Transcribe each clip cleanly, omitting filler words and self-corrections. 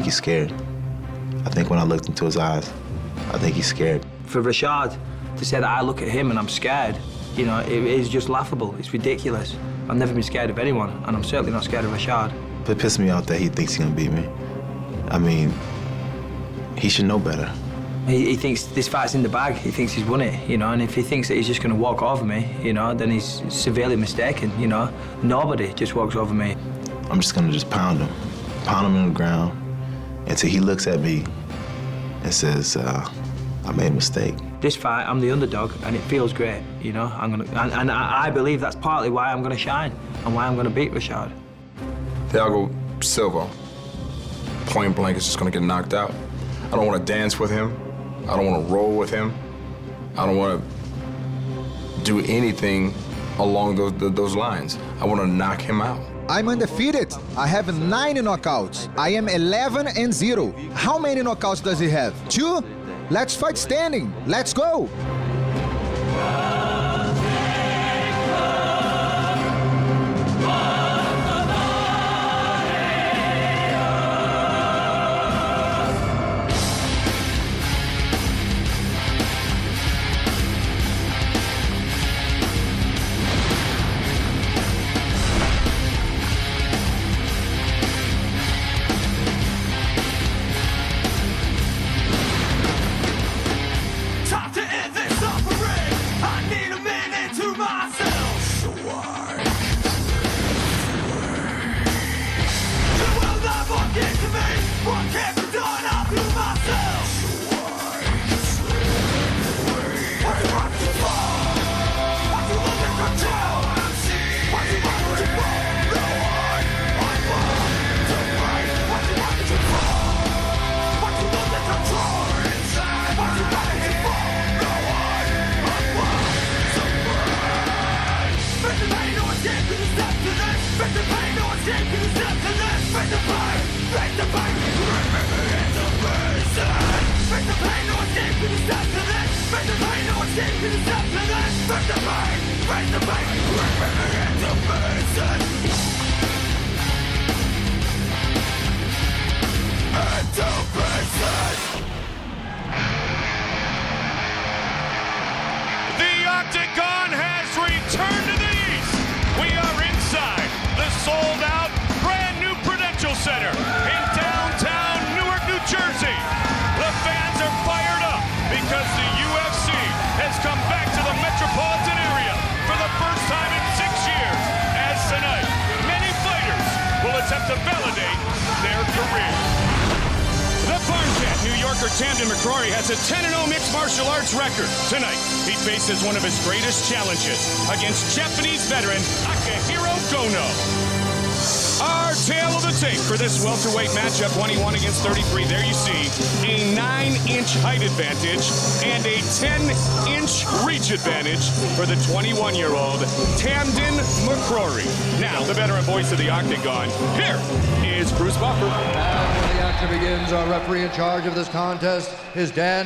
think he's scared. I think when I looked into his eyes, I think he's scared. For Rashad to say that I look at him and I'm scared, you know, it is just laughable. It's ridiculous. I've never been scared of anyone, and I'm certainly not scared of Rashad. It pissed me off that he thinks he's gonna beat me. I mean, he should know better. He thinks this fight's in the bag. He thinks he's won it, you know, and if he thinks that he's just gonna walk over me, you know, then he's severely mistaken, you know. Nobody just walks over me. I'm just gonna pound him on the ground until he looks at me and says, I made a mistake. This fight, I'm the underdog, and it feels great, you know. And I believe that's partly why I'm gonna shine and why I'm gonna beat Rashad. Thiago Silva, point blank, is just gonna get knocked out. I don't wanna dance with him. I don't wanna roll with him. I don't wanna do anything along those lines. I wanna knock him out. I'm undefeated. I have 9 knockouts. I am 11-0. How many knockouts does he have? 2? Let's fight standing. Let's go. The Octagon has returned to the east. We are inside the sold-out, brand-new Prudential Center in downtown Newark, New Jersey. The fans are fired up because the UFC has come back to the metropolitan area for the first time in 6 years. As tonight, many fighters will attempt to validate their career. The Farm Cat, New Yorker Tamden McCrory, has a 10-0 mixed martial arts record. Tonight, he faces one of his greatest challenges against Japanese veteran Akihiro Gono. Our tale of the tape for this welterweight matchup, 21 against 33. There you see a 9-inch height advantage and a 10-inch reach advantage for the 21-year-old Tamden McCrory. Now, the veteran voice of the Octagon, here is Bruce Buffer. And when the action begins, our referee in charge of this contest is Dan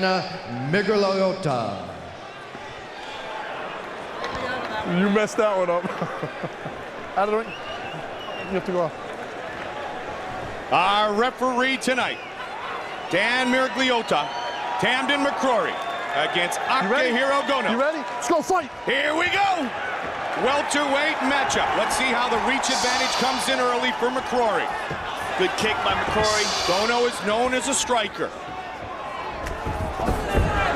Miguelota. You messed that one up. Out of the ring. You have to go off. Our referee tonight, Dan Miragliotta, Tamden McCrory against Akihiro Gono. You ready? Let's go fight. Here we go. Welterweight matchup. Let's see how the reach advantage comes in early for McCrory. Good kick by McCrory. Gono is known as a striker.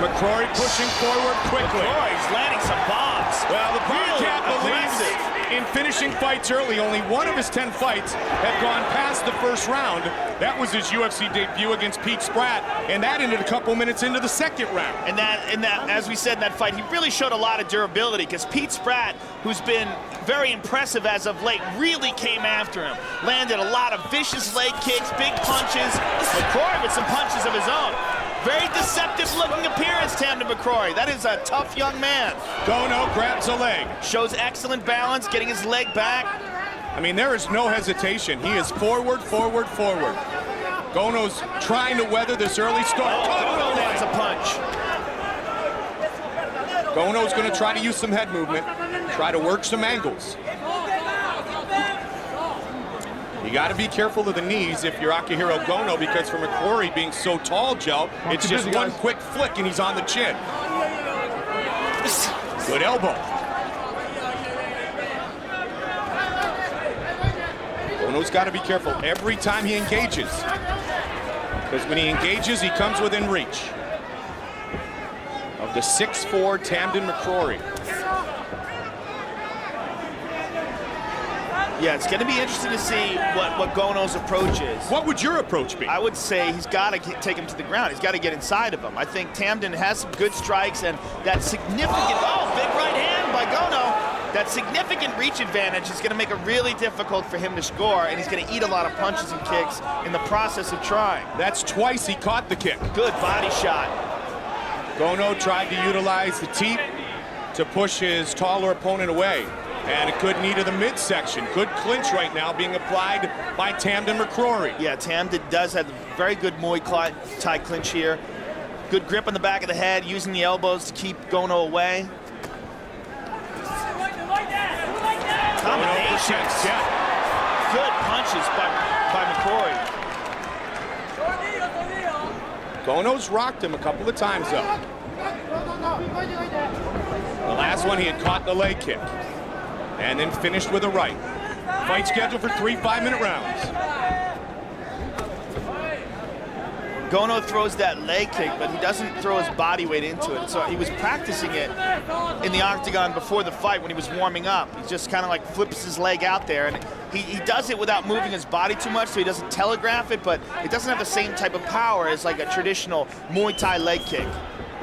McCrory pushing forward quickly. McCrory's landing some bombs. Well, the Farm Cat believes aggressive. in finishing fights early. Only one of his 10 fights have gone past the first round. That was his UFC debut against Pete Spratt, and that ended a couple minutes into the second round. And that, as we said in that fight, he really showed a lot of durability because Pete Spratt, who's been very impressive as of late, really came after him. Landed a lot of vicious leg kicks, big punches. McCrory with some punches of his own. Very deceptive-looking appearance, Tamden McCrory. That is a tough young man. Gono grabs a leg. Shows excellent balance, getting his leg back. I mean, there is no hesitation. He is forward, forward, forward. Gono's trying to weather this early start. Gono lands a punch. Gono's going to try to use some head movement, try to work some angles. You got to be careful of the knees if you're Akihiro Gono, because for McCrory being so tall, Joe, it's just one quick flick and he's on the chin. Good elbow. Gono's got to be careful every time he engages, because when he engages, he comes within reach of the 6'4" Tamden McCrory. Yeah, it's going to be interesting to see what Gono's approach is. What would your approach be? I would say he's got to take him to the ground. He's got to get inside of him. I think Tamden has some good strikes, and that significant, big right hand by Gono. That significant reach advantage is going to make it really difficult for him to score, and he's going to eat a lot of punches and kicks in the process of trying. That's twice he caught the kick. Good body shot. Gono tried to utilize the teep to push his taller opponent away. And a good knee to the midsection. Good clinch right now being applied by Tamden McCrory. Yeah, Tamden does have a very good Muay Thai clinch here. Good grip on the back of the head, using the elbows to keep Gono away. Combinations. Good punches by McCrory. Gono's rocked him a couple of times, though. The last one, he had caught the leg kick and then finished with a right. Fight scheduled for 3 5-minute rounds. Gono throws that leg kick, but he doesn't throw his body weight into it. So he was practicing it in the octagon before the fight when he was warming up. He just kind of like flips his leg out there, and he does it without moving his body too much, so he doesn't telegraph it, but it doesn't have the same type of power as like a traditional Muay Thai leg kick,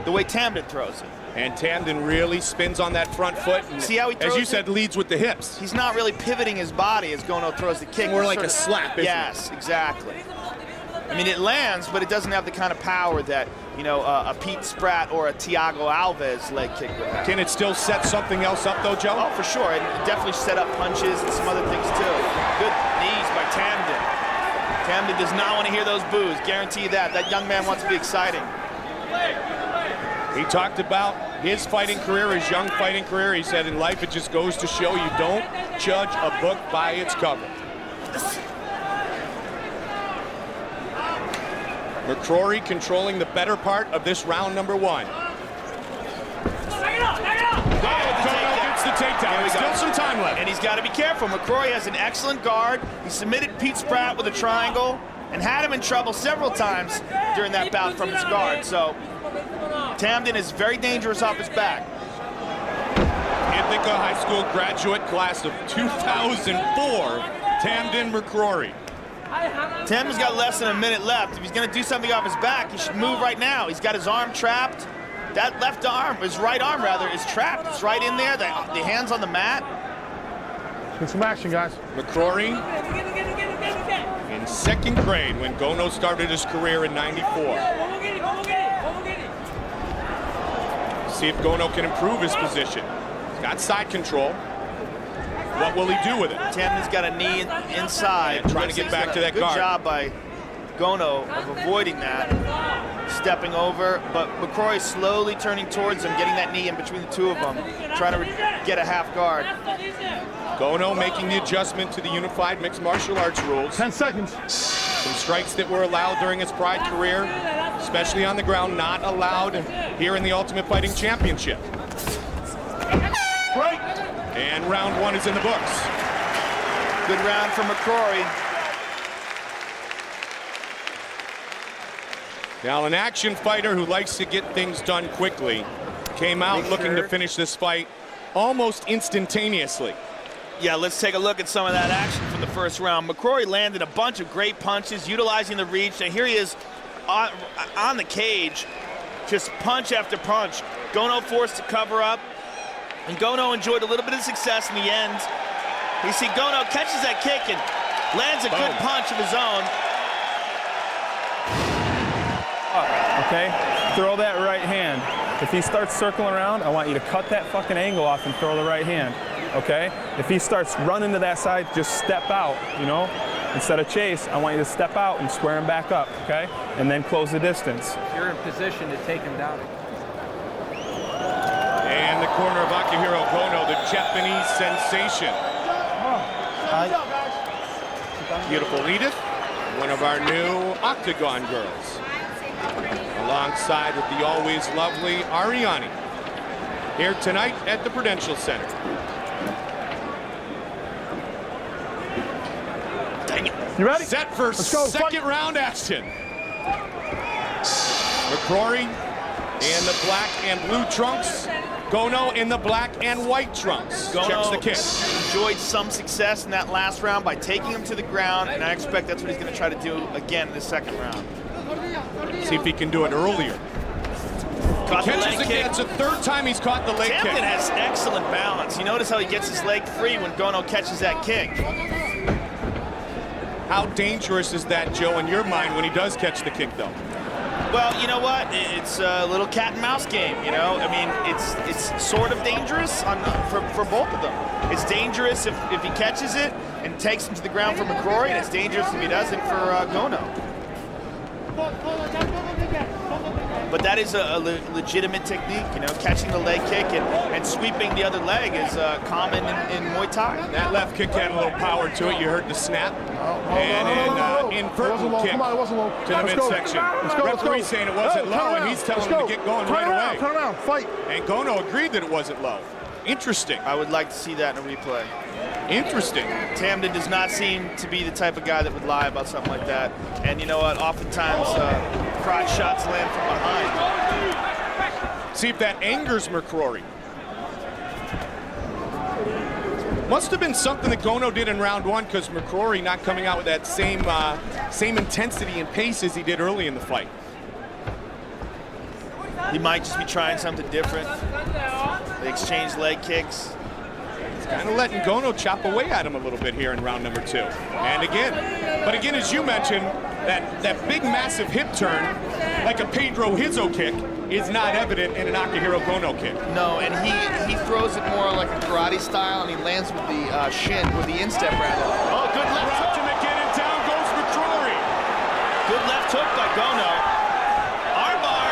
the way Tamden throws it. And Tamden really spins on that front foot. And see how he throws as you said, leads with the hips. He's not really pivoting his body as Gono throws the kick. More like a slap, yes, exactly. I mean, it lands, but it doesn't have the kind of power that, you know, a Pete Spratt or a Thiago Alves leg kick would have. Can it still set something else up, though, Joe? Oh, for sure. It definitely set up punches and some other things, too. Good knees by Tamden. Tamden does not want to hear those boos. Guarantee you that. That young man wants to be exciting. He talked about his fighting career, his young fighting career. He said in life it just goes to show you don't judge a book by its cover. McCrory controlling the better part of this round number 1. Gono gets the takedown. There's still some time left. And he's got to be careful. McCrory has an excellent guard. He submitted Pete Spratt with a triangle and had him in trouble several times during that bout from his guard. So Tamden is very dangerous off his back. Ithaca High School graduate class of 2004, Tamden McCrory. Tamden's got less than a minute left. If he's going to do something off his back, he should move right now. He's got his arm trapped. That left arm, his right arm rather, is trapped. It's right in there. The hand's on the mat. Get some action, guys. McCrory in 2nd grade when Gono started his career in '94. See if Gono can improve his position. He's got side control. What will he do with it? Tamden's got a knee inside. Yeah, trying to get back to that guard. Good job by Gono of avoiding that. Stepping over, but McCrory slowly turning towards him, getting that knee in between the two of them, trying to get a half guard. Gono making the adjustment to the unified mixed martial arts rules. 10 seconds. Some strikes that were allowed during his Pride career, especially on the ground, not allowed here in the Ultimate Fighting Championship. Right. And round 1 is in the books. Good round for McCrory. Now, an action fighter who likes to get things done quickly came out looking to finish this fight almost instantaneously. Yeah, let's take a look at some of that action from the first round. McCrory landed a bunch of great punches, utilizing the reach. And here he is on the cage, just punch after punch. Gono forced to cover up, and Gono enjoyed a little bit of success in the end. You see Gono catches that kick and lands a good punch of his own. Okay, throw that right hand. If he starts circling around, I want you to cut that fucking angle off and throw the right hand. Okay? If he starts running to that side, just step out, you know? Instead of chase, I want you to step out and square him back up, okay? And then close the distance. You're in position to take him down. And the corner of Akihiro Gono, the Japanese sensation. Beautiful Edith, one of our new Octagon girls. Alongside with the always lovely Ariani. Here tonight at the Prudential Center. Dang it. You ready? Set for second round action. McCrory in the black and blue trunks. Gono in the black and white trunks. Checks the kick. Enjoyed some success in that last round by taking him to the ground, and I expect that's what he's going to try to do again in the second round. See if he can do it earlier. Caught He catches again. It's the third time he's caught the leg kick. Tamden has excellent balance. You notice how he gets his leg free when Gono catches that kick. How dangerous is that, Joe, in your mind when he does catch the kick, though? Well, you know what? It's a little cat and mouse game, you know? I mean, it's sort of dangerous for both of them. It's dangerous if he catches it and takes him to the ground for McCrory, and it's dangerous if he doesn't for Gono. But that is a legitimate technique, you know, catching the leg kick and sweeping the other leg is common in Muay Thai. That left kick had a little power to it. You heard the snap. And an inverted kick to the midsection. Referee saying it wasn't low, and he's telling him to get going right away. Turn around, fight. And Gono agreed that it wasn't low. Interesting. I would like to see that in a replay. Interesting. Tamden does not seem to be the type of guy that would lie about something like that. And you know what? Oftentimes, crotch shots land from behind. See if that angers McCrory. Must have been something that Gono did in round one, because McCrory not coming out with that same intensity and pace as he did early in the fight. He might just be trying something different. They exchange leg kicks. He's kind of letting Gono chop away at him a little bit here in round number two. And again, but again, as you mentioned, that big massive hip turn, like a Pedro Hizzo kick, is not evident in an Akihiro Gono kick. No, and he throws it more like a karate style, and he lands with the shin, with the instep rather. Oh, good left hook to McKinnon, and down goes McCrory. Good left hook by Gono. Armbar.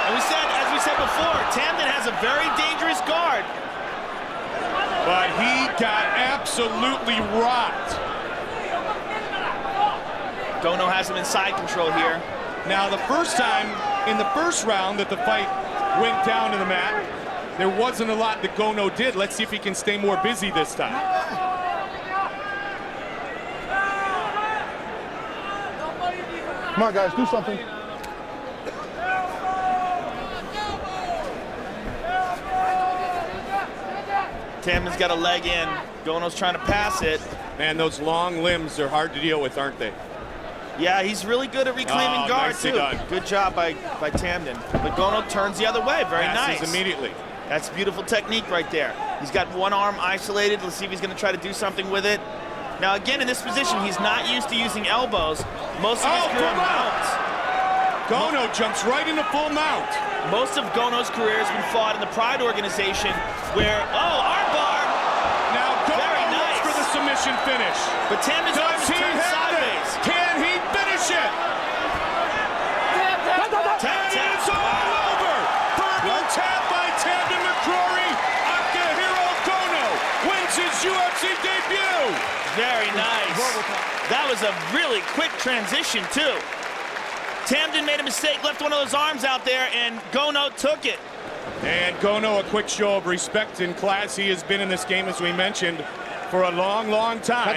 And as we said before, Tamden has a very dangerous guard. But he got absolutely rocked. Gono has him in side control here. Now, the first time in the first round that the fight went down to the mat, there wasn't a lot that Gono did. Let's see if he can stay more busy this time. Come on, guys, do something. Tamden's got a leg in. Gono's trying to pass it. Man, those long limbs are hard to deal with, aren't they? Yeah, he's really good at reclaiming guard, nicely too. Done. Good job by Tamden. But Gono turns the other way. Very Passes nice. Immediately. That's beautiful technique right there. He's got one arm isolated. Let's see if he's going to try to do something with it. Now, again, in this position, he's not used to using elbows. Most of his career mounts. Gono jumps right into full mount. Most of Gono's career has been fought in the Pride organization where, armbar. Now Gono looks for the submission finish. But Tamden's arm is turned sideways. Can he finish it? And it's all over. Verbal tap by Tamden McCrory. Akihiro Gono wins his UFC debut. Very nice. That was a really quick transition, too. Tamden made a mistake, left one of those arms out there, and Gono took it. And Gono, a quick show of respect and class. He has been in this game, as we mentioned, for a long, long time.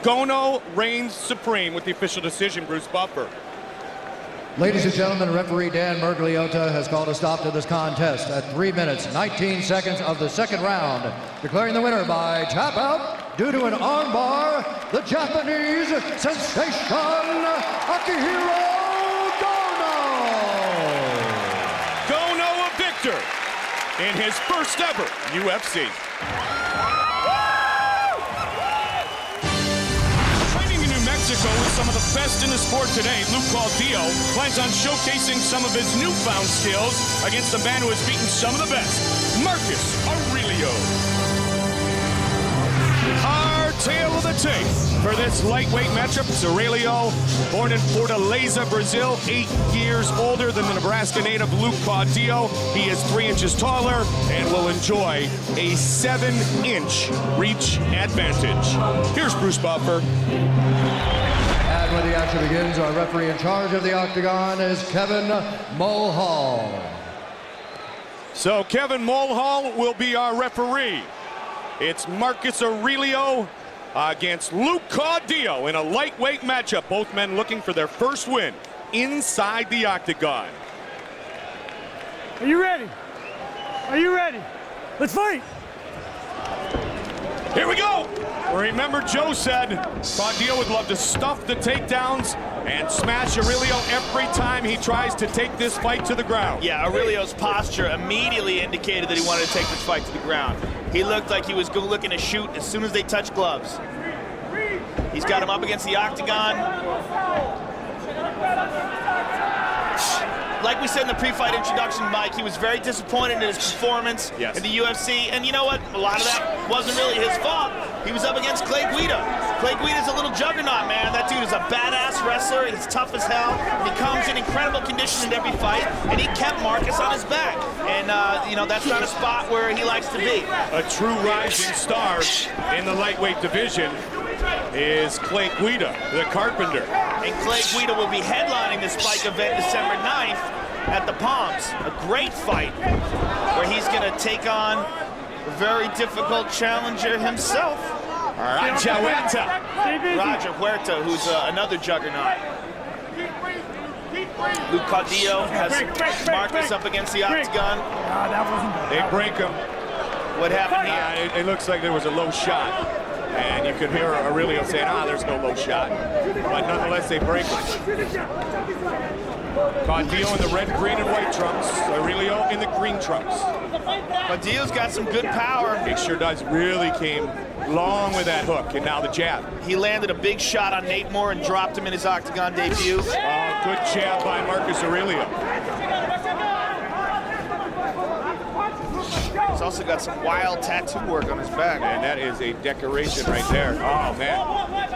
Gono reigns supreme with the official decision, Bruce Buffer. Ladies and gentlemen, referee Dan Mergliotta has called a stop to this contest at 3 minutes, 19 seconds of the second round, declaring the winner by tap out due to an armbar, the Japanese sensation, Akihiro Gono! Gono a victor in his first ever UFC. With some of the best in the sport today, Luke Caudillo plans on showcasing some of his newfound skills against the man who has beaten some of the best, Marcus Aurelio. Hard tale of the tape for this lightweight matchup. Aurelio, born in Fortaleza, Brazil, 8 years older than the Nebraska native Luke Caudillo. He is 3 inches taller and will enjoy a 7-inch reach advantage. Here's Bruce Buffer. And when the action begins, our referee in charge of the octagon is Kevin Mulhall. So Kevin Mulhall will be our referee. It's Marcus Aurelio against Luke Caudillo in a lightweight matchup. Both men looking for their first win inside the octagon. Are you ready? Are you ready? Let's fight! Here we go! Remember, Joe said Caudillo would love to stuff the takedowns and smash Aurelio every time he tries to take this fight to the ground. Yeah, Aurelio's posture immediately indicated that he wanted to take this fight to the ground. He looked like he was looking to shoot as soon as they touched gloves. He's got him up against the octagon. Like we said in the pre-fight introduction, Mike, he was very disappointed in his performance in the UFC. And you know what? A lot of that wasn't really his fault. He was up against Clay Guida. Clay Guida's a little juggernaut, man. That dude is a badass wrestler. He's tough as hell. He comes in incredible condition in every fight, and he kept Marcus on his back. And, you know, that's not a spot where he likes to be. A true rising star in the lightweight division is Clay Guida, the Carpenter. And Clay Guida will be headlining this Spike event December 9th at the Palms. A great fight where he's going to take on a very difficult challenger himself, Roger Huerta, who's another juggernaut. Luke Caudillo has Marcus up against the octagon. They break him. What happened here? It looks like there was a low shot. And you can hear Aurelio saying, there's no low shot. But nonetheless, they break it. Caudillo in the red, green, and white trunks. Aurelio in the green trunks. Caudillo's got some good power. He sure does. Really came long with that hook, and now the jab. He landed a big shot on Nate Moore and dropped him in his octagon debut. Good jab by Marcus Aurelio. He's also got some wild tattoo work on his back. And that is a decoration right there. Oh, man.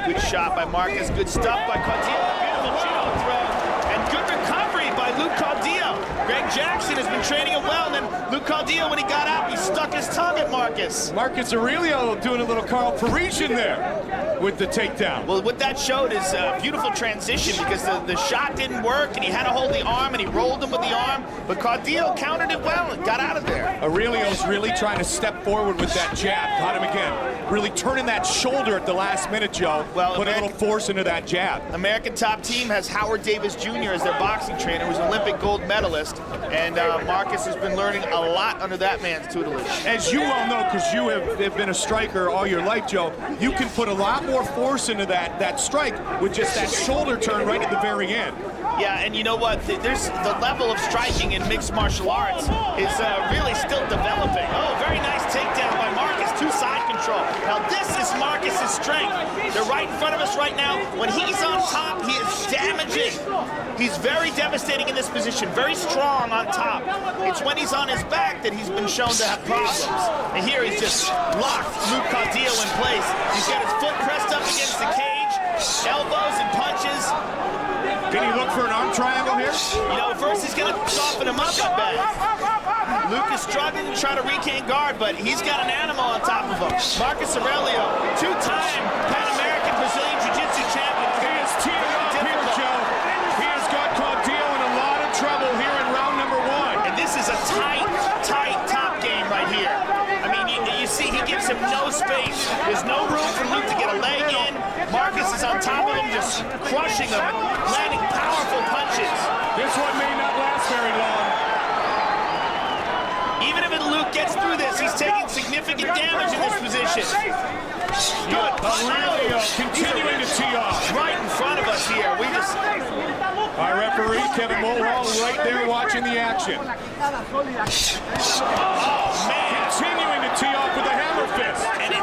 Good shot by Marcus. Good stuff by Caudillo. Beautiful judo throw. And good recovery by Luke Caudillo. Greg Jackson has been training him well. And then Luke Caudillo, when he got out, he stuck his tongue at Marcus. Marcus Aurelio doing a little Carl Parisian there with the takedown. Well, what that showed is a beautiful transition because the shot didn't work and he had to hold the arm and he rolled him with the arm, but Caudillo countered it well and got out of there. Aurelio's really trying to step forward with that jab. Caught him again. Really turning that shoulder at the last minute, Joe. Well, put a little force into that jab. American Top Team has Howard Davis Jr. as their boxing trainer, who's an Olympic gold medalist, and Marcus has been learning a lot under that man's tutelage. As you well know, because you have been a striker all your life, Joe, you can put a lot more force into that strike with just that shoulder turn right at the very end. Yeah, and you know what? There's the level of striking in mixed martial arts is really still developing. Oh, very nice takedown by Marcus, 2 side control. Now this is Marcus's strength. They're right in front of us right now. When he's on top, he is damaging. He's very devastating in this position, very strong on top. It's when he's on his back that he's been shown to have problems. And here he's just locked Luke Caudillo in place. He's got his foot pressed up against the cage, elbows and punches. Can he look for an arm triangle here? You know, first he's going to soften him up, I bet. Luke is struggling to try to regain guard, but he's got an animal on top of him. Marcus Aurelio, 2-time Pan American Brazilian Jiu-Jitsu champion. He is teeing up here, Joe. He has got Caudillo in a lot of trouble here in round number 1. And this is a tight top game right here. I mean, you see, he gives him no space. There's no room for Luke to get a leg in. Marcus is on top of him, just crushing him, landing powerful punches. This one may not last very long. Even if Luke gets through this, he's taking significant damage in this position. Good. Aurelio continuing to tee off. Right in front of us here. We just... Our referee, Kevin Mulhall, right there watching the action. Oh, man. Continuing to tee off with a hammer fist. And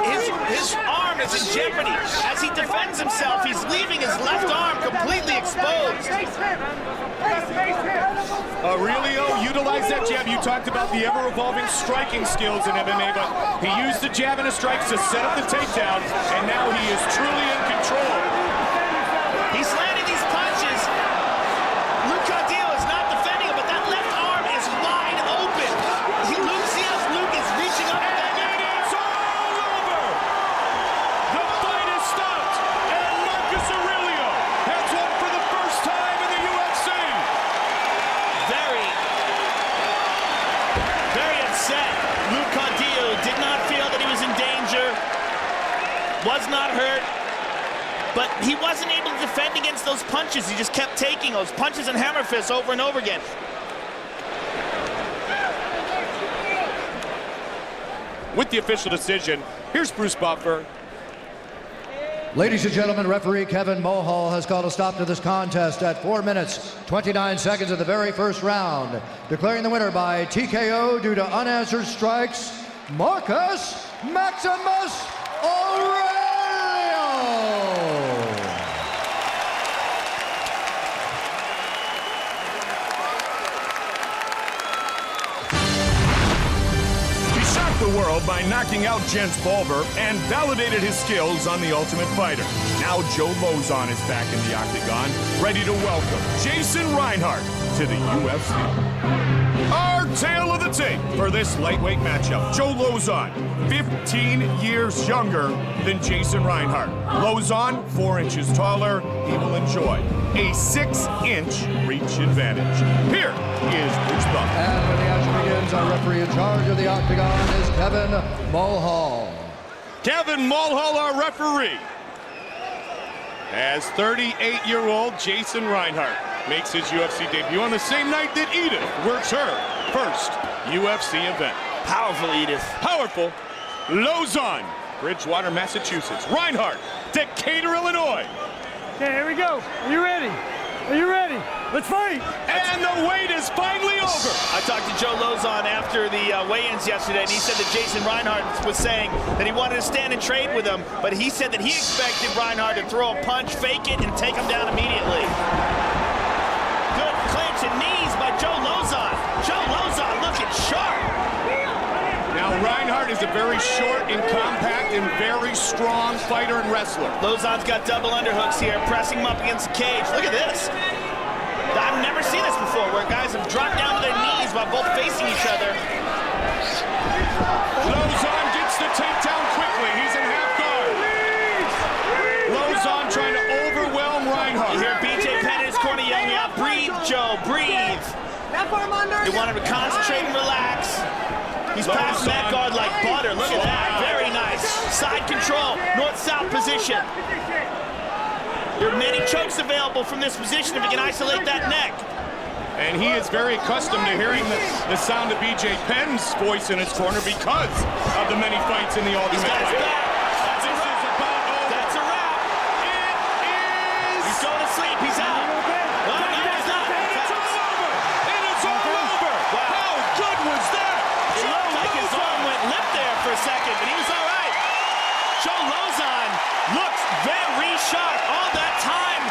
his arm is in jeopardy. As he defends himself, he's leaving his left arm completely exposed. Aurelio utilized that jab. You talked about the ever-evolving striking skills in MMA, but he used the jab and the strikes to set up the takedown, and now he is truly in control. He's landing these punches. Luke Cardillo is not defending him, but that left arm is wide open. Luke is reaching up. And it is all over. The fight is stopped, and Marcus Aurelio has won for the first time in the UFC. Very upset. Luke Cardillo did not feel that he was in danger, was not hurt, but he wasn't able to defend against those punches. He just kept taking those punches and hammer fists over and over again. With the official decision, here's Bruce Buffer. Ladies and gentlemen, referee Kevin Mulhall has called a stop to this contest at 4 minutes, 29 seconds of the very first round, declaring the winner by TKO due to unanswered strikes, Marcus Maximus Aurelio. The world by knocking out Jens Pulver and validated his skills on The Ultimate Fighter. Now Joe Lozon is back in the octagon, ready to welcome Jason Reinhardt to the UFC. Our tale of the tape for this lightweight matchup. Joe Lozon, 15 years younger than Jason Reinhardt. Lozon, 4 inches taller. He will enjoy a 6-inch reach advantage. Here is Bruce Buffer. And when the action begins, our referee in charge of the octagon is Kevin Mulhall. Kevin Mulhall, our referee, as 38-year-old Jason Reinhardt makes his UFC debut on the same night that Edith works her first UFC event. Powerful, Edith. Powerful. Lozon, Bridgewater, Massachusetts. Reinhardt, Decatur, Illinois. Okay, here we go. Are you ready? Are you ready? Let's fight! And the wait is finally over. I talked to Joe Lozon after the weigh-ins yesterday, and he said that Jason Reinhardt was saying that he wanted to stand and trade with him, but he said that he expected Reinhardt to throw a punch, fake it, and take him down immediately. Good clinch and knees by Joe Lozon. Joe Lozon looking sharp. Now, Reinhardt is a very short and compact and very strong fighter and wrestler. Lozon's got double underhooks here, pressing him up against the cage. Look at this. I've never seen this before, where guys have dropped down to their knees while both facing each other. Lozon gets the takedown quickly. He's in half guard. Lozon trying to overwhelm Reinhardt. You hear BJ Penn in his corner yelling out, "Breathe, Joe, breathe." They want him to concentrate and relax. He's passing that guard like butter. Look at that. Very nice. Side control, north-south position. There are many chokes available from this position if he can isolate that neck. And he is very accustomed to hearing the sound of BJ Penn's voice in his corner because of the many fights in the Ultimate Fighter. That's a wrap. That's a wrap. It is. He's going to sleep. He's out. Well, no, he's not. It's all over. It is all over. Wow. How good was that? It looked like his arm went limp there for a second, but he was all right. Joe Lozon looks very sharp. All that time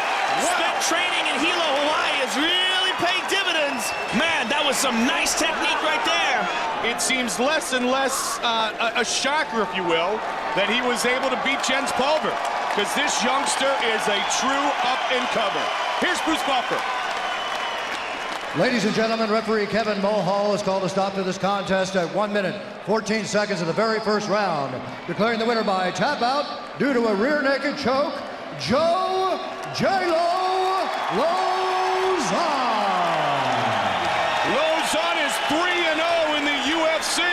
spent training in Hilo, Hawaii has really paid dividends. Man, that was some nice technique right there. It seems less and less a shocker, if you will, that he was able to beat Jens Pulver, because this youngster is a true up-and-comer. Here's Bruce Buffer. Ladies and gentlemen, referee Kevin Mulhall has called a stop to this contest at 1 minute, 14 seconds of the very first round, declaring the winner by tap out due to a rear naked choke, Joe J-Lo Lozon. Lozon is 3-0 in the UFC.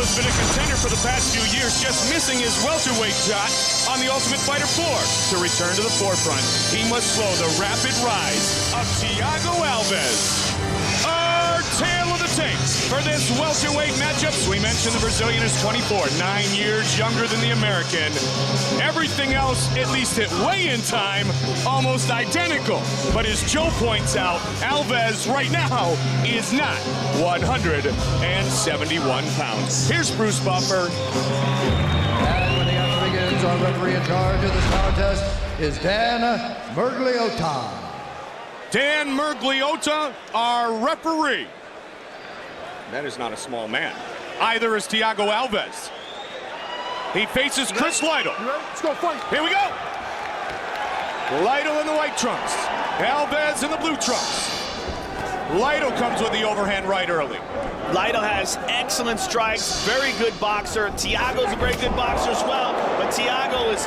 Has been a contender for the past few years, just missing his welterweight shot on the Ultimate Fighter 4. To return to the forefront, he must slow the rapid rise of Thiago Alves. Our tale of the tape for this welterweight matchup. We mentioned the Brazilian is 24, 9 years younger than the American. Everything else, at least at weigh-in time, almost identical. But as Joe points out, Alves right now is not 171 pounds. Here's Bruce Buffer. And when the action begins, Our referee in charge of this contest is Dan Mergliotta. Dan Mergliotta, our referee. That is not a small man. Either is Thiago Alves. He faces Chris Lytle. Let's go fight. Here we go. Lytle in the white trunks. Alves in the blue trunks. Lytle comes with the overhand right early. Lytle has excellent strikes, very good boxer. Thiago's a very good boxer as well, but Thiago has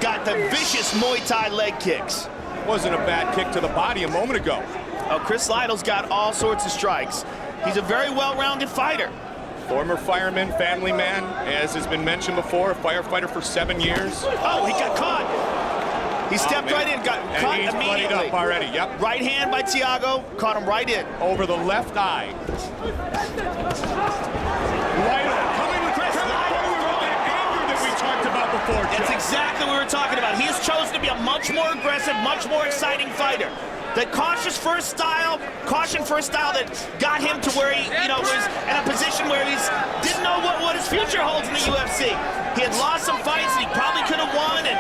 got the vicious Muay Thai leg kicks. Wasn't a bad kick to the body a moment ago. Oh, Chris Lytle's got all sorts of strikes. He's a very well-rounded fighter. Former fireman, family man, as has been mentioned before, a firefighter for 7 years. Oh, he got caught. He stepped right in, got caught he's immediately. bloodied up already, yep. Right hand by Thiago, caught him right in. Over the left eye. Lytle coming with Chris Lytle from that anger that we talked about before, That's Joe. exactly what we were talking about. He has chosen to be a much more aggressive, much more exciting fighter. That caution first style that got him to where he, was in a position where he didn't know what his future holds in the UFC. He had lost some fights and he probably could have won, and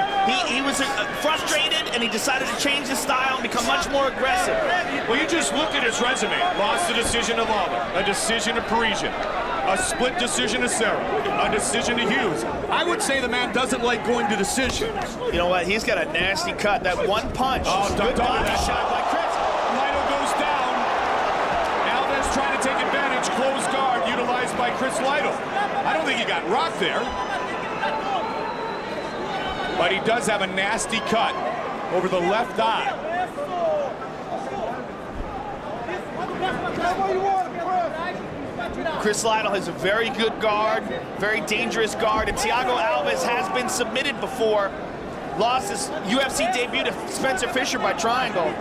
he was frustrated, and he decided to change his style and become much more aggressive. Well, you just look at his resume. Lost a decision to Lawler, a decision to Parisian, a split decision to Serra, a decision to Hughes. I would say the man doesn't like going to decisions. You know what? He's got a nasty cut. That one punch. Oh, Good body shot by Chris. Lytle goes down. Alves trying to take advantage. Close guard utilized by Chris Lytle. I don't think he got rocked there. But he does have a nasty cut over the left eye. Chris Lytle has a very good guard, very dangerous guard, and Thiago Alves has been submitted before. Lost his UFC debut to Spencer Fisher by triangle.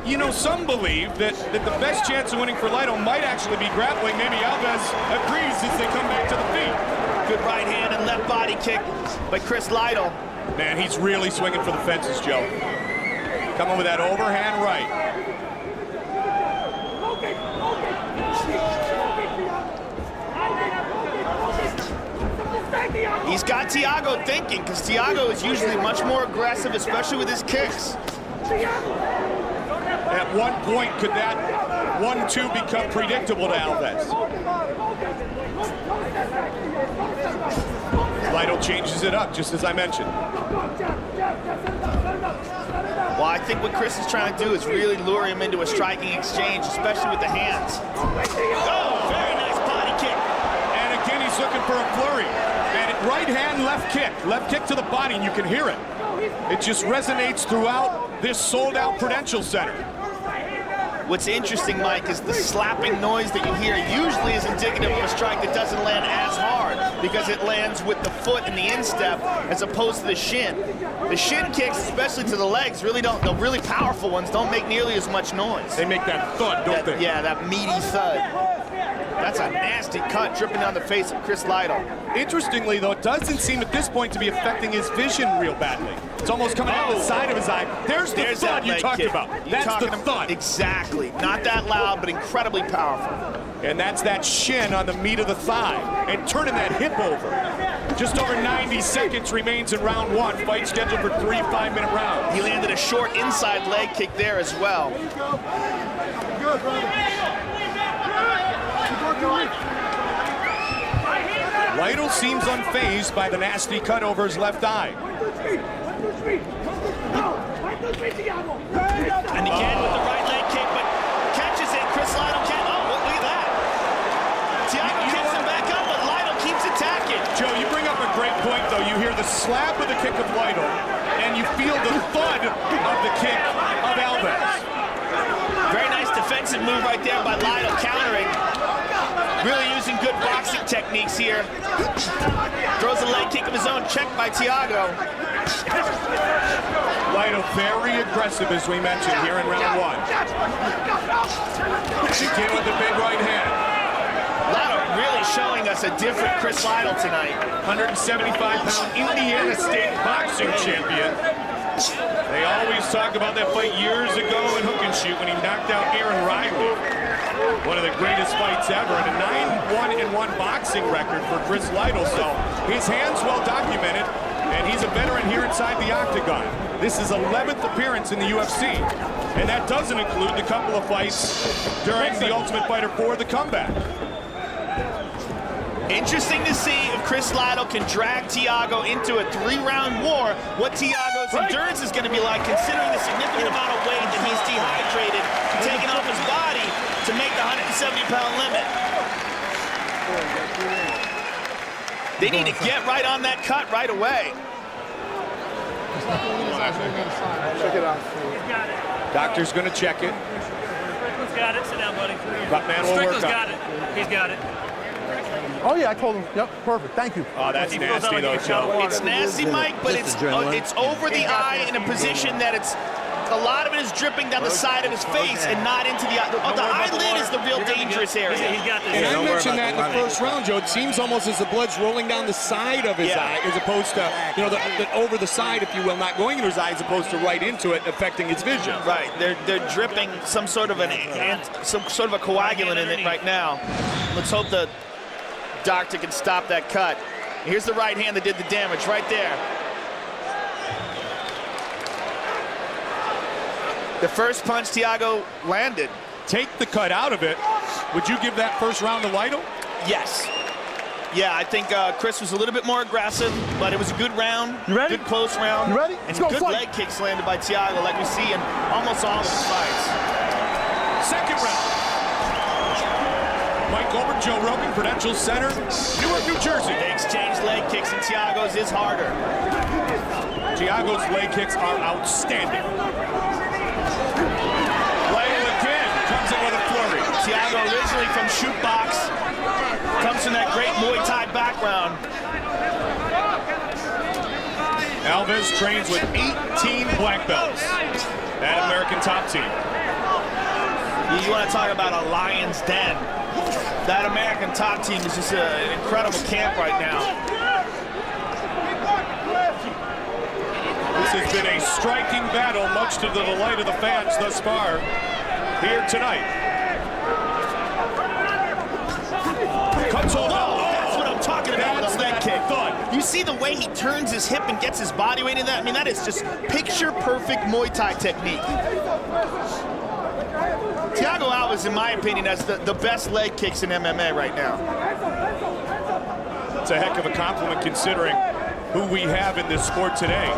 You know, some believe that the best chance of winning for Lytle might actually be grappling. Maybe Alves agrees as they come back to the feet. Good right hand and left body kick by Chris Lytle. Man, he's really swinging for the fences, Joe. Coming with that overhand right. He's got Thiago thinking, because Thiago is usually much more aggressive, especially with his kicks. At one point, could that 1-2 become predictable to Alves? Lytle changes it up, just as I mentioned. Well, I think what Chris is trying to do is really lure him into a striking exchange, especially with the hands. Oh, very nice body kick. And again, he's looking for a flurry. And right hand, left kick to the body, and you can hear it. It just resonates throughout this sold-out Prudential Center. What's interesting, Mike, is the slapping noise that you hear usually is indicative of a strike that doesn't land as hard because it lands with the foot in the instep as opposed to the shin. The shin kicks, especially to the legs, really don't, the really powerful ones don't make nearly as much noise. They make that thud, don't they? Yeah, that meaty thud. That's a nasty cut dripping down the face of Chris Lytle. Interestingly, though, it doesn't seem at this point to be affecting his vision real badly. It's almost coming out the side of his eye. There's the thud you talked about. That's the thud. Exactly. Not that loud, but incredibly powerful. And that's that shin on the meat of the thigh and turning that hip over. Just over 90 seconds remains in round one. Fight scheduled for 3 5-minute rounds. He landed a short inside leg kick there as well. Good, brother. Lytle seems unfazed by the nasty cut over his left eye. And again with the right leg kick, but catches it. Chris Lytle can't. Oh, look at that. Thiago kicks him back up, but Lytle keeps attacking. Joe, you bring up a great point, though. You hear the slap of the kick of Lytle, and you feel the thud of the kick of Alves. Very nice defensive move right there by Lytle, countering. Really using good boxing techniques here. Throws a leg kick of his own, checked by Thiago. Lytle very aggressive, as we mentioned, here in round one. Begin with the big right hand. Lytle really showing us a different Chris Lytle tonight. 175-pound Indiana State boxing champion. They always talk about that fight years ago in Hook and Shoot when he knocked out Aaron Riley. One of the greatest fights ever, and a 9-1-1 boxing record for Chris Lytle. So his hands well documented, and he's a veteran here inside the octagon. This is 11th appearance in the UFC, and that doesn't include the couple of fights during the Ultimate Fighter 4, the comeback. Interesting to see if Chris Lytle can drag Thiago into a 3-round war, what Thiago's endurance is going to be like, considering the significant amount of weight that he's dehydrated, taking off his body to make the 170-pound limit. They need to get right on that cut right away. Check it out. Doctor's going to check it. Strickland's got it. Sit down, buddy. Cut man will work on got it. He's got it. Oh, yeah, I told him. Yep, perfect. Thank you. Oh, that's nasty, though, Joe. It's nasty, Mike, but it's over the eye in a position that it's a lot of it is dripping down the side of his face and not into the eye. Oh, the eyelid is the real dangerous area. He's got this. And I mentioned that in the first round, Joe. It seems almost as the blood's rolling down the side of his eye, as opposed to, you know, over the side, if you will, not going into his eye, as opposed to right into it, affecting his vision. Right. They're dripping some sort of a coagulant in it right now. Let's hope the doctor can stop that cut. Here's the right hand that did the damage right there. The first punch Thiago landed. Take the cut out of it. Would you give that first round to Lytle? Yes. Yeah, I think Chris was a little bit more aggressive, but it was a good round. You ready? Good close round. You ready? And Let's go good fight. leg kicks landed by Thiago, like we see in almost all of his fights. Second round. Mike Goldberg, Joe Rogan, Prudential Center, Newark, New Jersey. They exchanged leg kicks, and Thiago's is harder. Thiago's leg kicks are outstanding. Lytle again comes in with a flurry. Thiago originally from shootbox, comes from that great Muay Thai background. Alves trains with 18 black belts. That American top team. You want to talk about a lion's den. That American top team is just an incredible camp right now. This has been a striking battle, much to the delight of the fans thus far here tonight. Cuts off. That's what I'm talking about with a leg kick. Thud. You see the way he turns his hip and gets his body weight in that? I mean, that is just picture-perfect Muay Thai technique. Thiago Alves, in my opinion, has the best leg kicks in MMA right now. It's a heck of a compliment considering who we have in this sport today.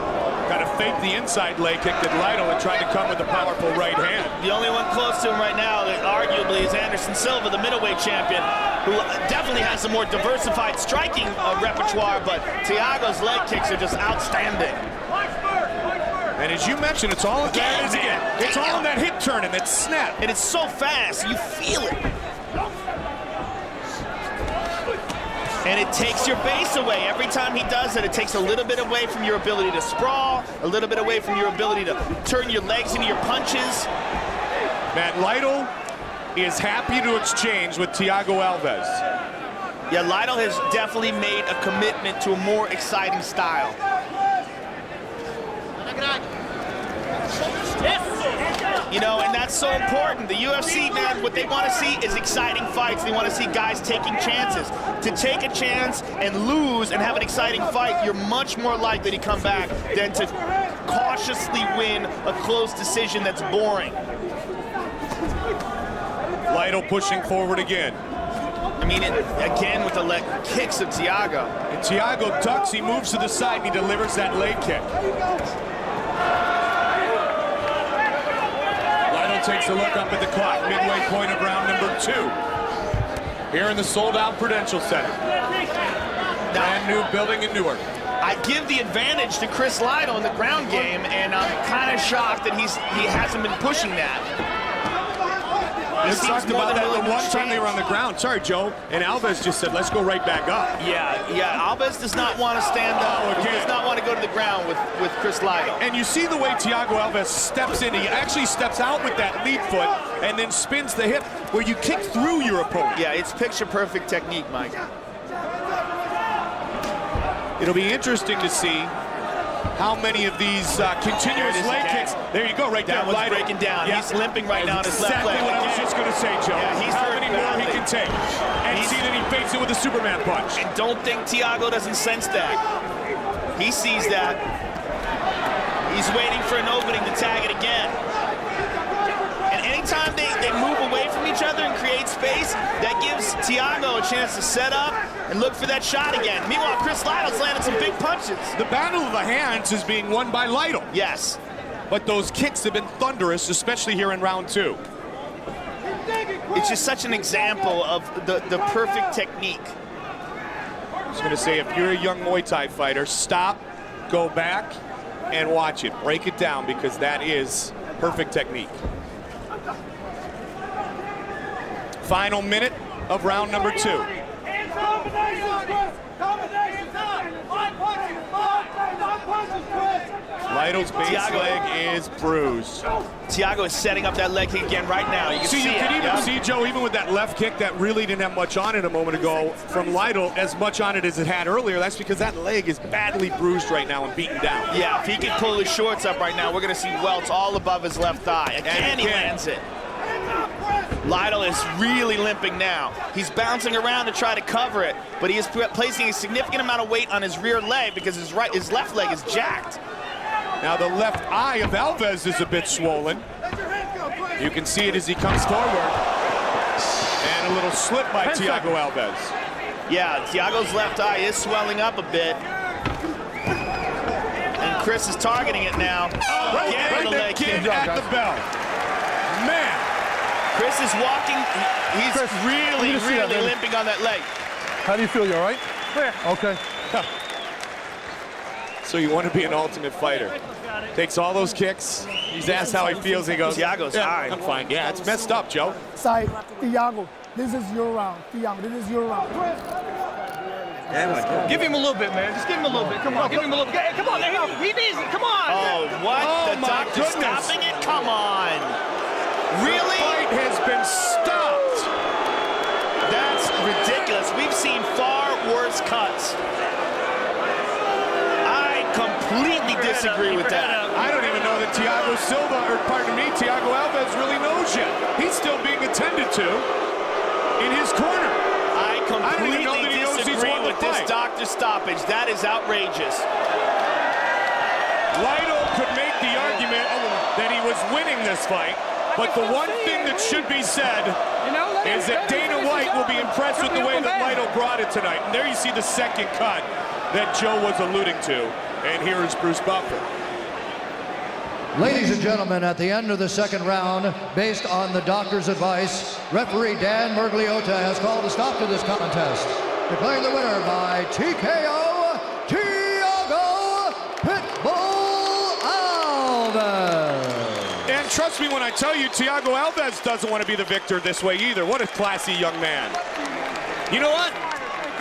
Got to fake the inside leg kick that Lytle and tried to come with a powerful right hand. The only one close to him right now, that arguably, is Anderson Silva, the middleweight champion, who definitely has a more diversified striking repertoire, but Thiago's leg kicks are just outstanding. And as you mentioned, it's all again. It's all in that hip turn and that snap. And it's so fast, you feel it. And it takes your base away. Every time he does it, it takes a little bit away from your ability to sprawl, a little bit away from your ability to turn your legs into your punches. Matt Lytle is happy to exchange with Thiago Alves. Yeah, Lytle has definitely made a commitment to a more exciting style. You know, and that's so important. The UFC, man, what they want to see is exciting fights. They want to see guys taking chances. To take a chance and lose and have an exciting fight, you're much more likely to come back than to cautiously win a close decision that's boring. Lytle pushing forward again. I mean, again with the leg kicks of Thiago. And Thiago ducks, he moves to the side, and he delivers that leg kick. Lytle takes a look up at the clock, midway point of round number 2. Here in the sold-out Prudential Center. Brand new building in Newark. I give the advantage to Chris Lytle in the ground game, and I'm kind of shocked that he hasn't been pushing that. We talked about that the one time they were on the ground. Sorry, Joe. And Alves just said, let's go right back up. Yeah. Alves does not want to stand up. He does not want to go to the ground with Chris Lytle. And you see the way Thiago Alves steps in. He actually steps out with that lead foot and then spins the hip where you kick through your opponent. Yeah, it's picture-perfect technique, Mike. It'll be interesting to see how many of these continuous leg kicks. There you go, right there. That one's breaking down. Yeah. He's limping right now on his left leg. Exactly what I was just going to say, Joe. Yeah, he's how many more he can take. And see that he fakes it with a Superman punch. And don't think Thiago doesn't sense that. He sees that. He's waiting for an opening to tag it again. And anytime they move away from each other and create space, that gives Thiago a chance to set up and look for that shot again. Meanwhile, Chris Lytle's landed some big punches. The battle of the hands is being won by Lytle. Yes. But those kicks have been thunderous, especially here in round 2. It's just such an example of the perfect technique. I was going to say, if you're a young Muay Thai fighter, stop, go back, and watch it. Break it down, because that is perfect technique. Final minute of round number 2. Lytle's base leg is bruised. Thiago is setting up that leg kick again right now. You can see you it. can even see, Joe, even with that left kick that really didn't have much on it a moment ago from Lytle, as much on it as it had earlier. That's because that leg is badly bruised right now and beaten down. Yeah, if he can pull his shorts up right now, we're going to see welts all above his left thigh. Again, he lands it. Lytle is really limping now. He's bouncing around to try to cover it, but he is placing a significant amount of weight on his rear leg because his left leg is jacked. Now the left eye of Alves is a bit swollen. You can see it as he comes forward. And a little slip by Thiago Alves. Yeah, Thiago's left eye is swelling up a bit. And Chris is targeting it now. Right Again, the leg kick at the bell. Man. Chris is walking. He's Chris, really limping on that leg. How do you feel? You all right? Yeah. Okay. So you want to be an ultimate fighter. Takes all those kicks. He's asked how he feels. He goes, Thiago's high. I'm fine. Yeah, it's messed up, Joe. Side, Thiago, this is your round. Thiago, this is your round. Give him a little bit, man. Just give him a little bit. Come on, give him a little bit. Come on, he needs it. Come on. Oh, what? Oh, The my doctor's goodness. stopping it? Come on. Really? The fight has been stopped. That's ridiculous. We've seen far worse cuts. I completely disagree with that. I don't even know that Thiago Alves really knows yet. He's still being attended to in his corner. I completely know that he knows he's disagree won the with this fight. doctor stoppage. That is outrageous. Lytle could make the argument that he was winning this fight, but the one thing that should be said is that Dana White will be impressed with the way that Lytle brought it tonight. And there you see the second cut that Joe was alluding to. And here is Bruce Buffer. Ladies and gentlemen, at the end of the second round, based on the doctor's advice, referee Dan Mergliota has called a stop to this contest, declaring the winner by TKO, Thiago Pitbull Alves. And trust me when I tell you, Thiago Alves doesn't want to be the victor this way either. What a classy young man. You know what?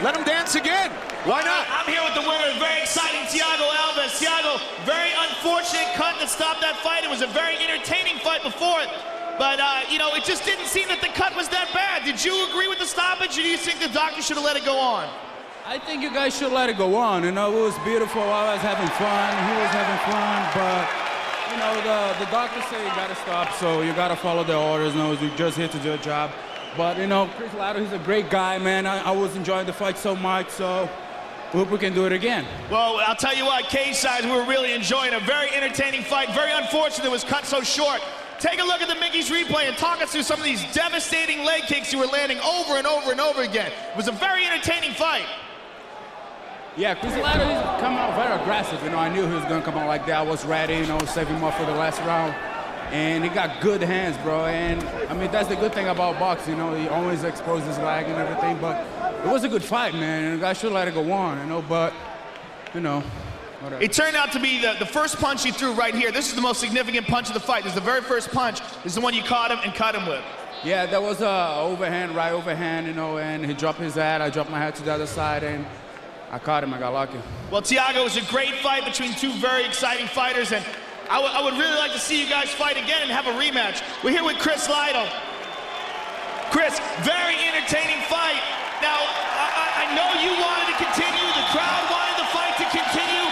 Let him dance again. Why not? I'm here with the winner, very exciting Thiago Alves. Thiago, very unfortunate cut to stop that fight. It was a very entertaining fight before it. But, you know, it just didn't seem that the cut was that bad. Did you agree with the stoppage, or do you think the doctor should have let it go on? I think you guys should let it go on. You know, it was beautiful. I was having fun. He was having fun. But, you know, the doctor said you got to stop, so you got to follow the orders. You know, you're just here to do a job. But, you know, Chris Lytle, he's a great guy, man. I was enjoying the fight so much, so we hope we can do it again. Well, I'll tell you what, cage size, we were really enjoying a very entertaining fight. Very unfortunate it was cut so short. Take a look at the Mickey's replay and talk us through some of these devastating leg kicks you were landing over and over and over again. It was a very entertaining fight. Yeah, Chris Lytle, he's come out very aggressive. You know, I knew he was going to come out like that. I was ready, you know, save him up for the last round. And he got good hands, bro. And, I mean, that's the good thing about boxing, you know. He always exposes his leg and everything. But it was a good fight, man. And the guy should let it go on, you know. But, you know, whatever. It turned out to be the first punch he threw right here. This is the most significant punch of the fight. This is the very first punch. This is the one you caught him and cut him with. Yeah, that was overhand, right overhand, you know. And he dropped his head. I dropped my head to the other side. And I caught him. I got lucky. Well, Thiago, it was a great fight between two very exciting fighters. And I would really like to see you guys fight again and have a rematch. We're here with Chris Lytle. Chris, very entertaining fight. Now, I know you wanted to continue. The crowd wanted the fight to continue.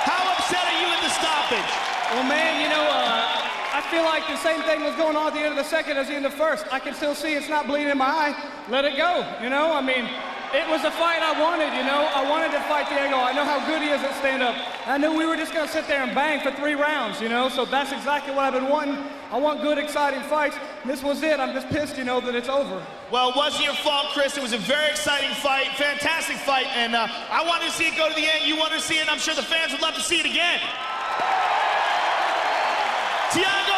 How upset are you at the stoppage? Well, man, you know, I feel like the same thing was going on at the end of the second as the end of the first. I can still see it's not bleeding in my eye. Let it go, you know? I mean, it was a fight I wanted, you know? I wanted to fight Thiago. I know how good he is at stand-up. I knew we were just going to sit there and bang for 3 rounds, you know, so that's exactly what I've been wanting. I want good, exciting fights. This was it. I'm just pissed, you know, that it's over. Well, it wasn't your fault, Chris. It was a very exciting fight, fantastic fight, and I wanted to see it go to the end. You wanted to see it, and I'm sure the fans would love to see it again. Thiago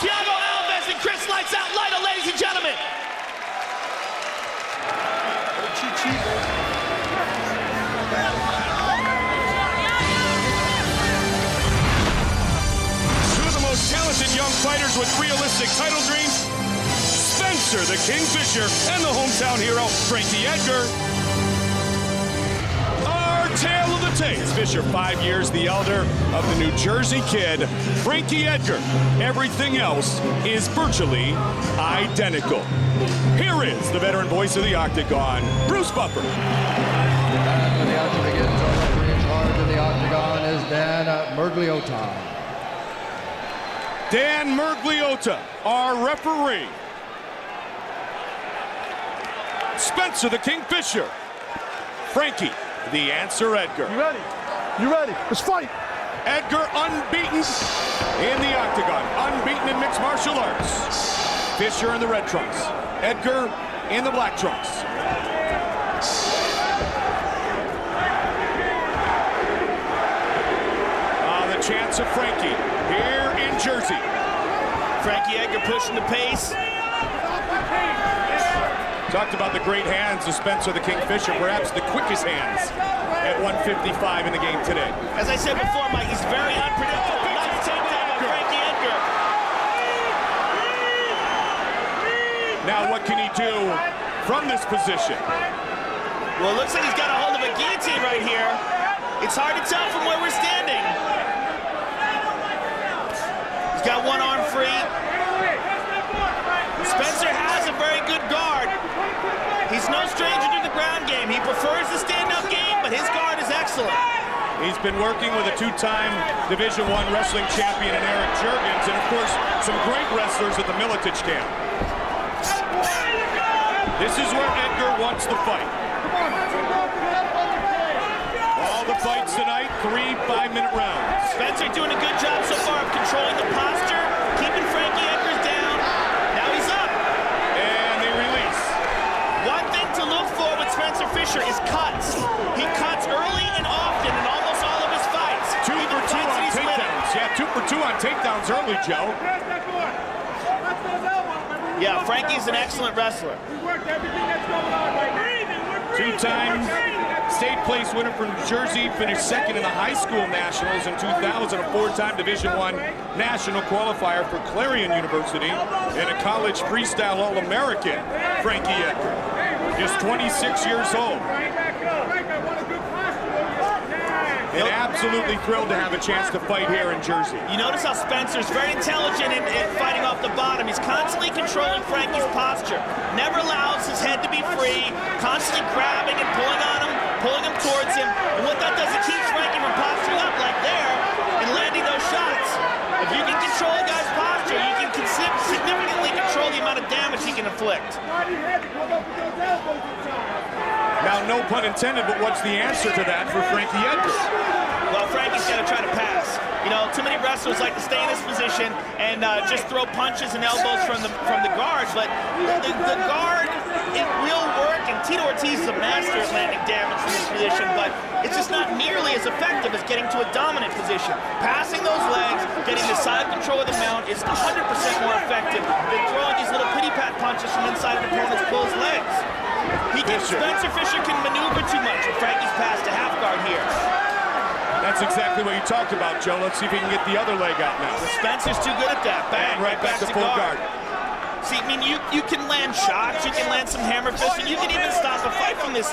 Alves and Chris Lights Out Lytle, ladies and gentlemen. Talented young fighters with realistic title dreams, Spencer the Kingfisher and the hometown hero, Frankie Edgar. Our tale of the tape. Fisher, 5 years the elder of the New Jersey kid, Frankie Edgar. Everything else is virtually identical. Here is the veteran voice of the Octagon, Bruce Buffer. And when the action begins, our referee in charge of the Octagon is Dan Mergliotta. Dan Mergliotta, our referee. Spencer the Kingfisher. Frankie, the answer Edgar. You ready? You ready? Let's fight. Edgar unbeaten in the Octagon. Unbeaten in mixed martial arts. Fisher in the red trunks. Edgar in the black trunks. The chance of Frankie here in Jersey. Frankie Edgar pushing the pace. Talked about the great hands of Spencer the Kingfisher, perhaps the quickest hands at 155 in the game today. As I said before, Mike, he's very unpredictable. Nice takedown by Frankie Edgar. Now what can he do from this position? Well, it looks like he's got a hold of a guillotine right here. It's hard to tell from where we're standing. He's got one arm free. Spencer has a very good guard. He's no stranger to the ground game. He prefers the stand-up game, but his guard is excellent. He's been working with a 2-time Division I wrestling champion in Eric Juergens, and of course, some great wrestlers at the Militich camp. This is where Edgar wants to fight. All the fights tonight, 3 5-minute rounds. Spencer doing a good job so far of controlling the posture, keeping Frankie Edgar down. Now he's up. And they release. One thing to look for with Spencer Fisher is cuts. He cuts early and often in almost all of his fights. 2 for 2 on takedowns. Yeah, 2 for 2 on takedowns early, Joe. Yeah, Frankie's an excellent wrestler. 2-time state place winner from New Jersey, finished second in the high school nationals in 2000, a 4-time Division I national qualifier for Clarion University, and a college freestyle All-American, Frankie Edgar. Just 26 years old. And absolutely thrilled to have a chance to fight here in Jersey. You notice how Spencer's very intelligent in fighting off the bottom. He's constantly controlling Frankie's posture. Never allows his head to be free, constantly grabbing and pulling him towards him. And what that does, it keeps Frankie from posturing up like there and landing those shots. If you can control a guy's posture, you can significantly control the amount of damage he can inflict. Now, no pun intended, but what's the answer to that for Frankie Edgar? Well, Frankie's got to try to pass. You know, too many wrestlers like to stay in this position and just throw punches and elbows from the guard, but the guard, it will work, and Tito Ortiz is a master at landing damage from this position, but it's just not nearly as effective as getting to a dominant position. Passing those legs, getting the side control of the mount is 100% more effective than throwing these little pity-pat punches from inside an opponent's closed legs. Spencer Fisher can maneuver too much, and Frankie's past a half guard here. That's exactly what you talked about, Joe. Let's see if he can get the other leg out now. Spencer's too good at that. Bang, right back to full guard. See, I mean, you can land shots, you can land some hammer fists, and you can even stop a fight from this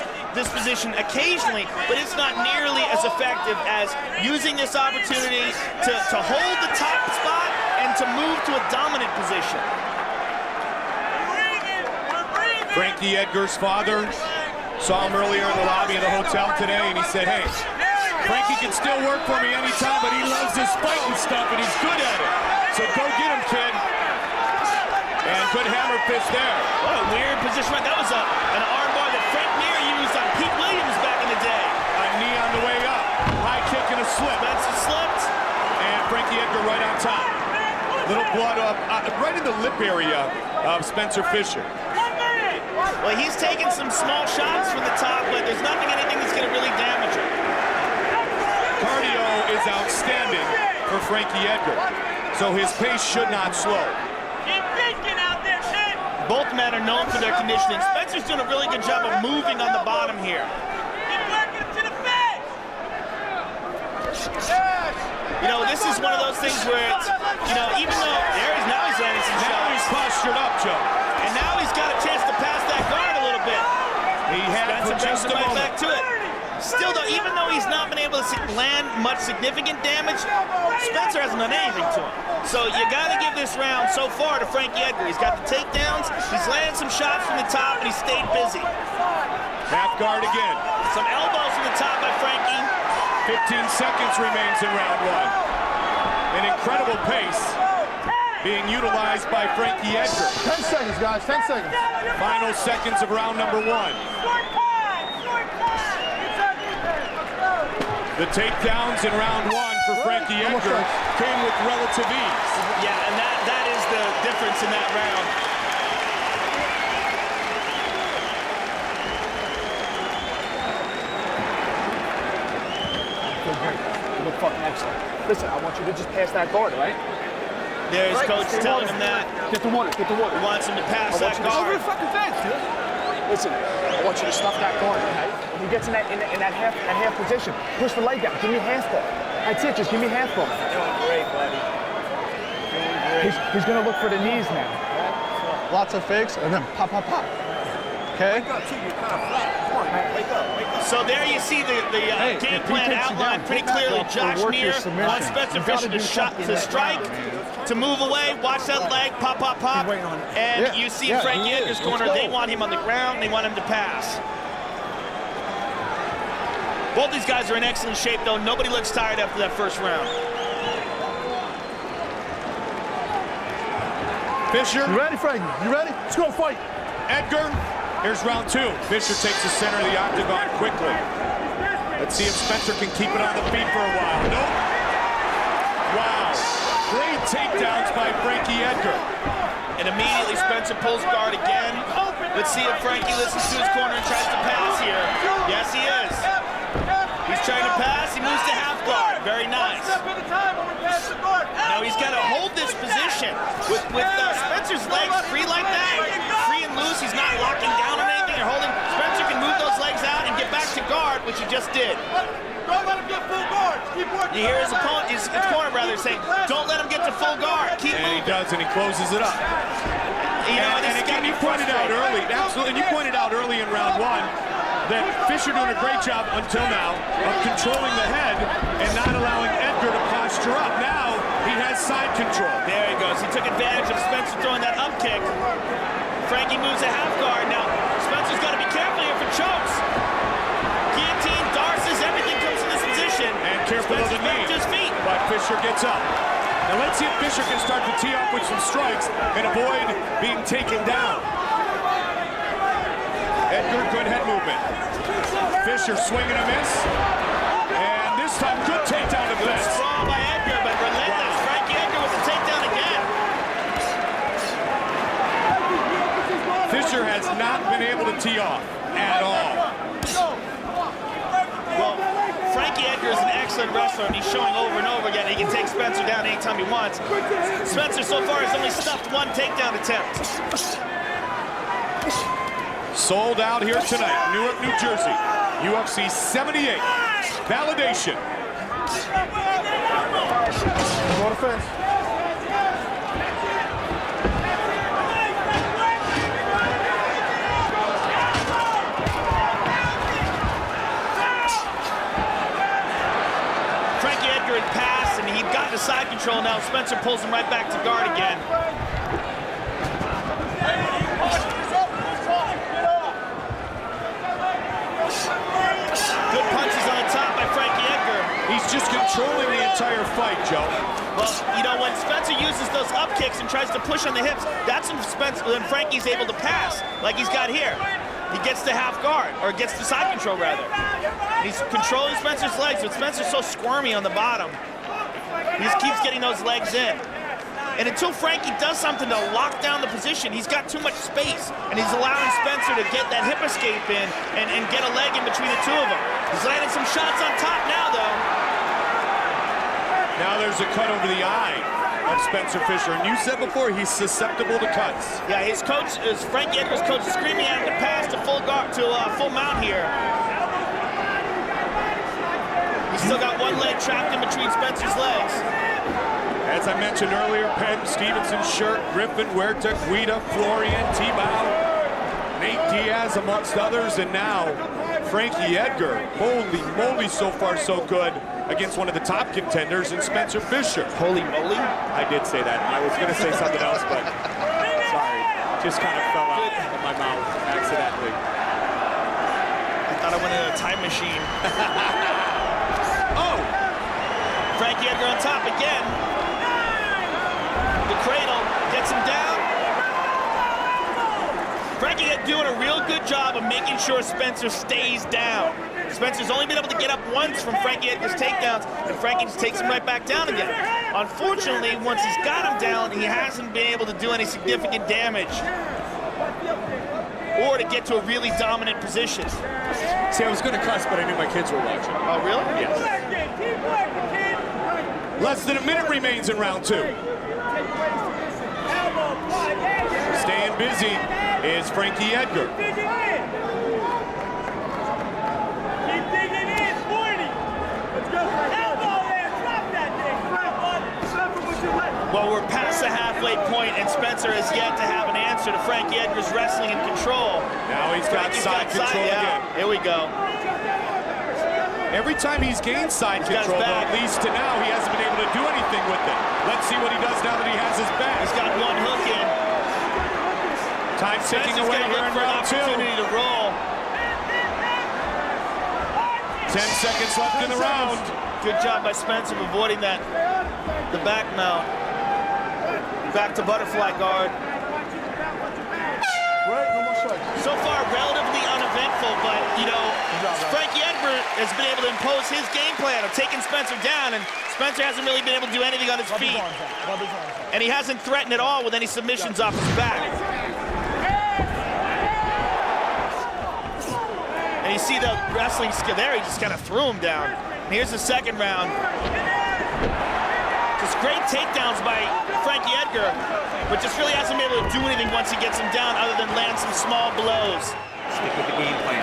position occasionally, but it's not nearly as effective as using this opportunity to hold the top spot and to move to a dominant position. Frankie Edgar's father saw him earlier in the lobby of the hotel today, and he said, hey, Frankie can still work for me anytime, but he loves this fighting stuff, and he's good at it. So go get him, kid. And good hammer fist there. What a weird position. That was an armbar that Frank Mir used on Pete Williams back in the day. A knee on the way up. High kick and a slip. Frankie Edgar right on top. Little blood up, right in the lip area of Spencer Fisher. Well, he's taking some small shots from the top, but there's anything that's going to really damage him. Cardio is outstanding for Frankie Edgar, so his pace should not slow. Both men are known for their conditioning. Spencer's doing a really good job of moving on the bottom here. You know, this is one of those things where it's, you know, even though now he's landing some shots. Now he's postured up, Joe. And now he's got a chance to pass that guard a little bit. He had for just a right moment. back to it. Still, though, even though he's not been able to land much significant damage, Spencer hasn't done anything to him. So you got to give this round so far to Frankie Edgar. He's got the takedowns, he's landed some shots from the top, and he stayed busy. Half guard again. Some elbows from the top by Frankie. 15 seconds remains in round one. An incredible pace being utilized by Frankie Edgar. 10 seconds, guys, 10 seconds. Final seconds of round number one. The takedowns in round one for Frankie Edgar came with relative ease. Yeah, and that is the difference in that round. Feel great. You look fucking excellent. Listen, I want you to just pass that guard, right? There's coach telling him that. Get the water, get the water. He wants him to pass that guard. Over the fucking fence, dude. Listen, I want you to stuff that guard, okay? When he gets in that half position, push the leg out. Give me half ball. That's it. Just give me half ball. Doing great, buddy. Doing great. He's gonna look for the knees now. Lots of fakes and then pop, pop, pop. Okay. Wake up, too. You're kind of flat. Come on, man. Wake up. Wake up. So there you see the game plan outlined pretty clearly. Josh Neer wants Spencer Fisher to strike, to move away, watch that leg, pop, pop, pop. And you see Frankie Edgar's corner, they want him on the ground, they want him to pass. Both these guys are in excellent shape, though. Nobody looks tired after that first round. Fisher. You ready, Frankie? You ready? Let's go fight. Edgar. Here's round two. Fisher takes the center of the octagon quickly. Let's see if Spencer can keep it on the feet for a while. Nope. Wow. Great takedowns by Frankie Edgar. And immediately Spencer pulls guard again. Let's see if Frankie listens to his corner and tries to pass here. Yes, he is. He's trying to pass. He moves to half guard. Very nice. Now he's got to hold this position. With Spencer's legs free like that, free and loose, he's not locking down on anything or holding. Spencer can move those legs out and get back to guard, which he just did. Don't let him get full guard. Keep working. You hear his opponent, his corner brother saying, don't let him get to full guard. Keep moving. And he does, and he closes it up. You know, and again, you pointed out early, absolutely, and you pointed out early in round one that Fisher doing a great job until now of controlling the head and not allowing Edgar to posture up. Now he has side control. There he goes. He took advantage of Spencer throwing that up kick. Frankie moves a half guard. Now Spencer's got to be careful here for chokes. Guillotine, darces, everything comes in this position. And careful of the knee. His feet. But Fisher gets up. Now let's see if Fisher can start to tee off with some strikes and avoid being taken down. Edgar, good head movement. Fisher swinging a miss. And this time, good takedown to Good sprawl by Edgar, but relentless. Wow. Frankie Edgar with the takedown again. Fisher has not been able to tee off at all. Well, Frankie Edgar is an excellent wrestler, and he's showing over and over again he can take Spencer down anytime he wants. Spencer so far has only stuffed one takedown attempt. Sold out here tonight, Newark, New Jersey. UFC 78. Validation. Go to fence. Frankie Edgar had passed, and he'd gotten to side control. Now Spencer pulls him right back to guard again. Good punches on the top by Frankie Edgar. He's just controlling the entire fight, Joe. Well, you know, when Spencer uses those up kicks and tries to push on the hips, that's when Frankie's able to pass, like he's got here. He gets to half guard, or gets to side control, rather. He's controlling Spencer's legs, but Spencer's so squirmy on the bottom. He just keeps getting those legs in. And until Frankie does something to lock down the position, he's got too much space, and he's allowing Spencer to get that hip escape in and get a leg in between the two of them. He's landing some shots on top now, though. Now there's a cut over the eye of Spencer Fisher, and you said before he's susceptible to cuts. Yeah, his coach, Frankie Edgar's coach, is screaming at him to pass to full mount here. He's still got one leg trapped in between Spencer's legs. As I mentioned earlier, Penn, Stevenson, Shirk, Griffin, Huerta, Guida, Florian, Tebow, Nate Diaz, amongst others, and now Frankie Edgar. Holy moly, so far so good against one of the top contenders in Spencer Fisher. Holy moly? I did say that. I was going to say something else, but sorry. Just kind of fell out of my mouth accidentally. I thought I went in a time machine. Oh! Frankie Edgar on top again. The cradle gets him down. Frankie doing a real good job of making sure Spencer stays down. Spencer's only been able to get up once from Frankie Edgar's takedowns, and Frankie just takes him right back down again. Unfortunately, once he's got him down, he hasn't been able to do any significant damage or to get to a really dominant position. See, I was going to cuss, but I knew my kids were watching. Oh, really? Yes. Less than a minute remains in round 2. Staying busy is Frankie Edgar. Well, we're past the halfway point, and Spencer has yet to have an answer to Frankie Edgar's wrestling and control. Now he's got side control again. Here we go. Every time he's gained side control, though, at least to now, he hasn't been able to do anything with it. Let's see what he does now that he has his back. He's got one hook in. Time ticking away here in round 2. Opportunity to roll. 10 seconds left in the round. Good job by Spencer avoiding that, the back mount. Back to butterfly guard. So far, relatively uneventful, but, you know, Frankie Edgar has been able to impose his game plan of taking Spencer down, and Spencer hasn't really been able to do anything on his feet. And he hasn't threatened at all with any submissions off his back. And you see the wrestling skill there, he just kind of threw him down. And here's the second round. Just great takedowns by Frankie Edgar, but just really hasn't been able to do anything once he gets him down other than land some small blows. Stick with the game plan.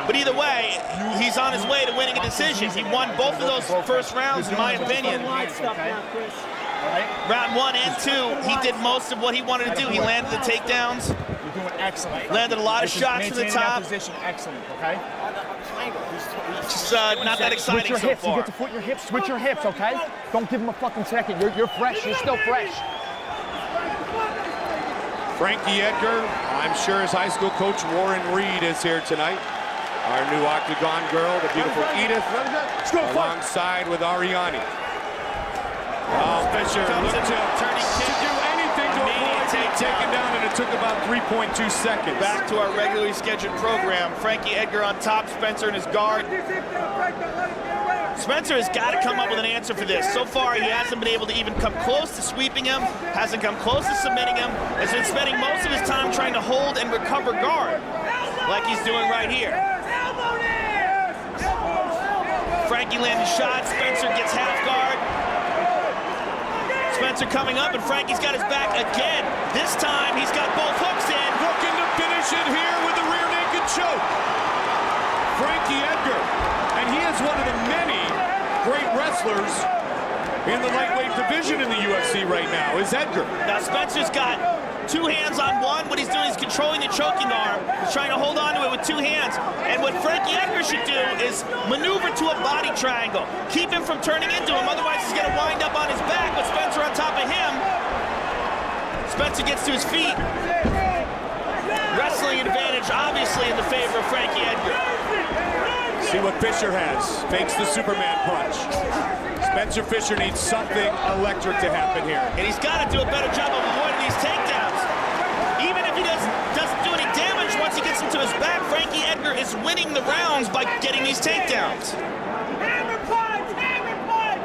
But either way, he's on his way to winning a decision. He won both of those first rounds, in my opinion. Round 1 and 2, he did most of what he wanted to do. He landed the takedowns. You're doing excellent. Landed a lot of shots from the top. Position, excellent, okay? Just not that exciting so far. You get to put your hips, switch your hips, okay? Don't give him a fucking second. You're fresh. You're still fresh. Frankie Edgar, I'm sure his high school coach Warren Reed is here tonight. Our new Octagon girl, the beautiful Edith, alongside with Ariani. Fisher looked to do anything to avoid being taken down, and it took about 3.2 seconds. Back to our regularly scheduled program. Frankie Edgar on top, Spencer in his guard. Spencer has got to come up with an answer for this. So far, he hasn't been able to even come close to sweeping him, hasn't come close to submitting him, has been spending most of his time trying to hold and recover guard, like he's doing right here. Frankie landing shots, Spencer gets half guard. Spencer coming up, and Frankie's got his back again. This time, he's got both hooks in. Looking to finish it here with a rear naked choke. Frankie Edgar, and he is one of the many great wrestlers in the lightweight division in the UFC right now, is Edgar. Now, Spencer's got two hands on one. What he's doing is controlling the choking arm. He's trying to hold on to it with two hands. And what Frankie Edgar should do is maneuver to a body triangle. Keep him from turning into him. Otherwise, he's going to wind up on his back with Spencer on top of him. Spencer gets to his feet. Wrestling advantage, obviously, in the favor of Frankie Edgar. See what Fisher has. Fakes the Superman punch. Spencer Fisher needs something electric to happen here. And he's got to do a better job of avoiding these takedowns. Even if he doesn't do any damage once he gets into his back, Frankie Edgar is winning the rounds by getting these takedowns. Hammer punch! Hammer punch!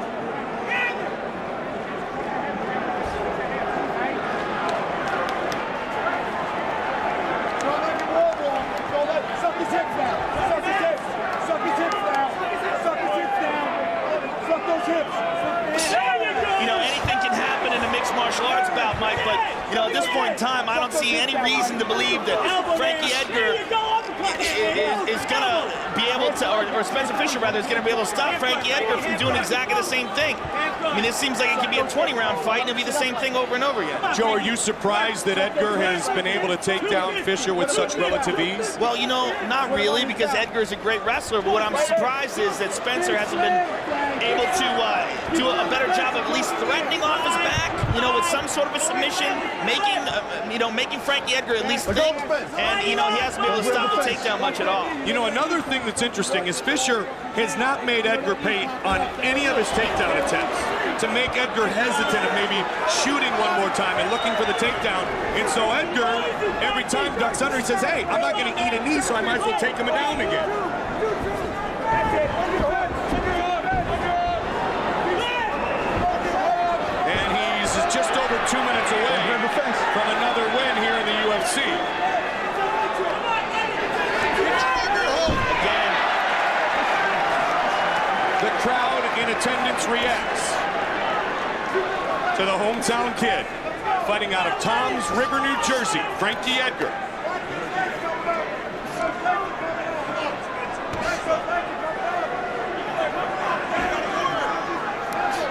Mike, but, you know, at this point in time, I don't see any reason to believe that Frankie Edgar is going to be able to, or Spencer Fisher, rather, is going to be able to stop Frankie Edgar from doing exactly the same thing. I mean, this seems like it could be a 20-round fight, and it'll be the same thing over and over again. Joe, are you surprised that Edgar has been able to take down Fisher with such relative ease? Well, you know, not really, because Edgar is a great wrestler, but what I'm surprised is that Spencer hasn't been able to do a better job of at least threatening off his back, you know, with some sort of a submission, making Frankie Edgar at least think, and, you know, he hasn't been able to stop the takedown much at all. You know, another thing that's interesting is Fisher has not made Edgar pay on any of his takedown attempts to make Edgar hesitant of maybe shooting one more time and looking for the takedown. And so Edgar, every time ducks under, he says, hey, I'm not going to eat a knee, so I might as well take him down again. And he's just over 2 minutes away from another win here in the UFC. The crowd in attendance reacts to the hometown kid fighting out of Toms River, New Jersey, Frankie Edgar.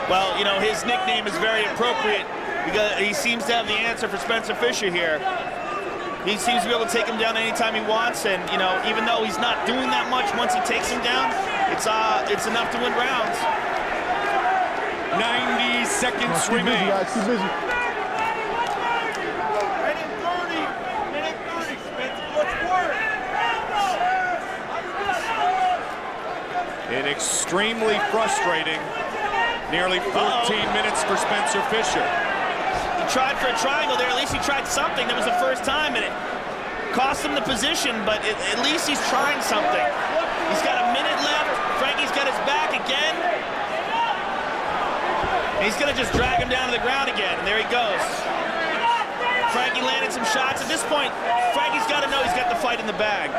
Well, you know, his nickname is very appropriate because he seems to have the answer for Spencer Fisher here. He seems to be able to take him down anytime he wants, and, you know, even though he's not doing that much, once he takes him down, it's enough to win rounds. 90 seconds remain. Too busy. And extremely frustrating. Nearly 14 minutes for Spencer Fisher. He tried for a triangle there. At least he tried something. That was the first time, and it cost him the position, but at least he's trying something. He's got a minute left. Frankie's got his back again. And he's going to just drag him down to the ground again. And there he goes. Frankie landed some shots. At this point, Frankie's got to know he's got the fight in the bag.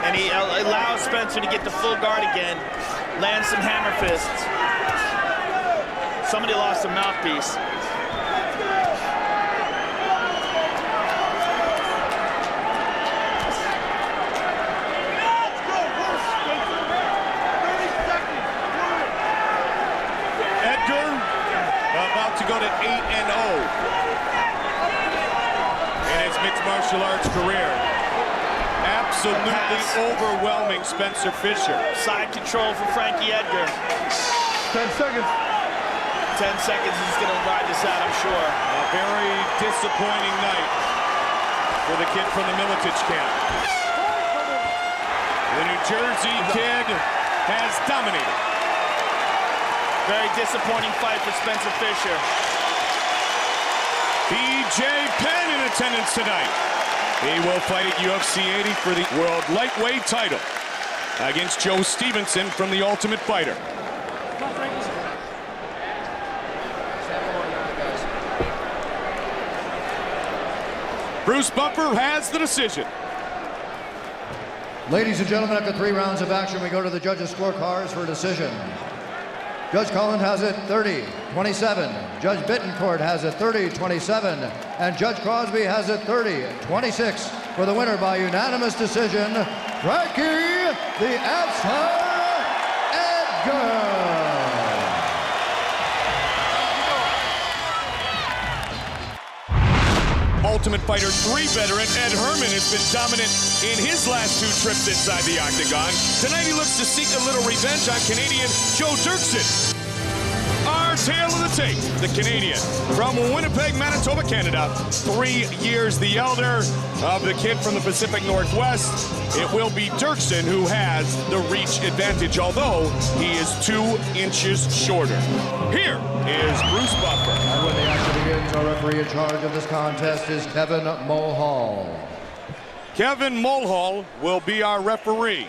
And he allows Spencer to get the full guard again. Lands some hammer fists. Somebody lost a mouthpiece. Edgar about to go to 8-0 in his mixed martial arts career. Absolutely overwhelming Spencer Fisher. Side control for Frankie Edgar. 10 seconds. 10 seconds, he's going to ride this out, I'm sure. A very disappointing night for the kid from the Militich camp. The New Jersey kid has dominated. Very disappointing fight for Spencer Fisher. BJ Penn in attendance tonight. He will fight at UFC 80 for the World Lightweight title against Joe Stevenson from The Ultimate Fighter. Bruce Buffer has the decision. Ladies and gentlemen, after 3 rounds of action, we go to the judges' scorecards for a decision. Judge Cullen has it 30-27. Judge Bittencourt has it 30-27. And Judge Crosby has it 30-26. For the winner by unanimous decision, Frankie the Answer Edgar. Ultimate Fighter 3 veteran Ed Herman has been dominant in his last 2 trips inside the octagon. Tonight he looks to seek a little revenge on Canadian Joe Dirksen. Our tale of the tape, the Canadian from Winnipeg, Manitoba, Canada, 3 years the elder of the kid from the Pacific Northwest. It will be Dirksen who has the reach advantage, although he is 2 inches shorter. Here is Bruce Buffer. And when the action begins, our referee in charge of this contest is Kevin Mulhall. Kevin Mulhall will be our referee.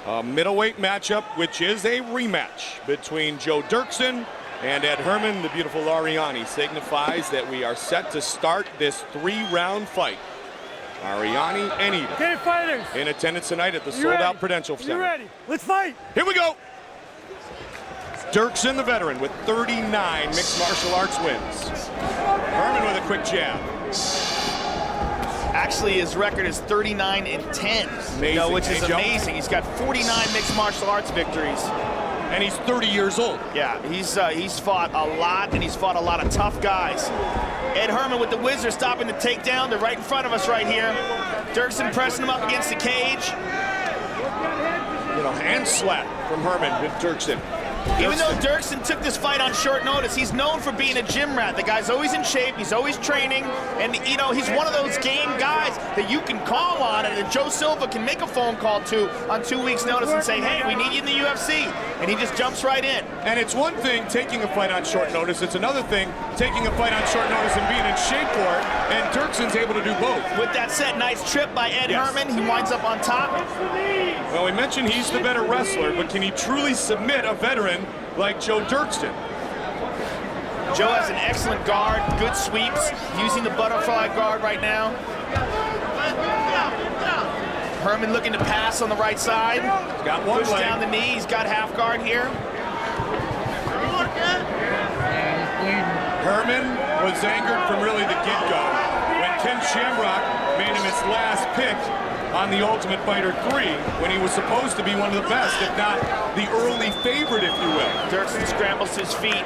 A middleweight matchup, which is a rematch between Joe Dirksen and Ed Herman. The beautiful Ariani signifies that we are set to start this 3-round fight. Ariani and Eden. Okay, fighters. In attendance tonight at the sold-out Prudential Center. You ready? Let's fight. Here we go. Dirksen, the veteran, with 39 mixed martial arts wins. Herman with a quick jab. Actually, his record is 39-10, Amazing, which is amazing. He's got 49 mixed martial arts victories. And he's 30 years old. Yeah, he's fought a lot, and he's fought a lot of tough guys. Ed Herman with the Wizard stopping the takedown. They're right in front of us right here. Dirksen pressing him up against the cage. Little hand slap from Herman with Dirksen. Even though Dirksen took this fight on short notice, he's known for being a gym rat. The guy's always in shape, he's always training, and he's one of those game guys that you can call on and that Joe Silva can make a phone call to on 2 weeks' notice and say, hey, we need you in the UFC, and he just jumps right in. And it's one thing taking a fight on short notice, it's another thing taking a fight on short notice and being in shape for it, and Dirksen's able to do both. With that said, nice trip by Ed Herman. He winds up on top. Well, we mentioned he's the better wrestler, but can he truly submit a veteran like Joe Dirksen? Joe has an excellent guard, good sweeps, using the butterfly guard right now. Herman looking to pass on the right side. He's got one Push leg. down the knee, he's got half guard here. Herman was angered from really the get-go when Ken Shamrock made him his last pick on the Ultimate Fighter 3 when he was supposed to be one of the best, if not the early favorite, if you will. Dirksen scrambles his feet.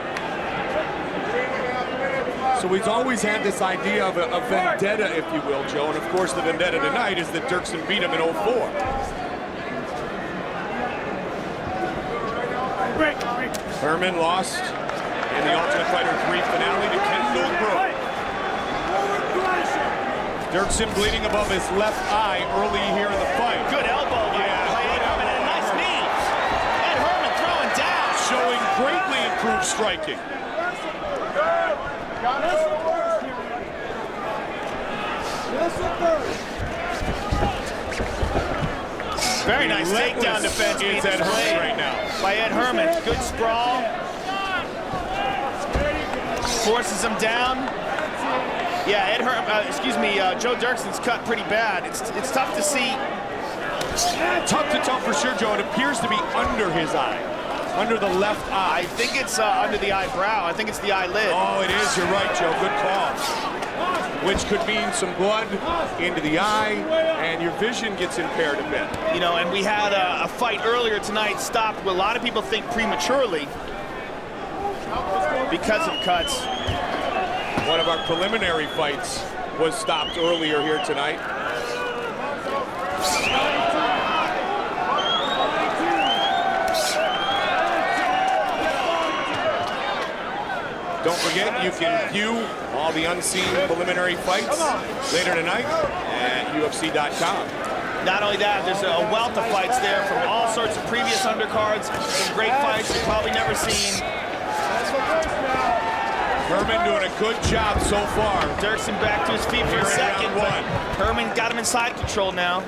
So he's always had this idea of a vendetta, if you will, Joe, and of course the vendetta tonight is that Dirksen beat him in 04. Herman lost in the Ultimate Fighter 3 finale to Kendall Brooke. Dirksen bleeding above his left eye early here in the fight. Good elbow by Ed Herman and a nice knee. Ed Herman throwing down. Showing greatly improved striking. Very nice takedown defense being Ed Herman displayed right now by Ed Herman. Good sprawl. Forces him down. Yeah, Ed Herman, Joe Dirksen's cut pretty bad. It's tough to see. Tough to tell for sure, Joe. It appears to be under his eye, under the left eye. I think it's under the eyebrow. I think it's the eyelid. Oh, it is. You're right, Joe. Good call. Which could mean some blood into the eye, and your vision gets impaired a bit. You know, and we had a fight earlier tonight stopped, what a lot of people think prematurely because of cuts. One of our preliminary fights was stopped earlier here tonight. Don't forget, you can view all the unseen preliminary fights later tonight at UFC.com. Not only that, there's a wealth of fights there from all sorts of previous undercards, some great fights you've probably never seen. Herman doing a good job so far. Dirksen back to his feet for a second, but Herman got him in side control now.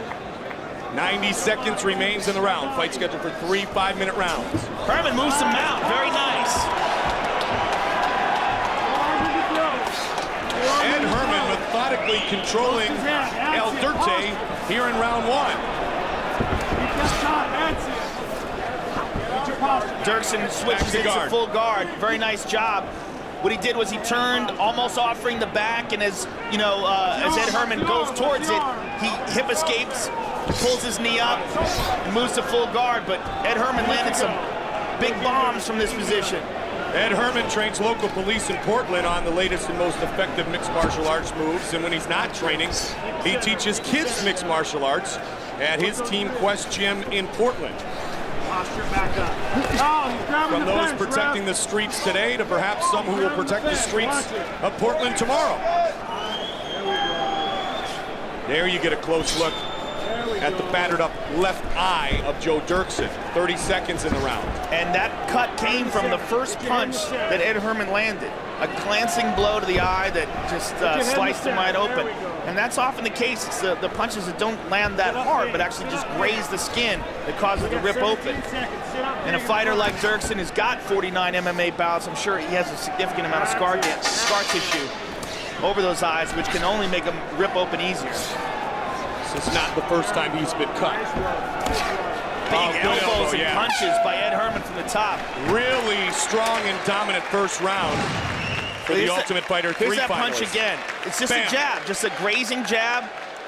90 seconds remains in the round. Fight scheduled for 3 5-minute rounds. Herman moves him out, very nice. Ed Herman methodically controlling El Dirte here in round 1. Dirksen switches into full guard. Very nice job. What he did was he turned, almost offering the back, and as you know, as Ed Herman goes towards it, he hip escapes, pulls his knee up, and moves to full guard. But Ed Herman landed some big bombs from this position. Ed Herman trains local police in Portland on the latest and most effective mixed martial arts moves, and when he's not training, he teaches kids mixed martial arts at his Team Quest gym in Portland. From those protecting the streets today to perhaps some who will protect the streets of Portland tomorrow. There you get a close look at the battered up left eye of Joe Dirksen. 30 seconds in the round. And that cut came from the first punch that Ed Herman landed. A glancing blow to the eye that just sliced him wide open. And that's often the case. It's the punches that don't land that hard, but actually just graze the skin that causes it to rip open. And a fighter like Dirksen has got 49 MMA bouts. I'm sure he has a significant amount of scar tissue over those eyes, which can only make them rip open easier. This is not the first time he's been cut. Big elbows and punches by Ed Herman from the top. Really strong and dominant first round for the Ultimate Fighter 3 Here's that finalists. punch again. It's just Bam. a jab, just a grazing jab.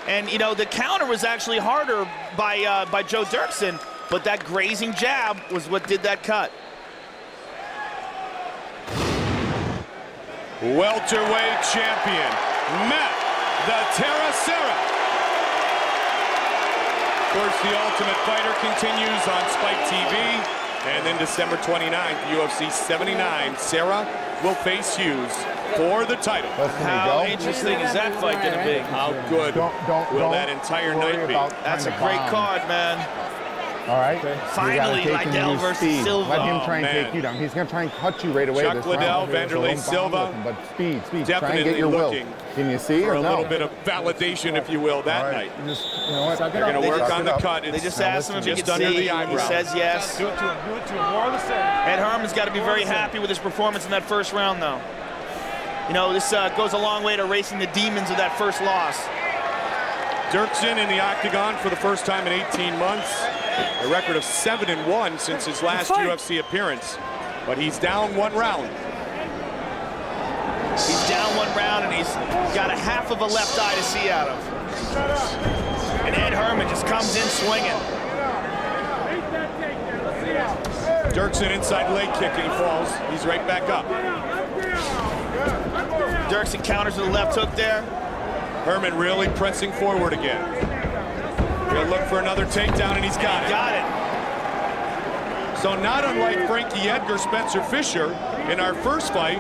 And, you know, the counter was actually harder by Joe Dirksen, but that grazing jab was what did that cut. Welterweight champion, Matt the Terracera. Of course, the Ultimate Fighter continues on Spike TV. And then December 29th, UFC 79, Serra will face Hughes for the title. How interesting is that fight going to be? How good will that entire night be? That's a great card, man. All right. Finally, Liddell versus Silva. Let him try and take you down. He's going to try and cut you right away. Chuck this Liddell, round. Vanderlei So Silva. but speed. Try and Definitely get your will. looking Can you see for or a no? little bit of validation, if you will, that night. You know what? They're going to work on the cut. They just asked him if he just could under see. the eyebrow. He says yes. Do it to him. Do it to him. More of the same. Ed Herman's got to be very happy with his performance in that first round, though. You know, this goes a long way to erasing the demons of that first loss. Dirksen in the octagon for the first time in 18 months. A record of 7-1 since his last UFC appearance. But he's down one round. He's down one round, and he's got a half of a left eye to see out of. And Ed Herman just comes in swinging. Dirksen inside leg kick, and he falls. He's right back up. Dirksen counters with a left hook there. Herman really pressing forward again. He'll look for another takedown, and he's got it. Got it. So not unlike Frankie Edgar, Spencer Fisher, in our first fight,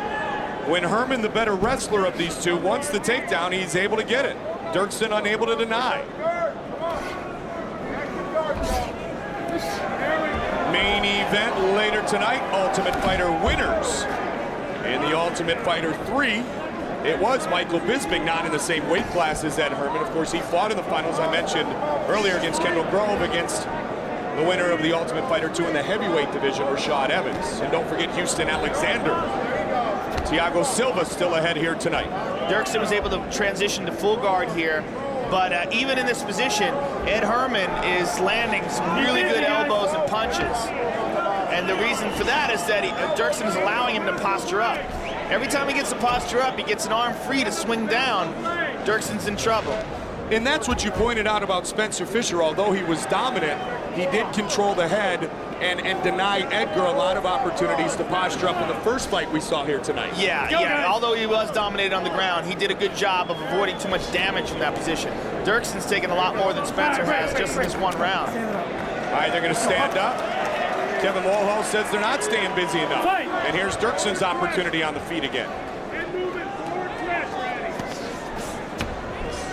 when Herman, the better wrestler of these two, wants the takedown, he's able to get it. Dirksen unable to deny. Main event later tonight, Ultimate Fighter winners. In the Ultimate Fighter 3, it was Michael Bisping, not in the same weight class as Ed Herman. Of course, he fought in the finals, I mentioned earlier, against Kendall Grove, against the winner of the Ultimate Fighter 2 in the heavyweight division, Rashad Evans. And don't forget Houston Alexander. Thiago Silva still ahead here tonight. Dirksen was able to transition to full guard here, but even in this position, Ed Herman is landing some really good elbows and punches. And the reason for that is that Dirksen is allowing him to posture up. Every time he gets the posture up, he gets an arm free to swing down. Dirksen's in trouble. And that's what you pointed out about Spencer Fisher. Although he was dominant, he did control the head and deny Edgar a lot of opportunities to posture up in the first fight we saw here tonight. Yeah. Although he was dominated on the ground, he did a good job of avoiding too much damage from that position. Dirksen's taken a lot more than Spencer has just in this one round. All right, they're going to stand up. Kevin Mulhall says they're not staying busy enough. And here's Dirksen's opportunity on the feet again.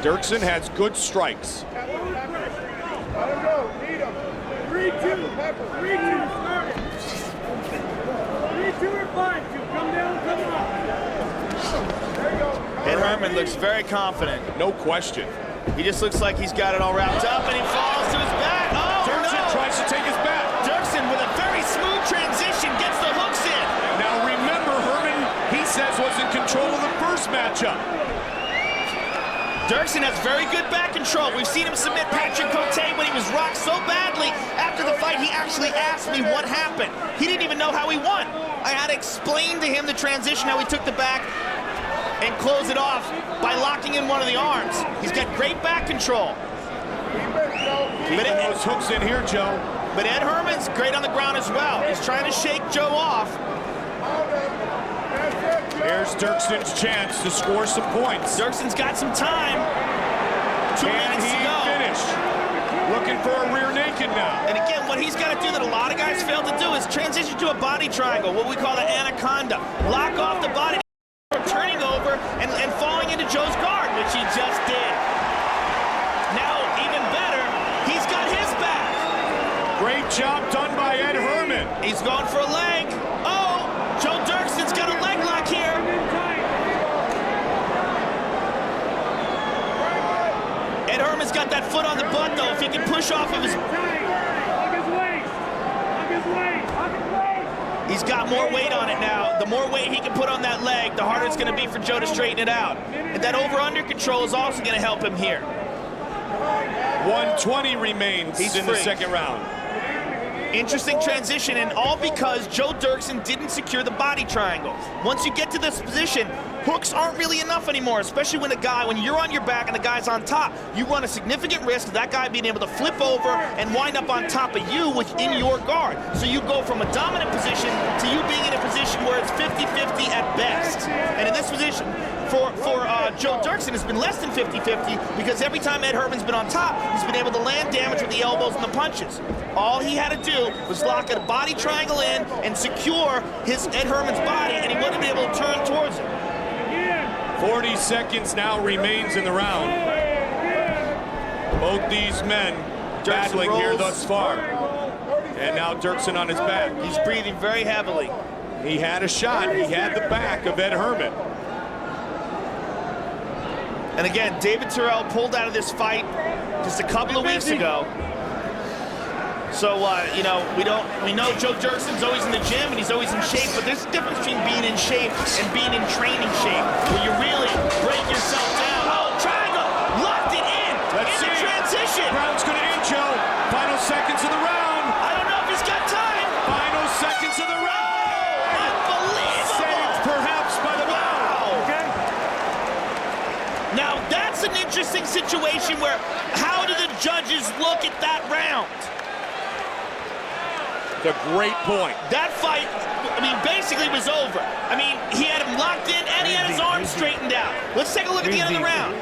Dirksen has good strikes. 3-2, Pepper. 3-2, start it. 3-2 or 5-2. Come down, come up. There you go. Ed Herman looks very confident. No question. He just looks like he's got it all wrapped up, and he falls to his back. Oh, Dirksen tries to take his back. Dirksen with a very smooth transition gets the hooks in. Now remember, Herman, he says, was in control of the first matchup. Dirksen has very good back control. We've seen him submit Patrick Cote when he was rocked so badly. After the fight, he actually asked me what happened. He didn't even know how he won. I had to explain to him the transition, how he took the back and close it off by locking in one of the arms. He's got great back control. Keeping those hooks in here, Joe. But Ed Herman's great on the ground as well. He's trying to shake Joe off. Here's Dirksen's chance to score some points. Dirksen's got some time. 2 minutes to go. Finish. Looking for a rear naked now. And again, what he's got to do that a lot of guys fail to do is transition to a body triangle, what we call the anaconda. Lock off the body, turning over and falling into Joe's guard, which he just did. Now, even better, he's got his back. Great job done by Ed Herman. He's going for a leg. Oh, Joe Dirksen's got a leg lock here. Ed Herman's got that foot on the butt, though. If he can push off of his... He's got more weight on it now. The more weight he can put on that leg, the harder it's going to be for Joe to straighten it out. And that over-under control is also going to help him here. 120 remains in the second round. Interesting transition, and all because Joe Dirksen didn't secure the body triangle. Once you get to this position, hooks aren't really enough anymore, especially when you're on your back and the guy's on top. You run a significant risk of that guy being able to flip over and wind up on top of you within your guard. So you go from a dominant position to you being in a position where it's 50-50 at best. And in this position, for Joe Dirksen, has been less than 50-50 because every time Ed Herman's been on top, he's been able to land damage with the elbows and the punches. All he had to do was lock a body triangle in and secure Ed Herman's body, and he wouldn't be able to turn towards him. 40 seconds now remains in the round. Both these men battling here thus far. And now Dirksen on his back. He's breathing very heavily. He had a shot. He had the back of Ed Herman. And again, David Terrell pulled out of this fight just a couple of weeks ago. So, you know, we know Joe Dirksen's always in the gym and he's always in shape, but there's a difference between being in shape and being in training shape, where you really break yourself down. Oh, triangle! Locked it in! Let's see. The transition! Brown's gonna end Joe. Final seconds of the round. I don't know if he's got time. Final seconds of the round. Unbelievable! Saved perhaps by the wow. Okay. Now, that's an interesting situation where how do the judges look at that round? A great point. That fight, I mean, basically was over. I mean, he had him locked in and he had his arms straightened out. Let's take a look at the end of the round.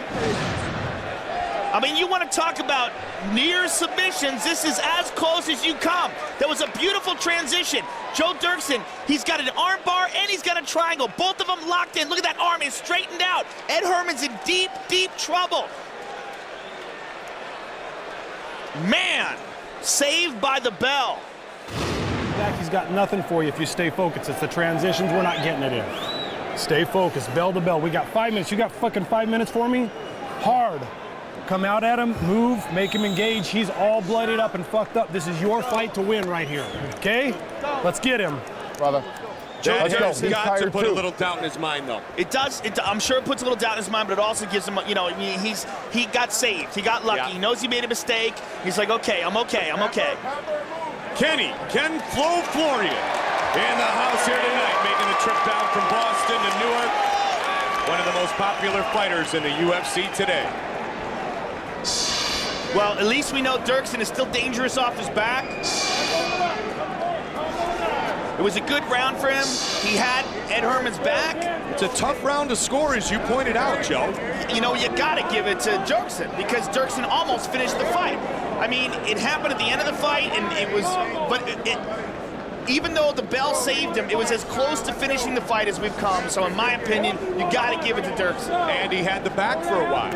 I mean, you want to talk about near submissions, this is as close as you come. That was a beautiful transition. Joe Dirksen, he's got an arm bar and he's got a triangle. Both of them locked in. Look at that arm, it's straightened out. Ed Herman's in deep, deep trouble. Man, saved by the bell. He's got nothing for you if you stay focused. It's the transitions, we're not getting it in. Stay focused, bell to bell. We got 5 minutes. You got fucking 5 minutes for me? Hard. Come out at him, move, make him engage. He's all blooded up and fucked up. This is your fight to win right here, okay? Let's get him. Brother. That has got to put a little doubt in his mind, though. It does. I'm sure it puts a little doubt in his mind, but it also gives him, you know, he got saved. He got lucky. Yeah. He knows he made a mistake. He's like, okay, I'm okay, I'm okay. Ken Flo Florian in the house here tonight, making the trip down from Boston to Newark. One of the most popular fighters in the UFC today. Well, at least we know Dirksen is still dangerous off his back. It was a good round for him. He had Ed Herman's back. It's a tough round to score, as you pointed out, Joe. You know, you gotta give it to Dirksen because Dirksen almost finished the fight. I mean, it happened at the end of the fight, and it was, but even though the bell saved him, it was as close to finishing the fight as we've come. So in my opinion, you gotta give it to Dirksen. And he had the back for a while.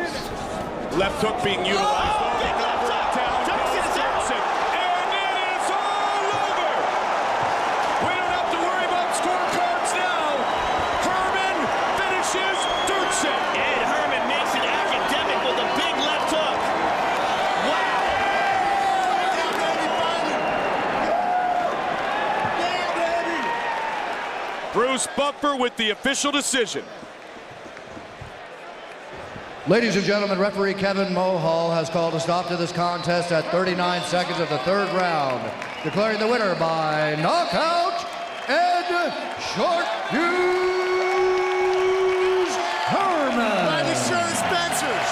Left hook being utilized. Bruce Buffer with the official decision. Ladies and gentlemen, referee Kevin Mohall has called a stop to this contest at 39 seconds of the third round, declaring the winner by knockout, Ed Short Fuse Herman. By the shirt Spencers.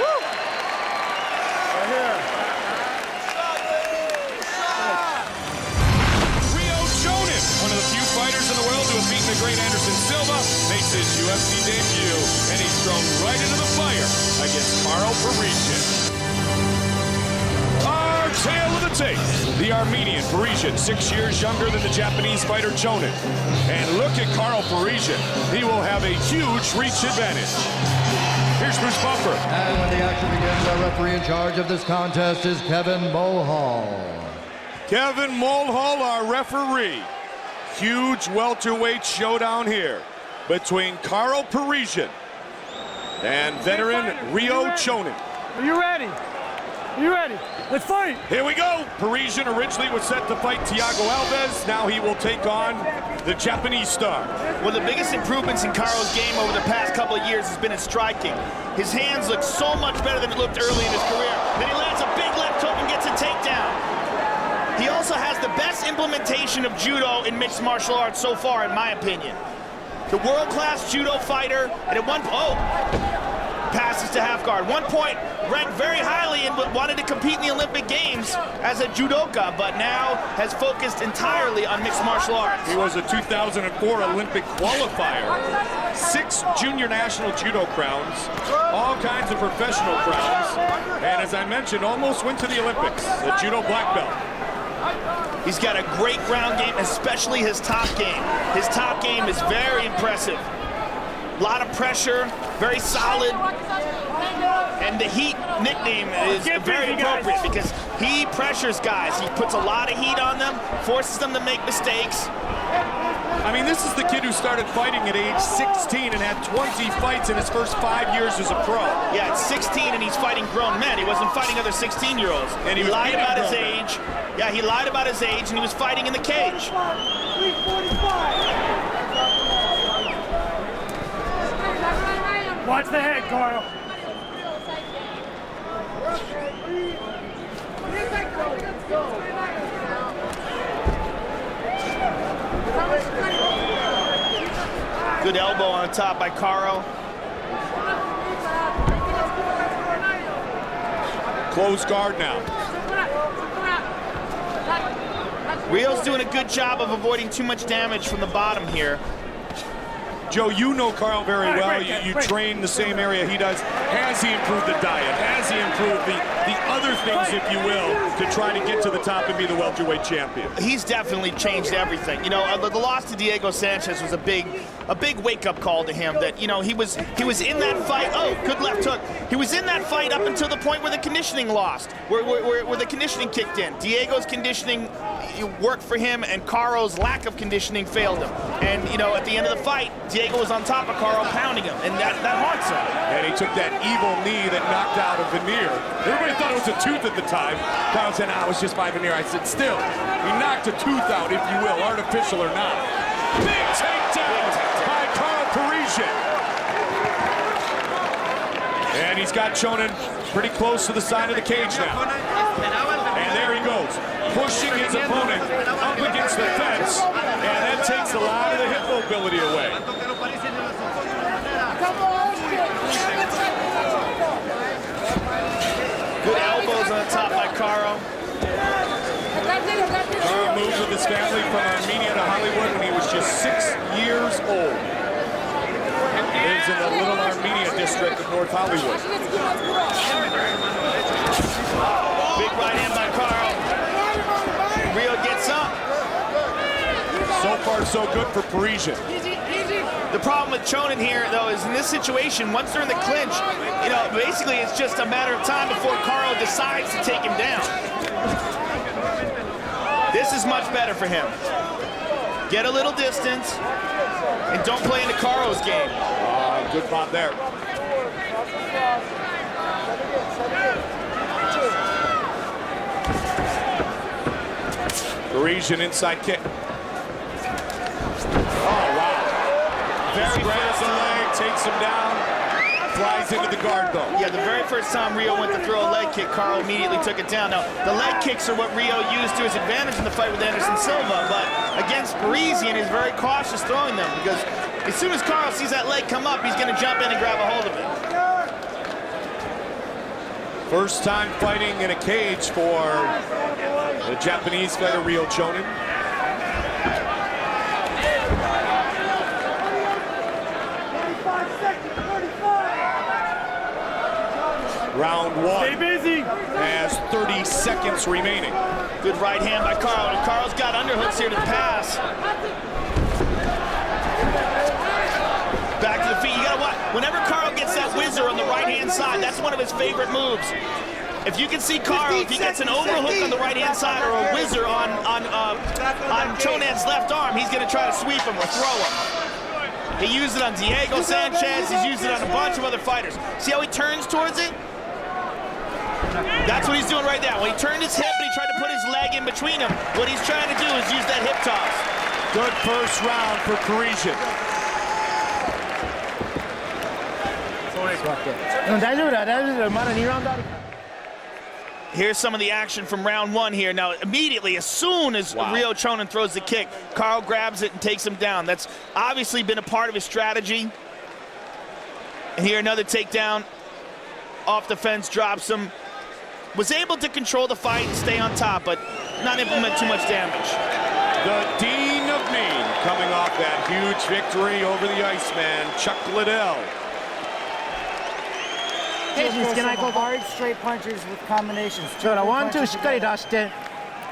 Woo! Right here. One of the few fighters in the world to have beaten the great Anderson Silva, makes his UFC debut, and he's thrown right into the fire against Karo Parisyan. Our tale of the tape, the Armenian Parisyan, 6 years younger than the Japanese fighter Chonin. And look at Karo Parisyan. He will have a huge reach advantage. Here's Bruce Buffer. And when the action begins, our referee in charge of this contest is Kevin Mohall. Kevin Mohall, our referee. Huge welterweight showdown here between Karo Parisyan and veteran Ryo Chonin. Are you ready? Are you ready? Let's fight! Here we go! Parisyan originally was set to fight Thiago Alves. Now he will take on the Japanese star. One of the biggest improvements in Karo's game over the past couple of years has been his striking. His hands look so much better than it looked early in his career. Then he lands a big left hook and gets a takedown. best implementation of judo in mixed martial arts so far, in my opinion. The world-class judo fighter, and at one passes to half guard. One point, ranked very highly and wanted to compete in the Olympic Games as a judoka, but now has focused entirely on mixed martial arts. He was a 2004 Olympic qualifier, 6 junior national judo crowns, all kinds of professional crowns, and as I mentioned, almost went to the Olympics, a judo black belt. He's got a great ground game, especially his top game. His top game is very impressive. A lot of pressure, very solid. And the Heat nickname is very appropriate because he pressures guys. He puts a lot of heat on them, forces them to make mistakes. I mean, this is the kid who started fighting at age 16 and had 20 fights in his first 5 years as a pro. Yeah, at 16 and he's fighting grown men. He wasn't fighting other 16-year-olds. And he lied about his age. Yeah, he lied about his age and he was fighting in the cage. 345. Watch the head, Carl. Good elbow on top by Caro. Close guard now. Rio's doing a good job of avoiding too much damage from the bottom here. Joe, you know Carl very well. You train the same area he does. Has he improved the diet? Has he improved the other things, if you will, to try to get to the top and be the welterweight champion? He's definitely changed everything. You know, the loss to Diego Sanchez was a big wake-up call to him that, you know, he was in that fight. Oh, good left hook. He was in that fight up until the point where the conditioning lost, where the conditioning kicked in. Diego's conditioning worked for him, and Caro's lack of conditioning failed him. And, you know, at the end of the fight, Diego was on top of Caro, pounding him, and that haunts him. And he took that evil knee that knocked out a veneer. Everybody thought it was a tooth at the time. Carl said, "I was just my veneer." I said, still, he knocked a tooth out, if you will, artificial or not. Big takedown by Carl Parisian. And he's got Chonin pretty close to the side of the cage now. And there he goes, pushing his opponent up against the fence, and that takes a lot of the hip mobility away. Good elbows on the top by Caro. Caro moved with his family from Armenia to Hollywood when he was just 6 years old. Lives in the Little Armenia district of North Hollywood. Big right hand by Caro. Rio gets up. So far, so good for Parisian. The problem with Chonin here, though, is in this situation, once they're in the clinch, you know, basically it's just a matter of time before Caro decides to take him down. This is much better for him. Get a little distance, and don't play into Caro's game. Good pop there. Parisian inside kick. Oh, wow. Very grabs the leg, takes him down, flies into the guard, though. Yeah, the very first time Rio went to throw a leg kick, Caro immediately took it down. Now, the leg kicks are what Rio used to his advantage in the fight with Anderson Silva, but against Parisian, he's very cautious throwing them because as soon as Caro sees that leg come up, he's going to jump in and grab a hold of it. First time fighting in a cage for the Japanese fighter Rio Chonin. Round one. Stay busy. Has 30 seconds remaining. Good right hand by Caro, and Caro's got underhooks here to pass. Back to the feet. You gotta watch. Whenever Caro gets that whizzer on the right-hand side, that's one of his favorite moves. If you can see Caro, if he gets an overhook on the right-hand side or a whizzer on Chonin's left arm, he's gonna try to sweep him or throw him. He used it on Diego Sanchez. He's used it on a bunch of other fighters. See how he turns towards it? That's what he's doing right now. When he turned his hip and he tried to put his leg in between them, what he's trying to do is use that hip toss. Good first round for Parisian. Here's some of the action from round one here. Now, immediately, as soon as Rio Chonin throws the kick, Carl grabs it and takes him down. That's obviously been a part of his strategy. And here, another takedown. Off the fence, drops him. Was able to control the fight and stay on top, but not implement too much damage. The Dean of Maine coming off that huge victory over the Iceman, Chuck Liddell. Can I go hard, straight punches with combinations? だからワンツーしっかり出して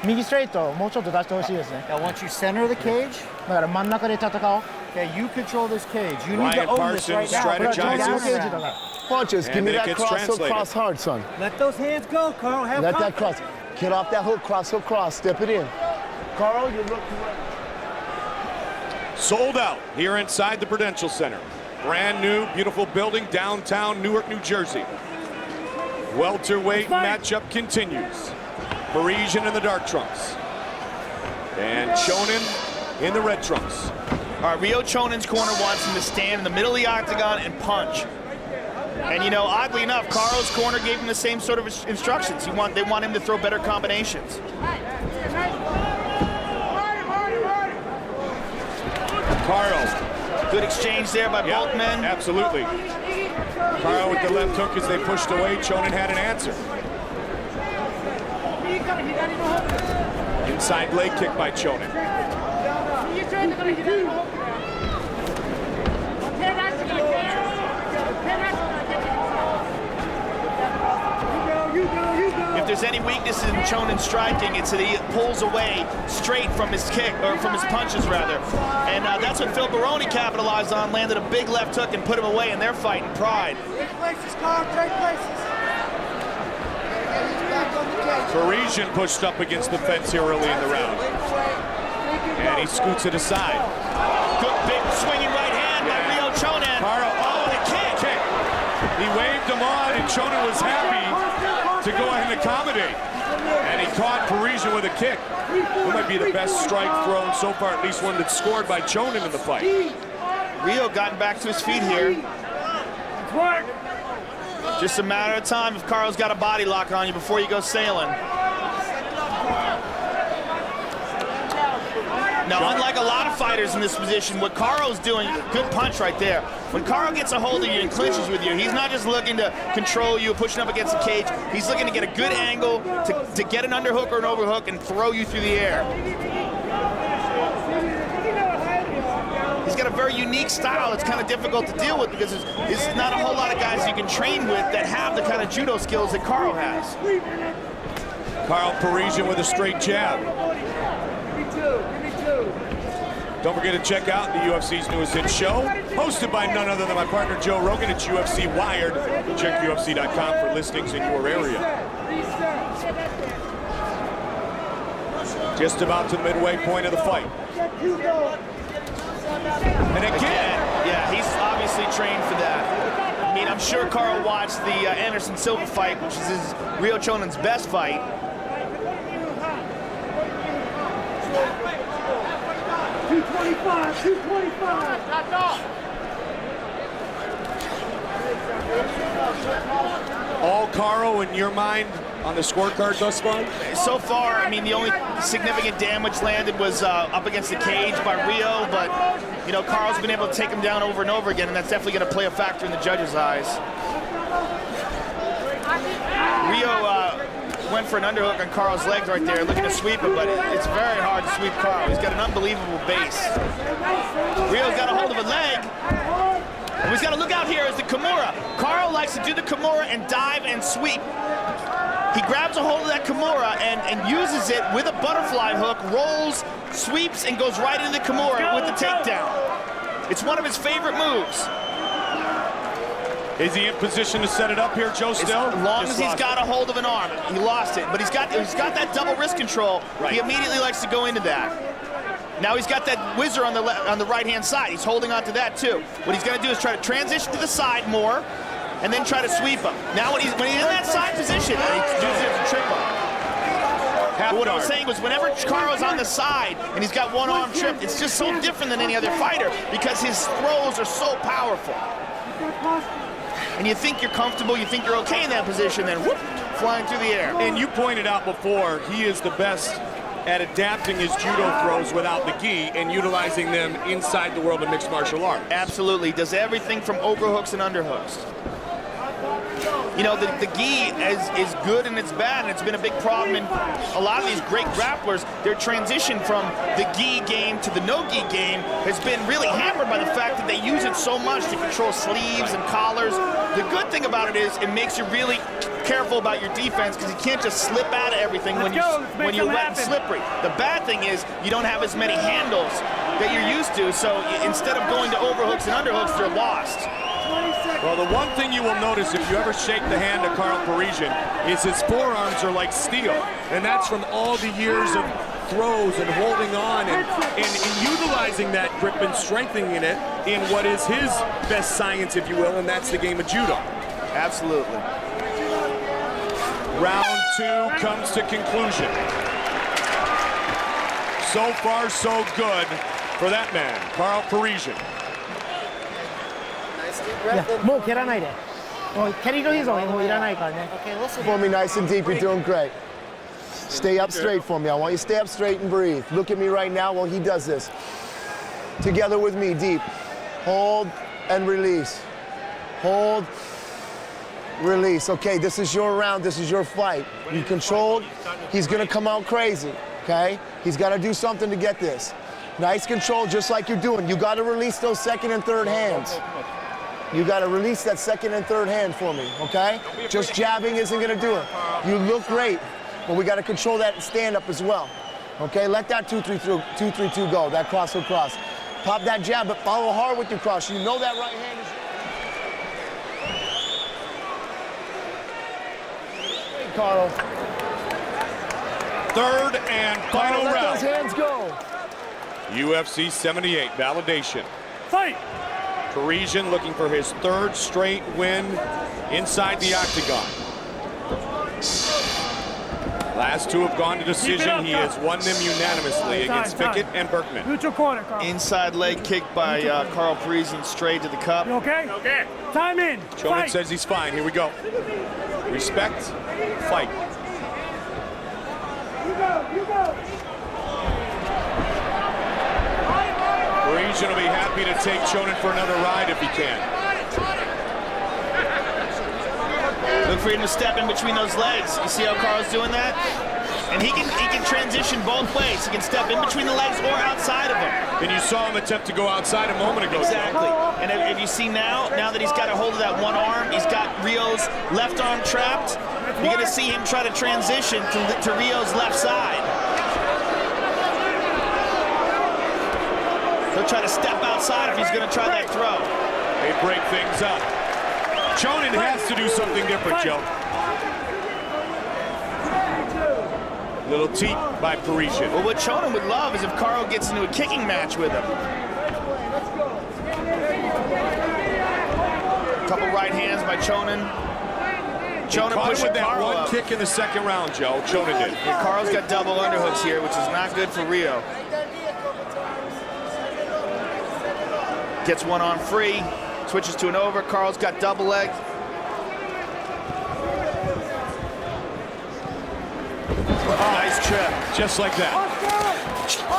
右ストレートもうちょっと出してほしいですね。Now, once you center the cage, だから真ん中で戦おう。Okay, you control this cage. You need to Ryan own this right Parsons now. strategizes. Punches, give And me then it that gets cross hook, translated. cross hard, son. Let those hands go, Carl. Have Let that cross. Get off that hook, cross, step it in. Carl, you look correct. Sold out here inside the Prudential Center. Brand new, beautiful building downtown Newark, New Jersey. Welterweight matchup continues. Parisian in the dark trunks. And Chonin in the red trunks. All right, Rio Chonin's corner wants him to stand in the middle of the octagon and punch. And, you know, oddly enough, Carl's corner gave him the same sort of instructions. They want him to throw better combinations. Carl. Good exchange there by both men. Absolutely. Carl with the left hook as they pushed away. Chonin had an answer. Inside leg kick by Chonin. If there's any weaknesses in Chonin's striking, it's that he pulls away straight from his kick, or from his punches rather. And that's what Phil Baroni capitalized on, landed a big left hook and put him away in their fight in Pride. Parisian pushed up against the fence here early in the round. And he scoots it aside. Good big swinging right hand by Rio Chonin. Oh, the kick! He waved him on, and Chonin was happy to go ahead and accommodate. And he caught Parisian with a kick. It might be the best strike thrown so far, at least one that's scored by Chonin in the fight. Rio gotten back to his feet here. Just a matter of time if Carl's got a body lock on you before you go sailing. Now, unlike a lot of fighters in this position, what Carl's doing, good punch right there. When Carl gets a hold of you and clinches with you, he's not just looking to control you, pushing up against the cage. He's looking to get a good angle to get an underhook or an overhook and throw you through the air. He's got a very unique style that's kind of difficult to deal with because there's not a whole lot of guys you can train with that have the kind of judo skills that Carl has. Carl Parisian with a straight jab. Don't forget to check out the UFC's newest hit show, hosted by none other than my partner Joe Rogan. It's UFC Wired. Check UFC.com for listings in your area. Just about to the midway point of the fight. And again, yeah, he's obviously trained for that. I mean, I'm sure Carl watched the Anderson Silva fight, which is his Rio Chonin's best fight. All Carl in your mind on the scorecard thus far? So far, I mean, the only significant damage landed was up against the cage by Rio, but, you know, Carl's been able to take him down over and over again, and that's definitely going to play a factor in the judges' eyes. Rio went for an underhook on Carl's legs right there, looking to sweep him, but it's very hard to sweep Carl. He's got an unbelievable base. Rio's got a hold of a leg. And he's got to look out here as the Kimura. Carl likes to do the Kimura and dive and sweep. He grabs a hold of that Kimura and uses it with a butterfly hook, rolls, sweeps, and goes right into the Kimura with the takedown. It's one of his favorite moves. Is he in position to set it up here, Joe, still? As long as he's got a hold of an arm. He lost it, but he's got that double wrist control. Right. He immediately likes to go into that. Now he's got that whizzer on the right-hand side. He's holding on to that, too. What he's going to do is try to transition to the side more and then try to sweep him. Now when he's in that side position, he uses it as a triple. But what I was saying was whenever Carl's on the side and he's got one arm tripped, it's just so different than any other fighter because his throws are so powerful. And you think you're comfortable, you think you're okay in that position, then whoop, flying through the air. And you pointed out before, he is the best at adapting his judo throws without the gi and utilizing them inside the world of mixed martial arts. Absolutely, does everything from overhooks and underhooks. You know, the gi is good and it's bad, and it's been a big problem in a lot of these great grapplers. Their transition from the gi game to the no-gi game has been really hampered by the fact that they use it so much to control sleeves and collars. The good thing about it is it makes you really careful about your defense because you can't just slip out of everything when you're wet and slippery. The bad thing is you don't have as many handles that you're used to, so instead of going to overhooks and underhooks, they're lost. Well, the one thing you will notice if you ever shake the hand of Carl Parisian is his forearms are like steel, and that's from all the years of throws and holding on and utilizing that grip and strengthening it in what is his best science, if you will, and that's the game of judo. Absolutely. Round 2 comes to conclusion. So far, so good for that man, Carl Parisian. いやもう蹴らないで。もう蹴りの依存もういらないからね。For me nice and deep, you're doing great. Stay up straight for me. I want you to stay up straight and breathe. Look at me right now while he does this. Together with me, deep. Hold and release. Hold, release. Okay, this is your round, this is your fight. You controlled, he's gonna come out crazy, okay? He's gotta do something to get this. Nice control, just like you're doing. You gotta release those second and third hands. You gotta release that second and third hand for me, okay? Just jabbing isn't gonna do it. You look great, but we gotta control that stand-up as well. Okay, let that 2-3-2 go, that cross hook cross. Pop that jab, but follow hard with your cross. You know that right hand is... Hey, Carl. Third and final Carl, let round. those hands go. UFC 78 validation. Fight! Parisian looking for his third straight win inside the octagon. Last two have gone to decision. He has won them unanimously against Fickett and Berkman. Neutral corner, Carl. Inside leg kick by Carl Parisian straight to the cup. You okay? Okay. Time in. Chonin says he's fine. Here we go. Respect, fight. You go. Parisian will be happy to take Chonin for another ride if he can. Look for him to step in between those legs. You see how Carl's doing that? And he can transition both ways. He can step in between the legs or outside of them. And you saw him attempt to go outside a moment ago. Exactly. And if you see now that he's got a hold of that one arm, he's got Rio's left arm trapped. You're going to see him try to transition to Rio's left side. He'll try to step outside if he's going to try that throw. They break things up. Chonin has to do something different, Joe. Little teep by Parisian. Well, what Chonin would love is if Carl gets into a kicking match with him. Couple right hands by Chonin. Chonin pushing with that Carl one up. kick in the second round, Joe. Chonin did. And Carl's got double underhooks here, which is not good for Rio. Gets one arm free, switches to an over. Carl's got double leg. Nice trip. Just like that.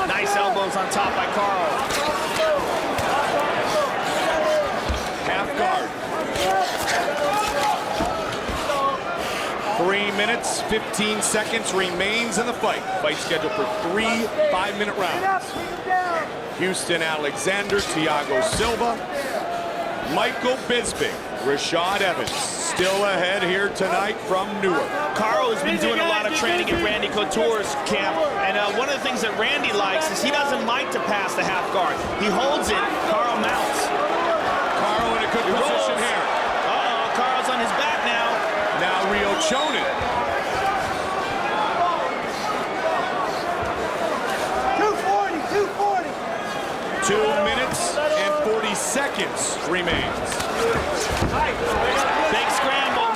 Nice elbows on top by Carl. Half guard. 3 minutes, 15 seconds remains in the fight. Fight scheduled for 3 5-minute rounds. Houston Alexander, Thiago Silva, Michael Bisping, Rashad Evans, still ahead here tonight from Newark. Carl has been doing a lot of training at Randy Couture's camp, and one of the things that Randy likes is he doesn't like to pass the half guard. He holds it, Carl mounts. Carl in a good position here. Uh-oh, Carl's on his back now. Now Rio Chonin. 2 minutes and 40 seconds remains. Big scramble.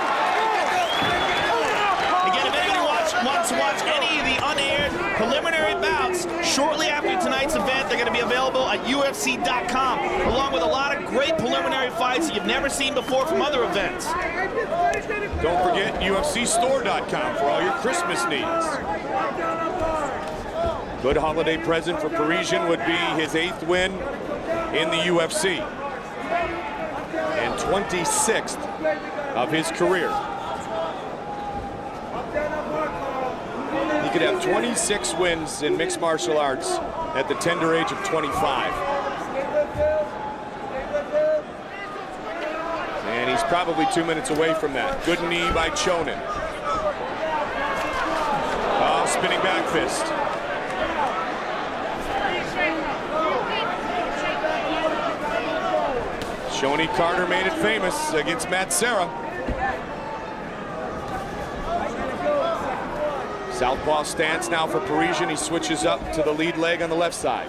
Again, if anybody wants to watch any of the unaired preliminary bouts shortly after tonight's event, they're going to be available at UFC.com, along with a lot of great preliminary fights. fights that you've never seen before from other events. Don't forget UFCstore.com for all your Christmas needs. Good holiday present for Parisian would be his 8th win in the UFC and 26th of his career. He could have 26 wins in mixed martial arts at the tender age of 25. And he's probably 2 minutes away from that. Good knee by Chonin. Oh, spinning back fist. Shoney Carter made it famous against Matt Serra. Southpaw stance now for Parisian. He switches up to the lead leg on the left side.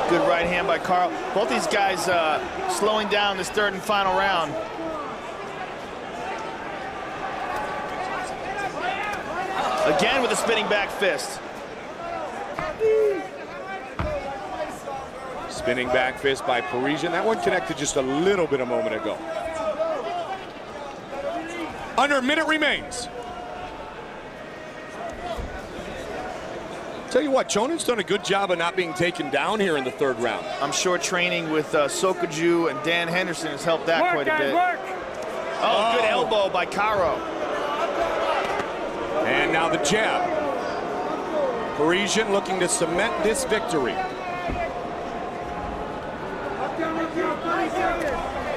Good right hand by Carl. Both these guys slowing down this third and final round. Again with a spinning back fist. Spinning back fist by Parisian. That one connected just a little bit a moment ago. Under a minute remains. Tell you what, Chonin's done a good job of not being taken down here in the third round. I'm sure training with Sokoju and Dan Henderson has helped that quite a bit. Oh, good elbow by Caro. And now the jab. Parisian looking to cement this victory.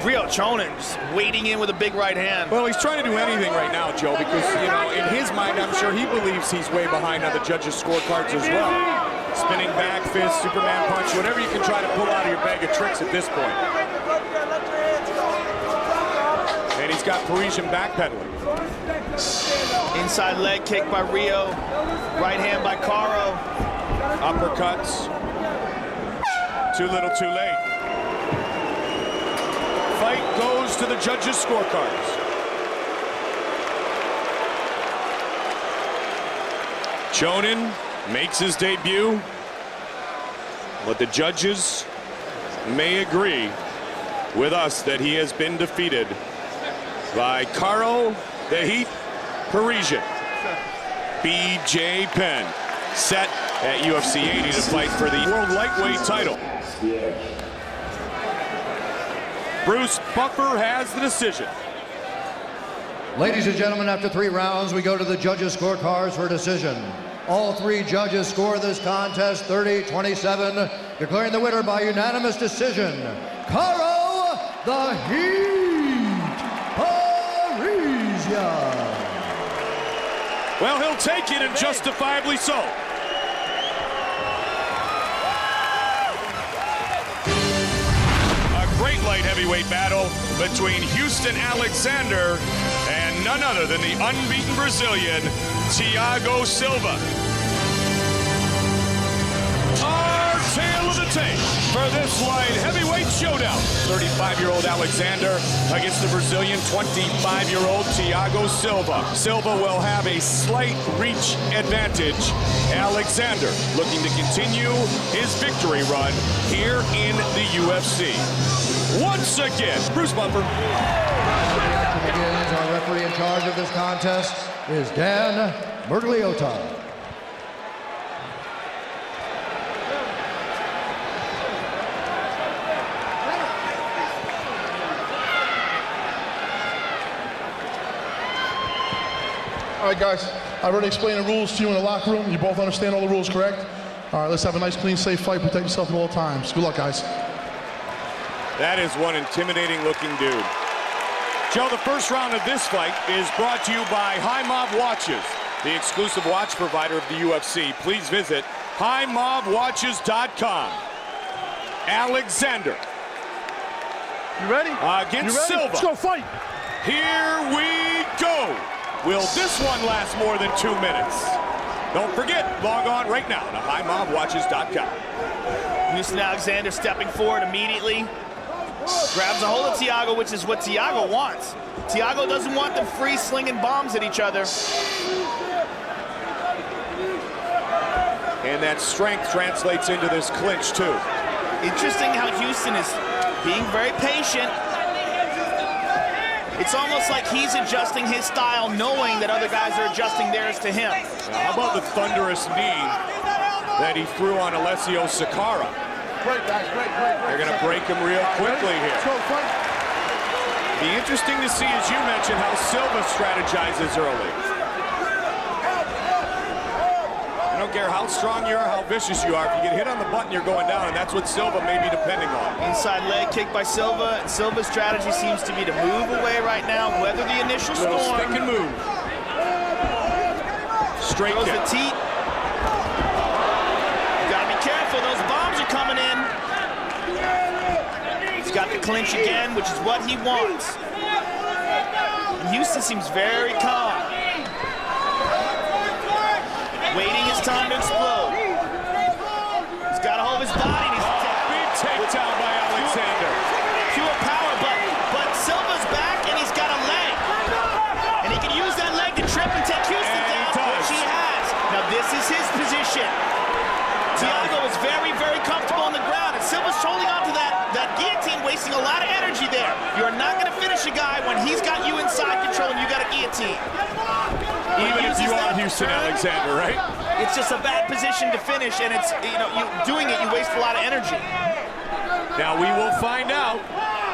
Rio Chonin just wading in with a big right hand. Well, he's trying to do anything right now, Joe, because, you know, in his mind, I'm sure he believes he's way behind on the judges' scorecards as well. Spinning back fist, Superman punch, whatever you can try to pull out of your bag of tricks at this point. And he's got Parisian backpedaling. Inside leg kick by Rio. Right hand by Caro. Uppercuts. Too little, too late. Fight goes to the judges' scorecards. Chonin makes his debut, but the judges may agree with us that he has been defeated by Caro the Heat Parisian. BJ Penn, set at UFC 80 to fight for the World Lightweight title. Bruce Buffer has the decision. Ladies and gentlemen, after 3 rounds, we go to the judges' scorecards for decision. All 3 judges score this contest 30-27, declaring the winner by unanimous decision, Caro the Heat Parisian. Well, he'll take it, and justifiably so. Great light heavyweight battle between Houston Alexander and none other than the unbeaten Brazilian, Thiago Silva. Our tale of the tape for this light heavyweight showdown. 35-year-old Alexander against the Brazilian 25-year-old Thiago Silva. Silva will have a slight reach advantage. Alexander looking to continue his victory run here in the UFC. Once again, Bruce Buffer. The action begins. Our referee in charge of this contest is Dan Mergliotta. All right, guys, I've already explained the rules to you in the locker room. You both understand all the rules, correct? All right, let's have a nice, clean, safe fight. Protect yourself at all times. Good luck, guys. That is one intimidating looking dude. Joe, the first round of this fight is brought to you by High Mob Watches, the exclusive watch provider of the UFC. Please visit highmobwatches.com. Alexander. You ready? Against Silva. Let's go fight. Here we go. Will this one last more than 2 minutes? Don't forget, log on right now to highmobwatches.com. Houston Alexander stepping forward immediately. Grabs a hold of Thiago, which is what Thiago wants. Thiago doesn't want them free slinging bombs at each other. And that strength translates into this clinch, too. Interesting how Houston is being very patient. It's almost like he's adjusting his style, knowing that other guys are adjusting theirs to him. Now, how about the thunderous knee that he threw on Alessio Sakara? Great, guys, great. They're going to break him real quickly here. Be interesting to see, as you mentioned, how Silva strategizes early. I don't care how strong you are, how vicious you are. If you get hit on the button, you're going down, and that's what Silva may be depending on. Inside leg kick by Silva. Silva's strategy seems to be to move away right now, weather the initial storm. Stick and move. Straight kick. Throws the teat. You gotta be careful, those bombs are coming in. He's got the clinch again, which is what he wants. And Houston seems very calm. Waiting his time to explode. He's got a hold of his body. And he's big takedown by Alexander. Pure power, but Silva's back and he's got a leg. And he can use that leg to trip and take Houston down, which he has. Now this is his position. Thiago is very, very comfortable on the ground, and Silva's holding on to that guillotine, wasting a lot of energy there. You're not going to finish a guy when he's got you inside control and you got a guillotine. Even if you are Houston Alexander, right? It's just a bad position to finish, and it's, you doing it, you waste a lot of energy. Now we will find out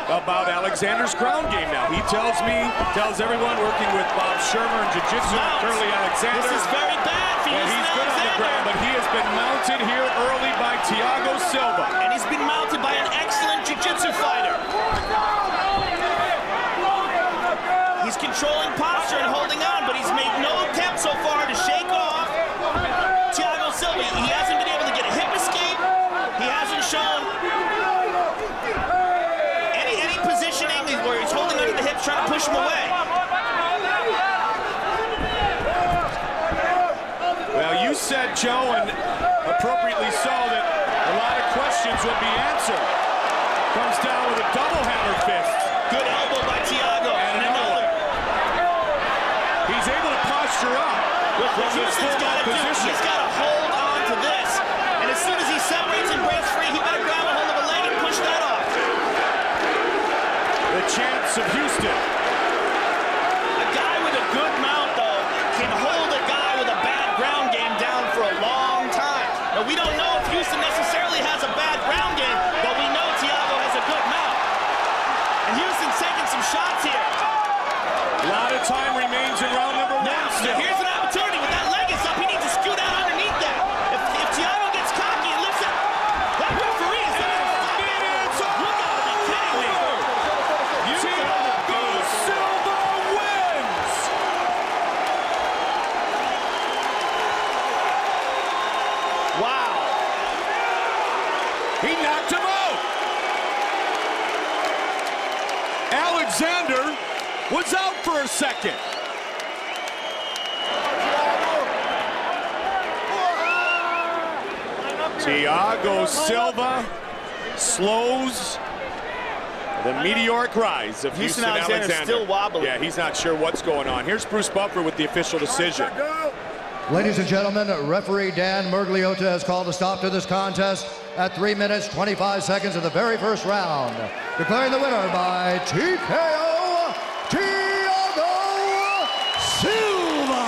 about Alexander's ground game now. He tells everyone working with Bob Shermer and Jiu-Jitsu and Curly Alexander. This is very bad for Houston he's good on the ground, but he has been mounted here early by Thiago Silva. And he's been mounted by an excellent Jiu-Jitsu fighter. He's controlling posture and holding on, but he's made no attempt so far to shake off Thiago Silva. He hasn't been able to get a hip escape. He hasn't shown any positioning where he's holding under the hips, trying to push him away. Well, you said, Joe, and appropriately so, that a lot of questions will be answered. Comes down with a double hammer fist. Good elbow by Thiago. And another. He's able to posture up. What Houston's got to do, he's got to hold on to this. And as soon as he separates and breaks free, he better grab a hold of a leg and push that off. The chance of Houston. A guy with a good mount, though, can hold a guy with a bad ground game down for a long time. Now, we don't know if Houston necessarily has a bad ground game, but we know Thiago has a good mount. And Houston's taking some shots here. A lot of time remains in round number one. Now, here's an opportunity. With that leg is up, he needs to scoot out underneath that. If Thiago gets cocky and lifts it, that referee is in. You gotta be kidding me. Thiago Silva wins. Wow. He knocked him out. Alexander was out for a second. Thiago Silva slows the meteoric rise of Houston Alexander. Still wobbling. Yeah, he's not sure what's going on. Here's Bruce Buffer with the official decision. Ladies and gentlemen, referee Dan Mergliota has called a stop to this contest at 3 minutes, 25 seconds of the very first round, declaring the winner by TKO, Thiago Silva.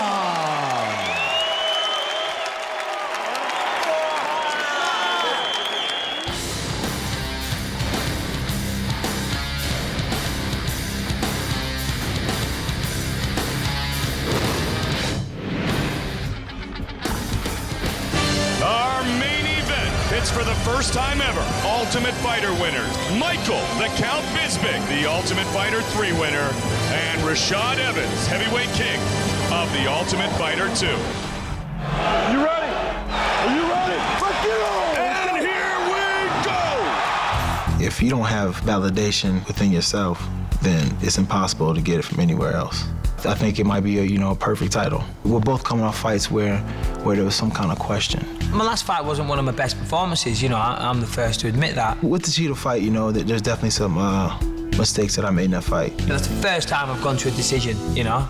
Our main event pits for the first time ever Ultimate Fighter winners Michael "The Count" Bisping, the Ultimate Fighter 3 winner, and Rashad Evans, heavyweight king of the Ultimate Fighter 2. You ready? Are you ready? Let's get on! And here we go! If you don't have validation within yourself, then it's impossible to get it from anywhere else. I think it might be a perfect title. We're both coming off fights where there was some kind of question. My last fight wasn't one of my best performances, I'm the first to admit that. With the Cheetah fight, there's definitely some mistakes that I made in that fight. That's the first time I've gone to a decision, you know.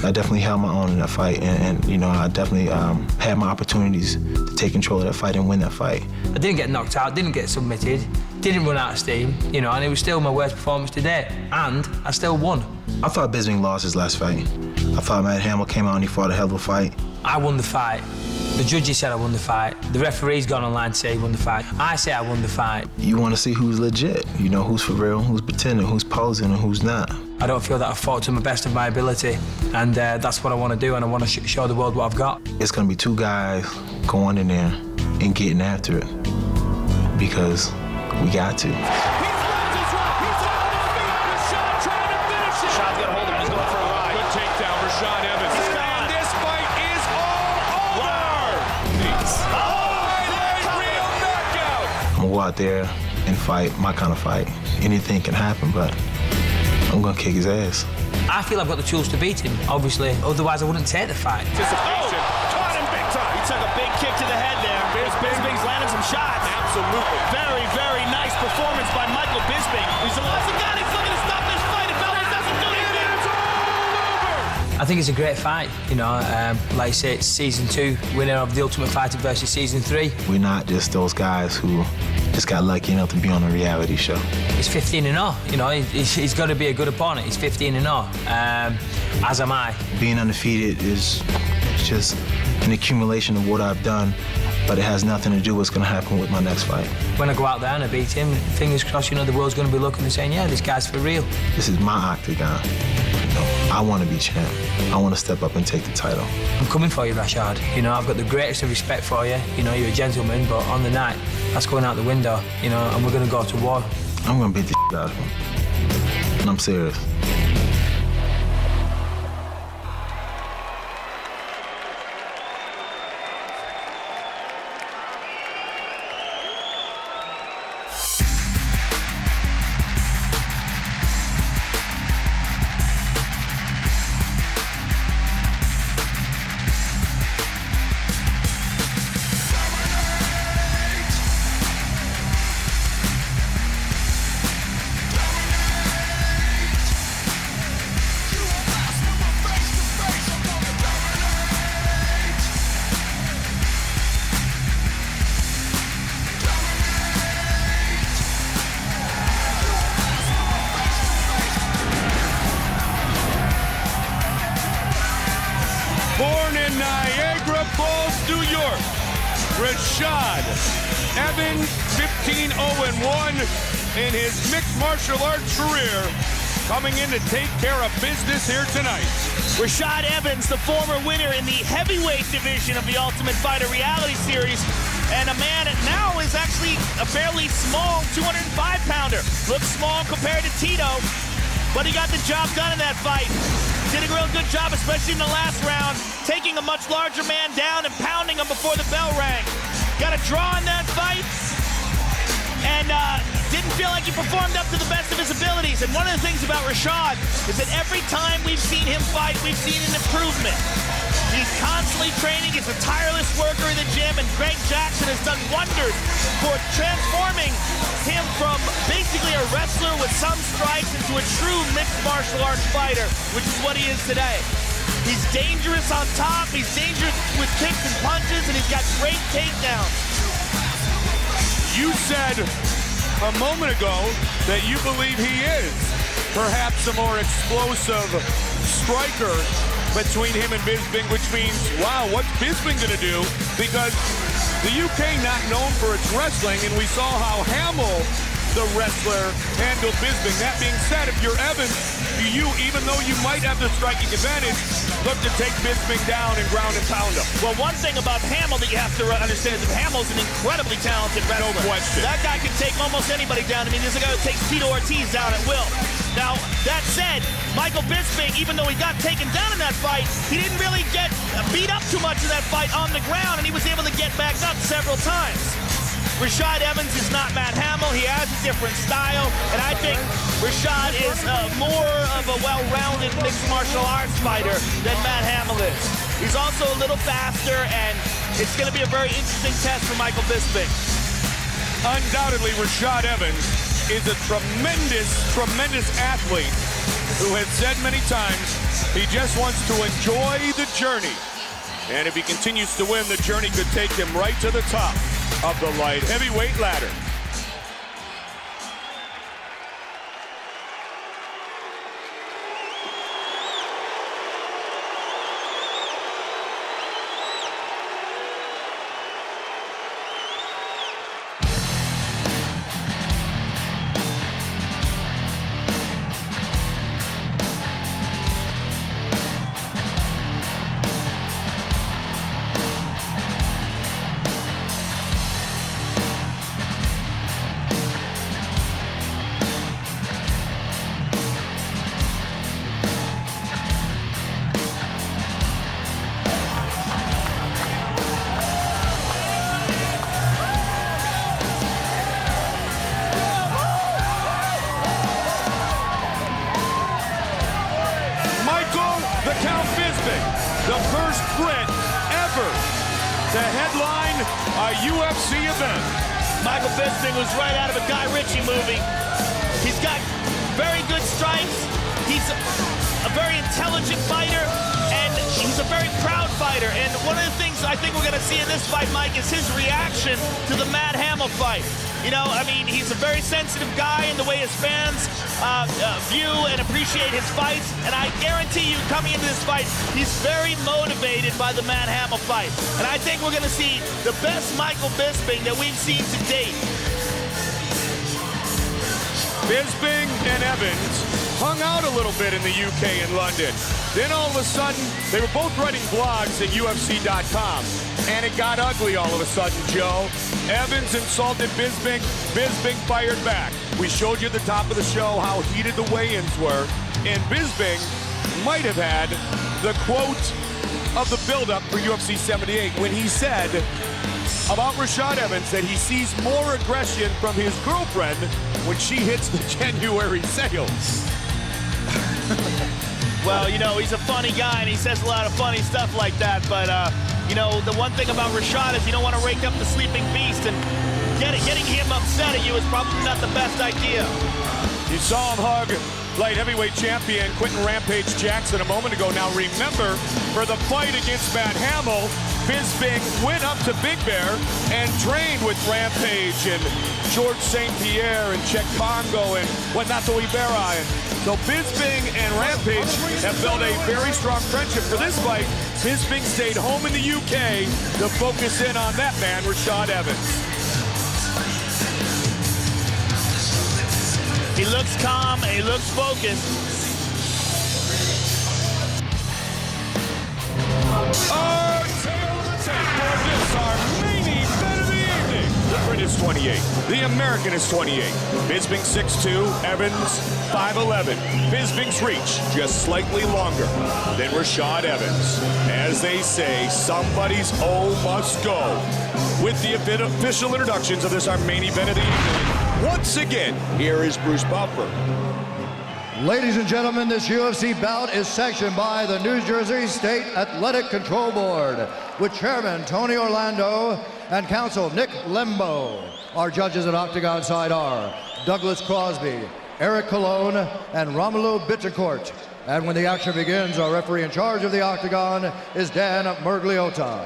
I definitely held my own in that fight, and you know, I definitely had my opportunities to take control of that fight and win that fight. I didn't get knocked out, didn't get submitted, didn't run out of steam, you know, and it was still my worst performance to date, and I still won. I thought Bisping lost his last fight. I thought Matt Hamill came out and he fought a hell of a fight. I won the fight. The judges said I won the fight. The referee's gone online to say he won the fight. I say I won the fight. You want to see who's legit, you know, who's for real, who's pretending, who's posing, and who's not. I don't feel that I fought to the best of my ability, and that's what I want to do, and I want to show the world what I've got. It's going to be two guys going in there and getting after it, because we got to. Rashad's got a hold of him. He's going for a ride. Good takedown, Rashad Evans. And this fight is all over. Highlight reel knockout. I'm going to go out there and fight my kind of fight. Anything can happen, but I'm going to kick his ass. I feel I've got the tools to beat him, obviously. Otherwise, I wouldn't take the fight. Anticipation. Caught him big time. He took a big kick to the head there. Bisping's landing some shots. Absolutely. Very, very nice performance by Michael Bisping. He's looking to stop this fight. If Ellis doesn't do anything, it's all over. I think it's a great fight, you know. Like I say, it's season 2, winner of The Ultimate Fighter versus season 3. We're not just those guys who just got lucky enough to be on a reality show. He's 15-0, you know. He's got to be a good opponent. He's 15-0, as am I. Being undefeated is just an accumulation of what I've done, but it has nothing to do with what's going to happen with my next fight. When I go out there and I beat him, fingers crossed, you know, the world's going to be looking and saying, yeah, this guy's for real. This is my octagon. You know, I want to be champ. I want to step up and take the title. I'm coming for you, Rashad. You know, I've got the greatest of respect for you. You know, you're a gentleman, but on the night, that's going out the window, you know, and we're going to go to war. I'm going to beat the shit out of him. And I'm serious. Born in Niagara Falls, New York, Rashad Evans, 15-0-1 in his mixed martial arts career, coming in to take care of business here tonight. Rashad Evans, the former winner in the heavyweight division of the Ultimate Fighter reality series, and a man that now is actually a fairly small 205-pounder. Looks small compared to Tito, but he got the job done in that fight. Did a real good job, especially in the last round, taking a much larger man down and pounding him before the bell rang. Got a draw in that fight, and didn't feel like he performed up to the best of his abilities. And one of the things about Rashad is that every time we've seen him fight, we've seen an improvement. He's constantly training. He's a tireless worker in the gym, and Greg Jackson has done wonders for transforming him from basically a wrestler with some stripes into a true mixed martial arts fighter, which is what he is today. He's dangerous on top, he's dangerous with kicks and punches, and he's got great takedowns. You said a moment ago that you believe he is perhaps a more explosive striker between him and Bisping, which means, wow, what's Bisping going to do? Because the UK not known for its wrestling, and we saw how Hamill, the wrestler, handled Bisping. That being said, if you're Evans, do you, even though you might have the striking advantage, look to take Bisping down and ground and pound him? Well, one thing about Hamill that you have to understand is that Hamill's an incredibly talented wrestler. No question. That guy can take almost anybody down. I mean, there's a guy who takes Tito Ortiz down at will. Now, that said, Michael Bisping, even though he got taken down in that fight, he didn't really get beat up too much in that fight on the ground, and he was able to get back up several times. Rashad Evans is not Matt Hamill. He has a different style, and I think Rashad is more of a well-rounded mixed martial arts fighter than Matt Hamill is. He's also a little faster, and it's going to be a very interesting test for Michael Bisping. Undoubtedly, Rashad Evans is a tremendous, tremendous athlete who has said many times he just wants to enjoy the journey. And if he continues to win, the journey could take him right to the top of the light heavyweight ladder. The first Brit ever to headline a UFC event. Michael Bisping was right out of a Guy Ritchie movie. He's got very good strikes. He's a very intelligent fighter, and he's a very proud fighter. And one of the things I think we're going to see in this fight, Mike, is his reaction to the Matt Hamill fight. You know, I mean, he's a very sensitive guy in the way his fans view and appreciate his fights. And I guarantee you, coming into this fight, he's very motivated by the Matt Hamill fight. And I think we're going to see the best Michael Bisping that we've seen to date. Bisping and Evans hung out a little bit in the UK and London. Then all of a sudden, they were both writing blogs at UFC.com. And it got ugly all of a sudden, Joe. Evans insulted Bisping. Bisping fired back. We showed you at the top of the show how heated the weigh-ins were. And Bisping might have had the quote of the build-up for UFC 78 when he said about Rashad Evans that he sees more aggression from his girlfriend when she hits the January sales. Well, you know, he's a funny guy, and he says a lot of funny stuff like that, but, you know, the one thing about Rashad is you don't want to wake up the sleeping beast, and getting him upset at you is probably not the best idea. You saw him hug light heavyweight champion Quentin Rampage Jackson a moment ago. Now remember, for the fight against Matt Hamill, Bisping went up to Big Bear and trained with Rampage and George St. Pierre and Czech Congo and Renato Ibarra. And so Bisping and Rampage have built a very strong friendship. For this fight, Bisping stayed home in the UK to focus in on that man, Rashad Evans. He looks calm, he looks focused. Our tale of the tape for this, our main event of the evening. The Brit is 28, the American is 28. Bisping 6'2", Evans 5'11". Bisping's reach just slightly longer than Rashad Evans. As they say, somebody's O must go. With the official introductions of this, our main event of the evening. Once again, here is Bruce Buffer. Ladies and gentlemen, this UFC bout is sanctioned by the New Jersey State Athletic Control Board with Chairman Tony Orlando and Counsel Nick Lembo. Our judges at Octagon side are Douglas Crosby, Eric Colon, and Romulo Bittencourt. And when the action begins, our referee in charge of the Octagon is Dan Mergliota.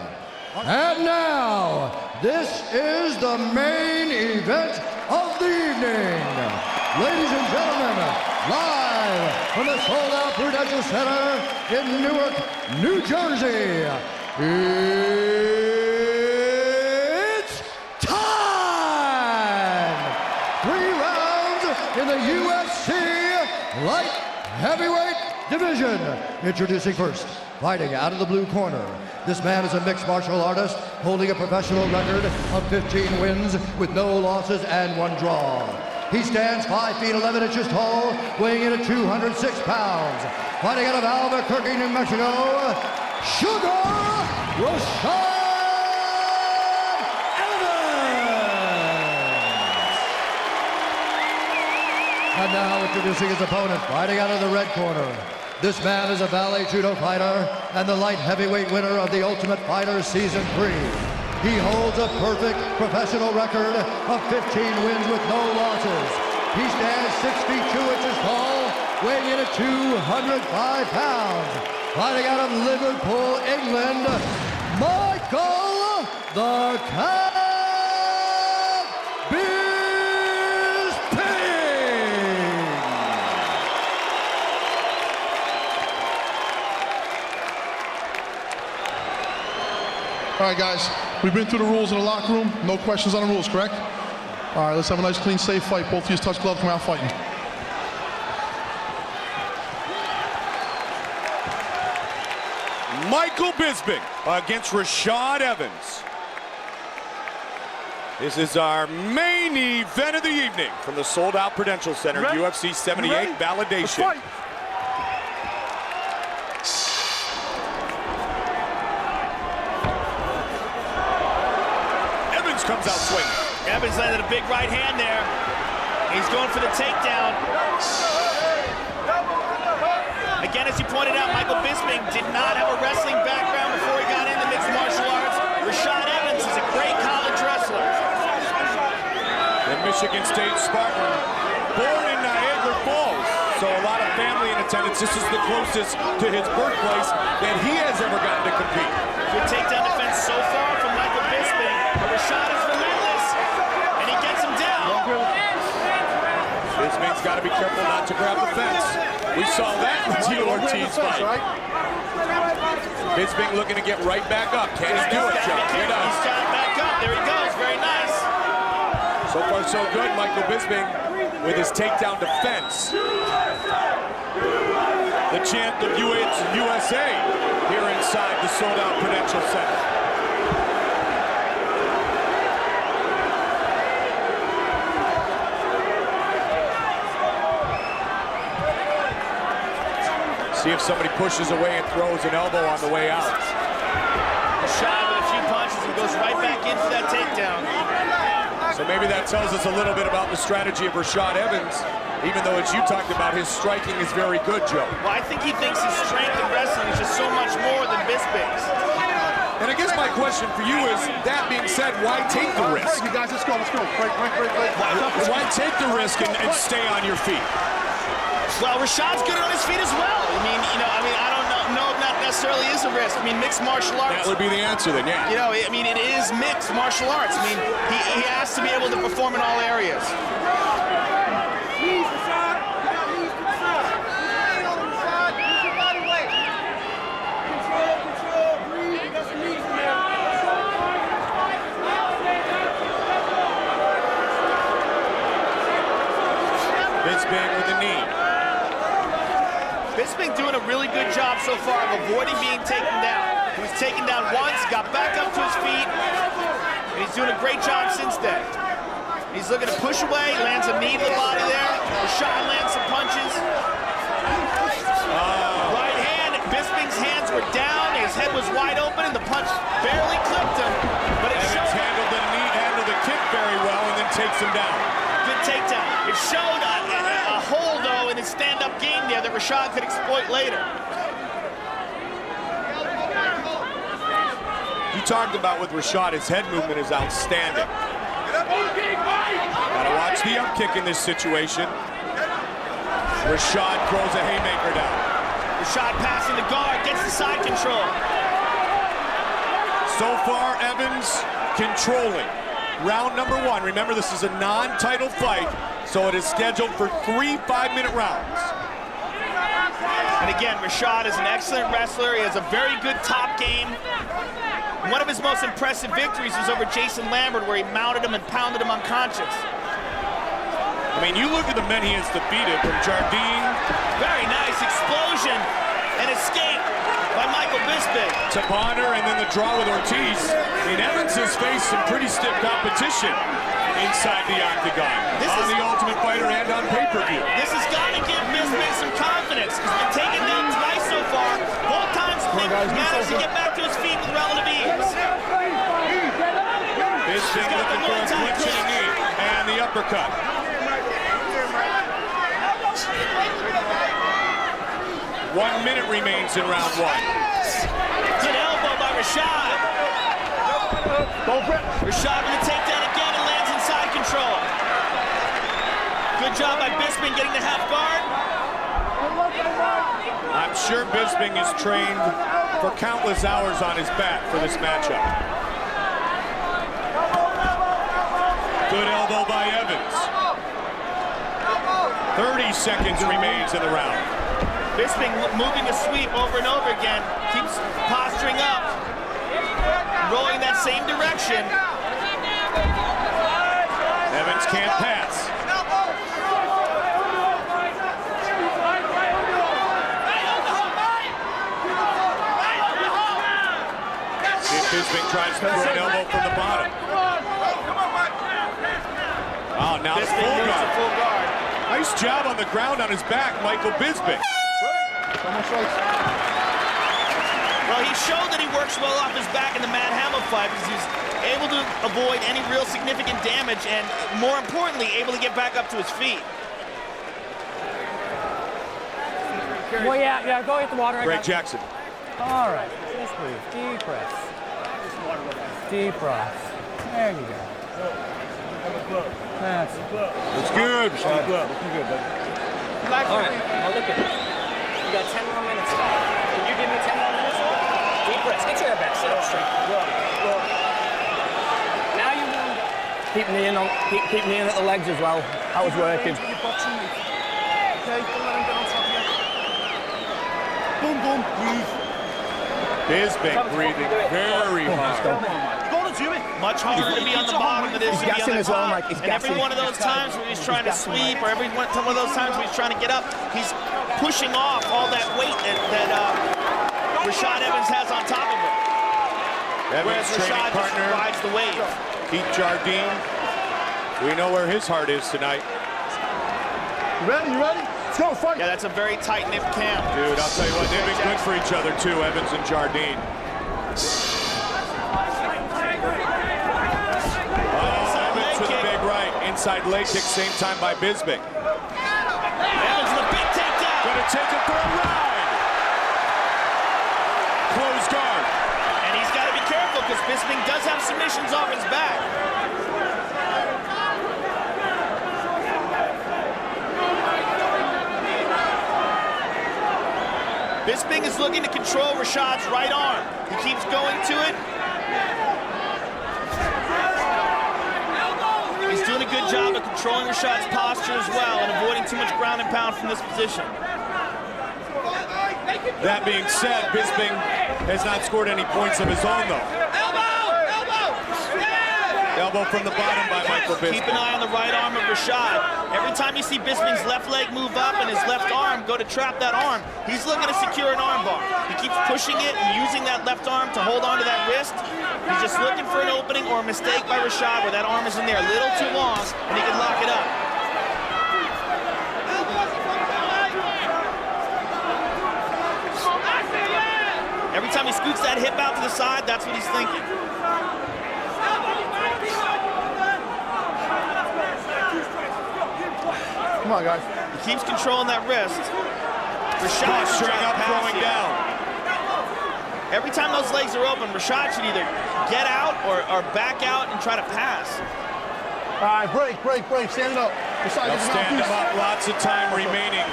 And now, this is the main event of the evening. Ladies and gentlemen, live from the sold-out Prudential Center in Newark, New Jersey, it's time! 3 rounds in the UFC light heavyweight division. Introducing first, fighting out of the blue corner. This man is a mixed martial artist holding a professional record of 15 wins with no losses and 1 draw. He stands 5 feet 11 inches tall, weighing in at 206 pounds. Fighting out of Albuquerque, New Mexico, Sugar Rashad Evans! And now introducing his opponent, fighting out of the red corner. This man is a Valley Judo fighter and the light heavyweight winner of the Ultimate Fighter Season 3. He holds a perfect professional record of 15 wins with no losses. He stands 6 feet 2 inches tall, weighing in at 205 pounds. Fighting out of Liverpool, England, Michael the Cat Bisping! All right, guys, we've been through the rules in the locker room. No questions on the rules, correct? All right, let's have a nice, clean, safe fight. Both of you touch glove, come out fighting. Michael Bisping against Rashad Evans. This is our main event of the evening from the sold-out Prudential Center, UFC 78 validation. Evans comes out swinging. Evans landed a big right hand there. He's going for the takedown. Again, as you pointed out, Michael Bisping did not have a wrestling background before he got into mixed martial arts. Rashad Evans is a great college wrestler. The Michigan State Spartan, born in Niagara Falls, so a lot of family in attendance. This is the closest to his birthplace that he has ever gotten to compete. Good takedown defense so far from Michael Bisping. But Rashad is relentless, and he gets him down. Bisping's got to be careful not to grab the fence. We saw that in the Tito Ortiz fight. Bisping looking to get right back up. Can he do it, Joe? He does. He's got it back up. There he goes. Very nice. So far, so good. Michael Bisping with his takedown defense. The champ of USA here inside the sold-out Prudential Center. See if somebody pushes away and throws an elbow on the way out. Rashad with a few punches and goes right back in for that takedown. So maybe that tells us a little bit about the strategy of Rashad Evans, even though, as you talked about, his striking is very good, Joe. Well, I think he thinks his strength in wrestling is just so much more than Bisping's. And I guess my question for you is, that being said, why take the risk? You guys, let's go, let's go. Break. Why take the risk and stay on your feet? Well, Rashad's good on his feet as well. I don't know if that necessarily is a risk. Mixed martial arts. That would be the answer then, yeah. It is mixed martial arts. He has to be able to perform in all areas. Bisping with the knee. Bisping doing a really good job so far of avoiding being taken down. He was taken down once, got back up to his feet, and he's doing a great job since then. He's looking to push away, lands a knee to the body there. Rashad lands some punches. Right hand, Bisping's hands were down, his head was wide open, and the punch barely clipped him. But it showed. Handled the kick very well and then takes him down. Good takedown. It showed a hole, though, in his stand-up game there that Rashad could exploit later. You talked about with Rashad, his head movement is outstanding. Gotta watch the up kick in this situation. Rashad throws a haymaker down. Rashad passing the guard, gets the side control. So far, Evans controlling. Round number one. Remember, this is a non-title fight, so it is scheduled for 3 5-minute rounds. And again, Rashad is an excellent wrestler. He has a very good top game. One of his most impressive victories was over Jason Lambert, where he mounted him and pounded him unconscious. You look at the men he has defeated, from Jardine. Very nice explosion and escape by Michael Bisping. To Bonner, and then the draw with Ortiz. Evans has faced some pretty stiff competition inside the octagon. On The Ultimate Fighter and on pay-per-view. This has got to give Bisping some confidence. He's been taken down twice so far. Both times he managed to get back to his feet with relative ease. Bisping looking for a clinching knee and the uppercut. One minute remains in round one. Good elbow by Rashad. Rashad with a takedown again and lands inside control. Good job by Bisping getting the half guard. I'm sure Bisping is trained for countless hours on his back for this matchup. Good elbow by Evans. 30 seconds remains in the round. Bisping moving a sweep over and over again. Keeps posturing up. Rolling that same direction. Evans can't pass. See if Bisping tries to throw an elbow from the bottom. Oh, now it's full guard. Nice job on the ground on his back, Michael Bisping. Well, he showed that he works well off his back in the Matt Hamill fight because he's able to avoid any real significant damage and, more importantly, able to get back up to his feet. Well, yeah, go get the water. Greg Jackson. All right, just breathe. Deep breaths. Deep breaths. There you go. That's It's good. Looking good, buddy. All right, now look at it. You got 10 more minutes left. Can you give me 10 more minutes? Deep breaths. Get your head back. Sit up straight. Now you move. Keep me in at the legs as well. That was working. Okay, don't let him get on top of you. Boom, boom, breathe. Bisping breathing very hard. Much harder to be on the bottom than it is to be on the top. And every one of those times where he's trying to sweep, or every one of those times where he's trying to get up, he's pushing off all that weight that Rashad Evans has on top of him. Whereas Rashad just rides the wave. Keith Jardine, we know where his heart is tonight. You ready? Let's go, fight. Yeah, that's a very tight-knit camp. Dude, I'll tell you what, they've been good for each other too, Evans and Jardine. Inside leg kick, same time by Bisping. Evans with a big takedown. Gonna take him for a ride. Close guard. And he's got to be careful because Bisping does have submissions off his back. Bisping is looking to control Rashad's right arm. He keeps going to it. He's doing a good job of controlling Rashad's posture as well and avoiding too much ground and pound from this position. That being said, Bisping has not scored any points of his own, though. Elbow from the bottom by Michael Bisping. Keep an eye on the right arm of Rashad. Every time you see Bisping's left leg move up and his left arm go to trap that arm, he's looking to secure an arm bar. He keeps pushing it and using that left arm to hold on to that wrist. He's just looking for an opening or a mistake by Rashad where that arm is in there a little too long and he can lock it up. Every time he scoots that hip out to the side, that's what he's thinking. Come on, guys. He keeps controlling that wrist. Rashad straight up, throwing down. Every time those legs are open, Rashad should either get out or back out and try to pass. All right, break. Stand up. They'll stand him up. Lots of time remaining.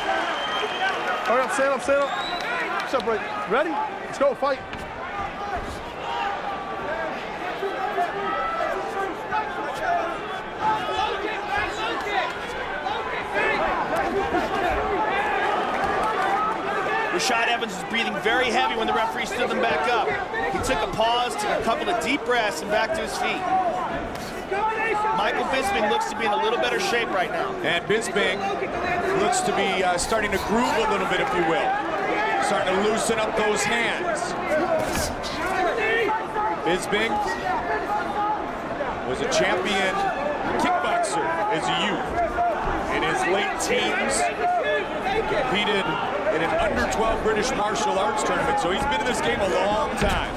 Hurry up, stand up. Separate. Ready? Let's go, fight. Rashad Evans was breathing very heavy when the referee stood them back up. He took a pause, took a couple of deep breaths, and back to his feet. Michael Bisping looks to be in a little better shape right now. And Bisping looks to be starting to groove a little bit, if you will. Starting to loosen up those hands. Bisping was a champion kickboxer as a youth. In his late teens, competed in an under-12 British martial arts tournament, so he's been in this game a long time.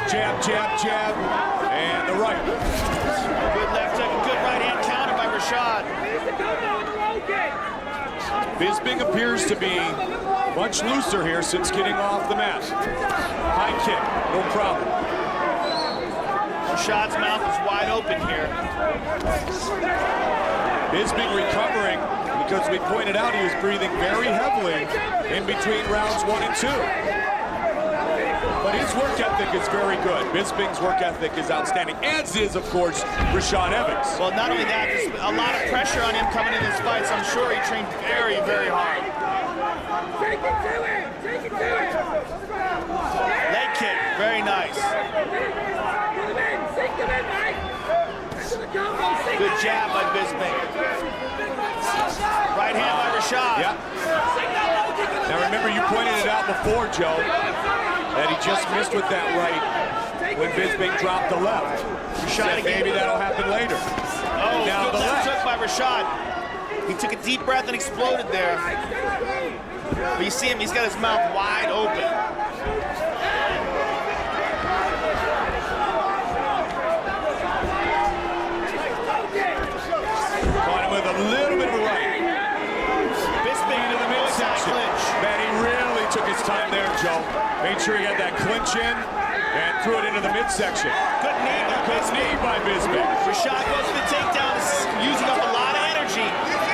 Jab, and the right. Good left hook, good right hand counter by Rashad. Bisping appears to be much looser here since getting off the mat. High kick, no problem. Rashad's mouth is wide open here. Bisping recovering because we pointed out he was breathing very heavily in between rounds 1 and 2. But his work ethic is very good. Bisping's work ethic is outstanding, as is, of course, Rashad Evans. Well, not only that, there's a lot of pressure on him coming in this fight, so I'm sure he trained very, very hard. Take it to him! Take it to him! Leg kick, very nice. Good jab by Bisping. Right hand by Rashad. Yep. Now remember, you pointed it out before, Joe, that he just missed with that right when Bisping dropped the left. Rashad, maybe that'll happen later. Oh, now good the left left hook by Rashad. He took a deep breath and exploded there. But you see him, he's got his mouth wide open. Caught him with a little bit of a right. Bisping into the midsection. Man, he really took his time there, Joe. Made sure he had that clinch in and threw it into the midsection. Good knee by Bisping. Rashad goes for the takedown, using up a lot of energy.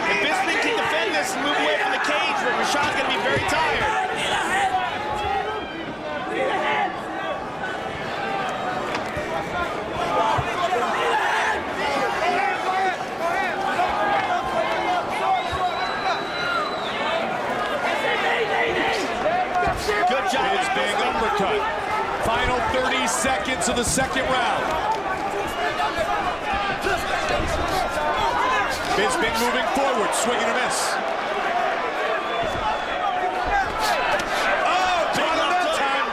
If Bisping can defend this and move away from the cage, Rashad's going to be very tired. Good job. Bisping uppercut. Final 30 seconds of the second round. Bisping moving forward, swing and a miss. Oh, caught him that time.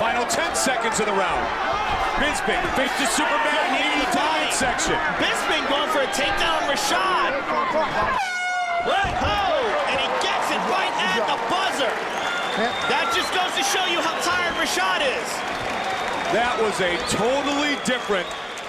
Final 10 seconds of the round. Bisping faked the Superman knee to the midsection. Bisping going for a takedown on Rashad. Oh, and he gets it right at the buzzer. That just goes to show you how tired Rashad is. That was a totally different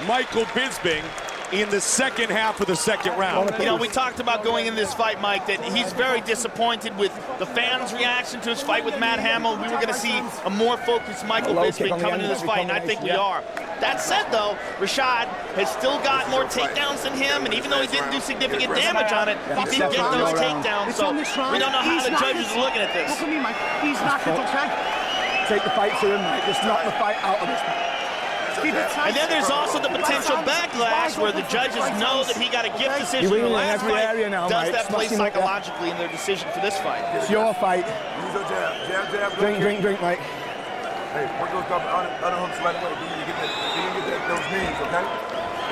Michael Bisping in the second half of the second round. You know, we talked about going into this fight, Mike, that he's very disappointed with the fans' reaction to his fight with Matt Hamill. We were going to see a more focused Michael Bisping coming into this fight, and I think we are. That said, though, Rashad has still got more takedowns than him, and even though he didn't do significant damage on it, he did get those takedowns, so we don't know how the judges are looking at this. Look at me, Mike. He's not okay. Take the fight to him, Mike. Just knock the fight out of this. And then there's also the potential backlash where the judges know that he got a gift decision in the last fight. Does that play psychologically in their decision for this fight? It's your fight. Drink, Mike. Hey, work those underhooks right away. You get those knees, okay?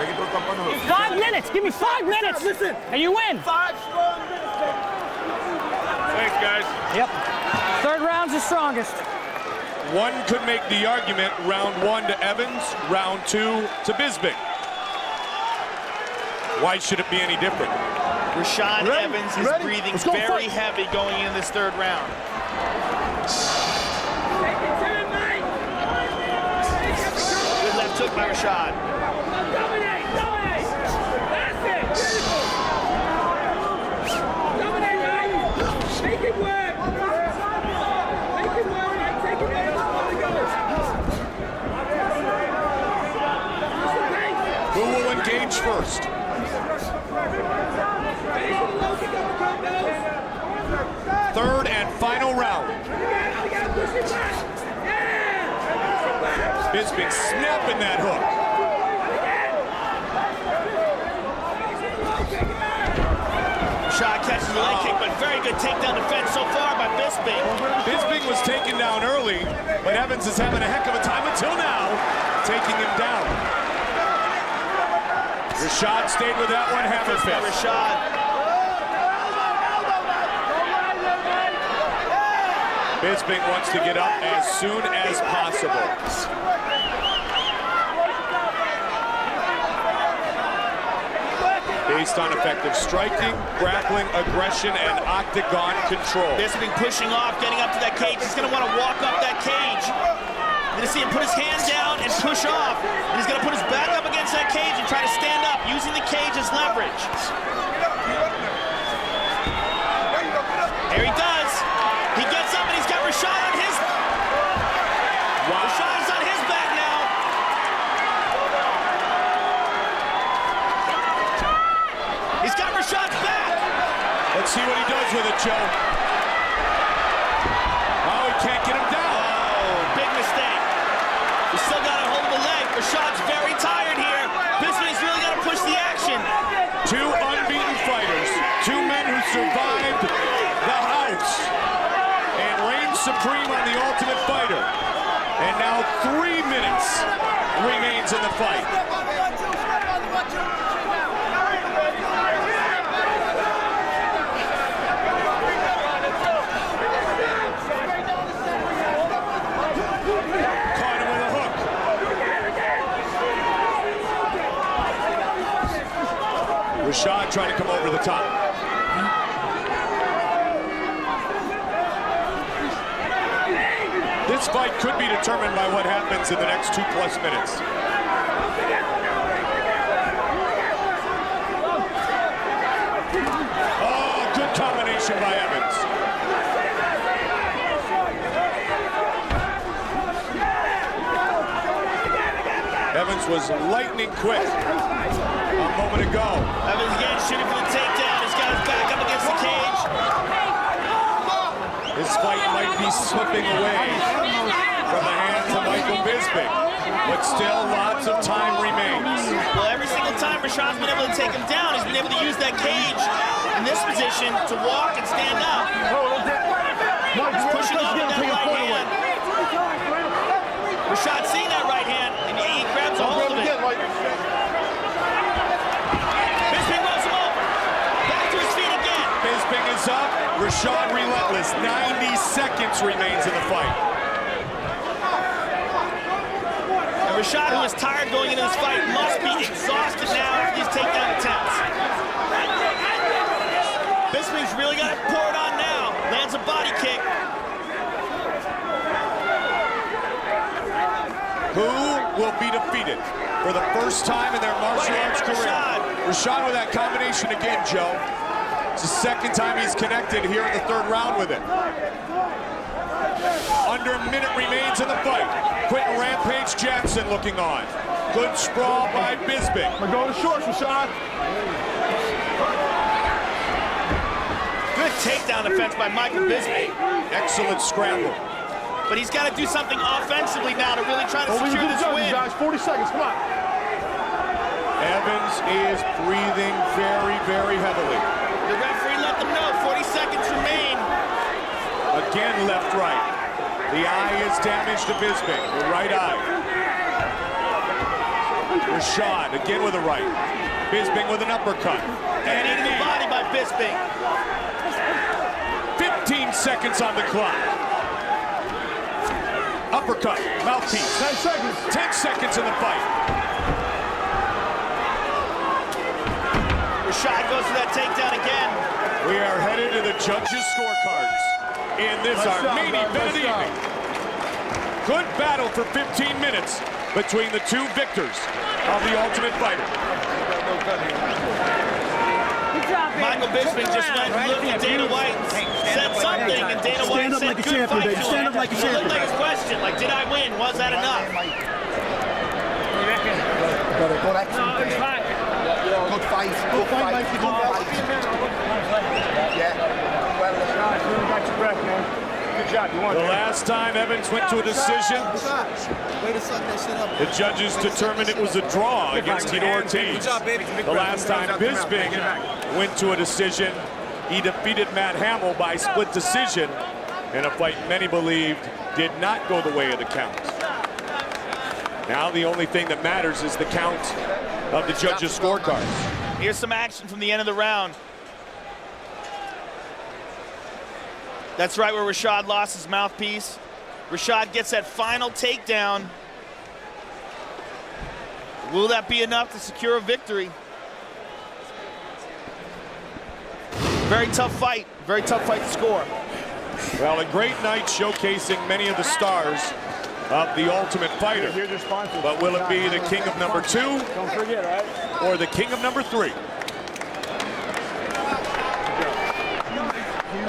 Get those underhooks. 5 minutes. Give me 5 minutes. Listen. And you win. 5 strong minutes. Thanks, guys. Yep. Third round's the strongest. One could make the argument, round 1 to Evans, round 2 to Bisping. Why should it be any different? Rashad Evans is breathing very heavy going into this third round. Good left hook by Rashad. Dominate! That's it! Dominate, right? Make it work! Make it work, right? Take it back. Who will engage first? Third and final round. Bisping snapping that hook. Rashad catches a leg kick, but very good takedown defense so far by Bisping. Bisping was taken down early, but Evans is having a heck of a time until now, taking him down. Rashad stayed with that one, hammer fist. Rashad. Bisping wants to get up as soon as possible. Based on effective striking, grappling, aggression, and octagon control. Bisping pushing off, getting up to that cage. He's going to want to walk up that cage. You're going to see him put his hand down and push off. And he's going to put his back up against that cage and try to stand up, using the cage as leverage. Here he does. He gets up and he's got Rashad on his. Wow. Rashad's on his back now. it, Joe. Oh, he can't get him down. Oh, big mistake. He's still got a hold of the leg. Rashad's very tired here. Bisping's really got to push the action. Two unbeaten fighters, two men who survived the house and reigned supreme on the Ultimate Fighter. And now 3 minutes remains in the fight. Caught him with a hook. Rashad trying to come over the top. This fight could be determined by what happens in the next 2+ minutes. Oh, good combination by Evans. Evans was lightning quick a moment ago. Evans again shooting for the takedown. He's got his back up against the cage. This fight might be slipping away from the hands of Michael Bisping, but still lots of time remains. Well, every single time Rashad's been able to take him down, he's been able to use that cage in this position to walk and stand up. He's pushing off with that right hand. Rashad seeing that right hand, and he grabs a hold of it. Bisping rolls him over. Back to his feet again. Bisping is up. Rashad relentless. 90 seconds remains in the fight. And Rashad, who is tired going into this fight, must be exhausted now after these takedown attempts. Bisping's really got to pour it on now. Lands a body kick. Who will be defeated for the first time in their martial arts career? Rashad with that combination again, Joe. It's the second time he's connected here in the third round with it. Under a minute remains in the fight. Quentin Rampage Jackson looking on. Good sprawl by Bisping. We're going to shorts, Rashad. Good takedown defense by Michael Bisping. Excellent scramble. But he's got to do something offensively now to really try to secure this win. Guys, 40 seconds, come on. Evans is breathing very, very heavily. The referee let them know 40 seconds remain. Again, left, right. The eye is damaged to Bisping, the right eye. Rashad again with a right. Bisping with an uppercut. And into the body by Bisping. 15 seconds on the clock. Uppercut, mouthpiece. 10 seconds. 10 seconds in the fight. Rashad goes for that takedown again. We are headed to the judges' scorecards in this our main event of the evening. Good battle for 15 minutes between the two victors of the Ultimate Fighter. Michael Bisping just went and looked at Dana White and said something, and Dana White said, good fight, stand up like a champion. It looked like his question, like, did I win? Was that enough? Good fight. Good fight. Yeah. Well, you got your breath, man. Good job. You won. The last time Evans went to a decision, the judges determined it was a draw against Tito Ortiz. The last time Bisping went to a decision, he defeated Matt Hamill by split decision in a fight many believed did not go the way of the count. Now the only thing that matters is the count of the judges' scorecards. Here's some action from the end of the round. That's right where Rashad lost his mouthpiece. Rashad gets that final takedown. Will that be enough to secure a victory? Very tough fight to score. Well, a great night showcasing many of the stars of the Ultimate Fighter. But will it be the king of number 2 Don't forget, right? or the king of number 3?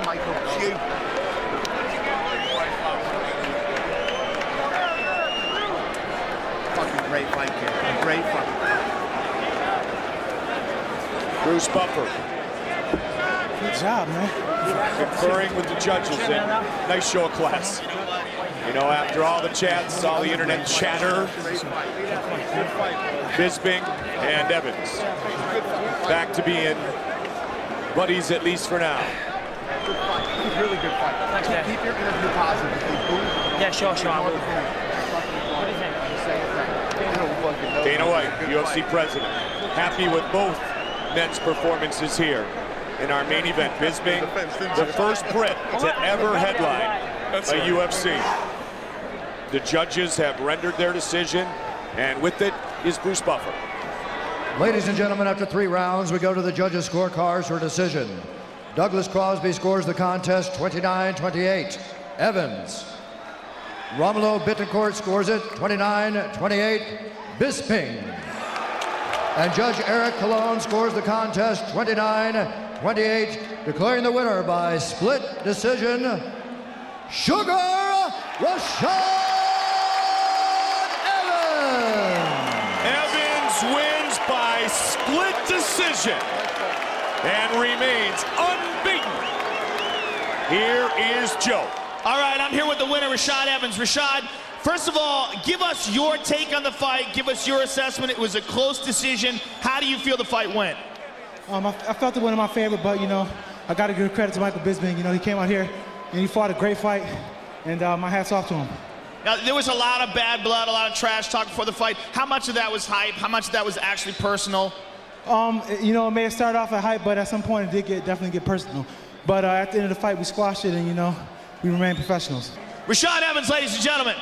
Michael Q. Fucking great fight, kid. A great fight. Bruce Buffer. job, man. Conferring with the judges, and nice show of class. You know, after all the chats, all the internet chatter, Bisping and Evans back to being buddies, at least for now. Really good fight. Thanks, Keep your interview positive. Yeah, sure, I will. Dana White, UFC president, happy with both men's performances here in our main event. Bisping, the first Brit to ever headline a UFC. The judges have rendered their decision, and with it is Bruce Buffer. Ladies and gentlemen, after 3 rounds, we go to the judges' scorecards for decision. Douglas Crosby scores the contest 29-28. Evans. Romulo Bittencourt scores it 29-28. Bisping. And Judge Eric Colon scores the contest 29-28, declaring the winner by split decision, Sugar Rashad Evans wins by split decision and remains unbeaten. Here is Joe. All right, I'm here with the winner, Rashad Evans. Rashad, first of all, give us your take on the fight. Give us your assessment. It was a close decision. How do you feel the fight went? I felt it went in my favor, but, you know, I got to give credit to Michael Bisping. You know, he came out here and he fought a great fight, and my hat's off to him. Now, there was a lot of bad blood, a lot of trash talk before the fight. How much of that was hype? How much of that was actually personal? You know, it may have started off at hype, but at some point it did definitely get personal. But at the end of the fight, we squashed it, and, you know, we remain professionals. Rashad Evans, ladies and gentlemen.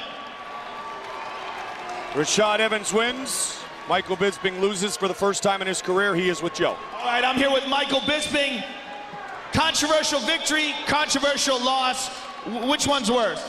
Rashad Evans wins. Michael Bisping loses for the first time in his career. He is with Joe. All right, I'm here with Michael Bisping. Controversial victory, controversial loss. Which one's worse?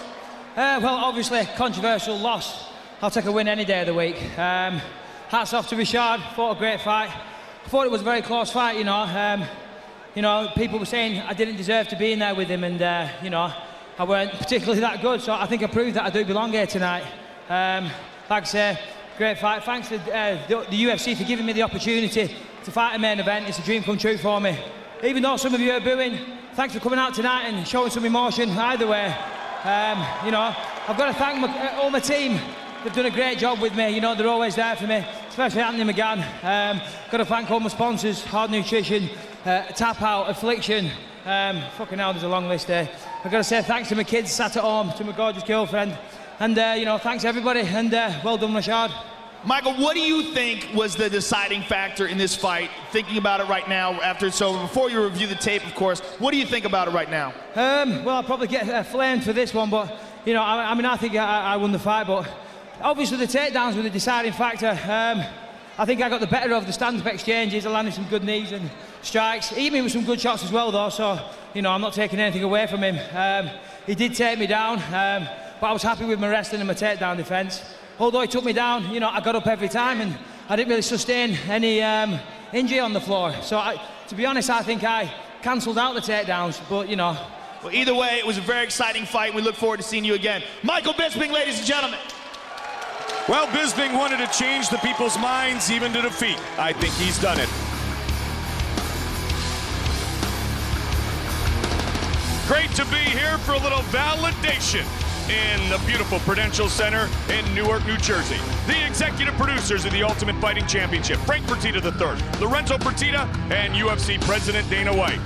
Well, obviously, controversial loss. I'll take a win any day of the week. Hats off to Rashad. Fought a great fight. I thought it was a very close fight, you know. People were saying I didn't deserve to be in there with him, and, you know, I weren't particularly that good, so I think I proved that I do belong here tonight. Like I say, great fight. Thanks to the UFC for giving me the opportunity to fight a main event. It's a dream come true for me. Even though some of you are booing, thanks for coming out tonight and showing some emotion either way. You know, I've got to thank all my team. They've done a great job with me. You know, they're always there for me, especially Anthony McGann. Got to thank all my sponsors, Hard Nutrition, Tap Out, Affliction. Fucking hell, there's a long list there. I've got to say thanks to my kids sat at home, to my gorgeous girlfriend. And, you know, thanks everybody, and well done, Rashad. Michael, what do you think was the deciding factor in this fight? Thinking about it right now after it's over, before you review the tape, of course, what do you think about it right now? Well, I'll probably get flamed for this one, but, you know, I mean, I think I won the fight, but obviously the takedowns were the deciding factor. I think I got the better of the stand-up exchanges. I landed some good knees and strikes. He hit me with some good shots as well, though, so, you know, I'm not taking anything away from him. He did take me down, but I was happy with my wrestling and my takedown defence. Although he took me down, you know, I got up every time and I didn't really sustain any injury on the floor. So, to be honest, I think I cancelled out the takedowns, but, you know. Well, either way, it was a very exciting fight. We look forward to seeing you again. Michael Bisping, ladies and gentlemen. Well, Bisping wanted to change the people's minds, even to defeat. I think he's done it. Great to be here for a little validation in the beautiful Prudential Center in Newark, New Jersey. The executive producers of the Ultimate Fighting Championship, Frank Fertitta III, Lorenzo Fertitta, and UFC President Dana White.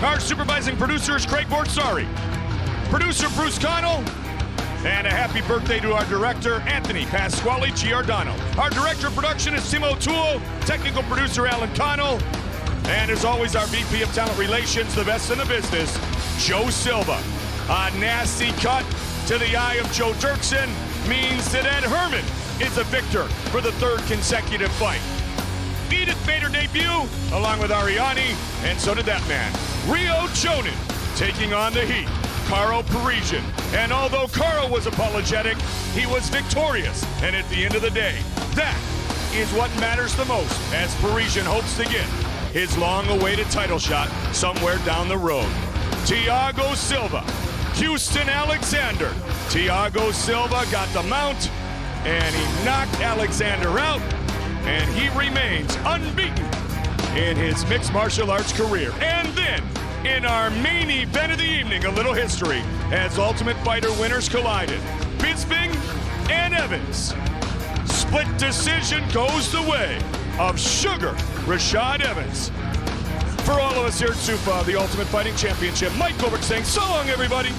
Our supervising producer is Craig Borsari. Producer Bruce Connell. And a happy birthday to our director, Anthony Pasquale Giordano. Our director of production is Tim O'Toole, technical producer Alan Connell, and as always, our VP of Talent Relations, the best in the business, Joe Silva. A nasty cut to the eye of Joe Dirksen means that Ed Herman is a victor for the third consecutive fight. Edith made her debut along with Ariani, and so did that man, Rio Jonin, taking on the Heat, Karo Parisian. And although Karo was apologetic, he was victorious. And at the end of the day, that is what matters the most as Parisian hopes to get his long-awaited title shot somewhere down the road. Thiago Silva, Houston Alexander. Thiago Silva got the mount, and he knocked Alexander out, and he remains unbeaten in his mixed martial arts career. And then, in our main event of the evening, a little history as Ultimate Fighter winners collided. Bisping and Evans. Split decision goes the way of Sugar Rashad Evans. For all of us here at Supa, the Ultimate Fighting Championship, Mike Goldberg saying so long, everybody.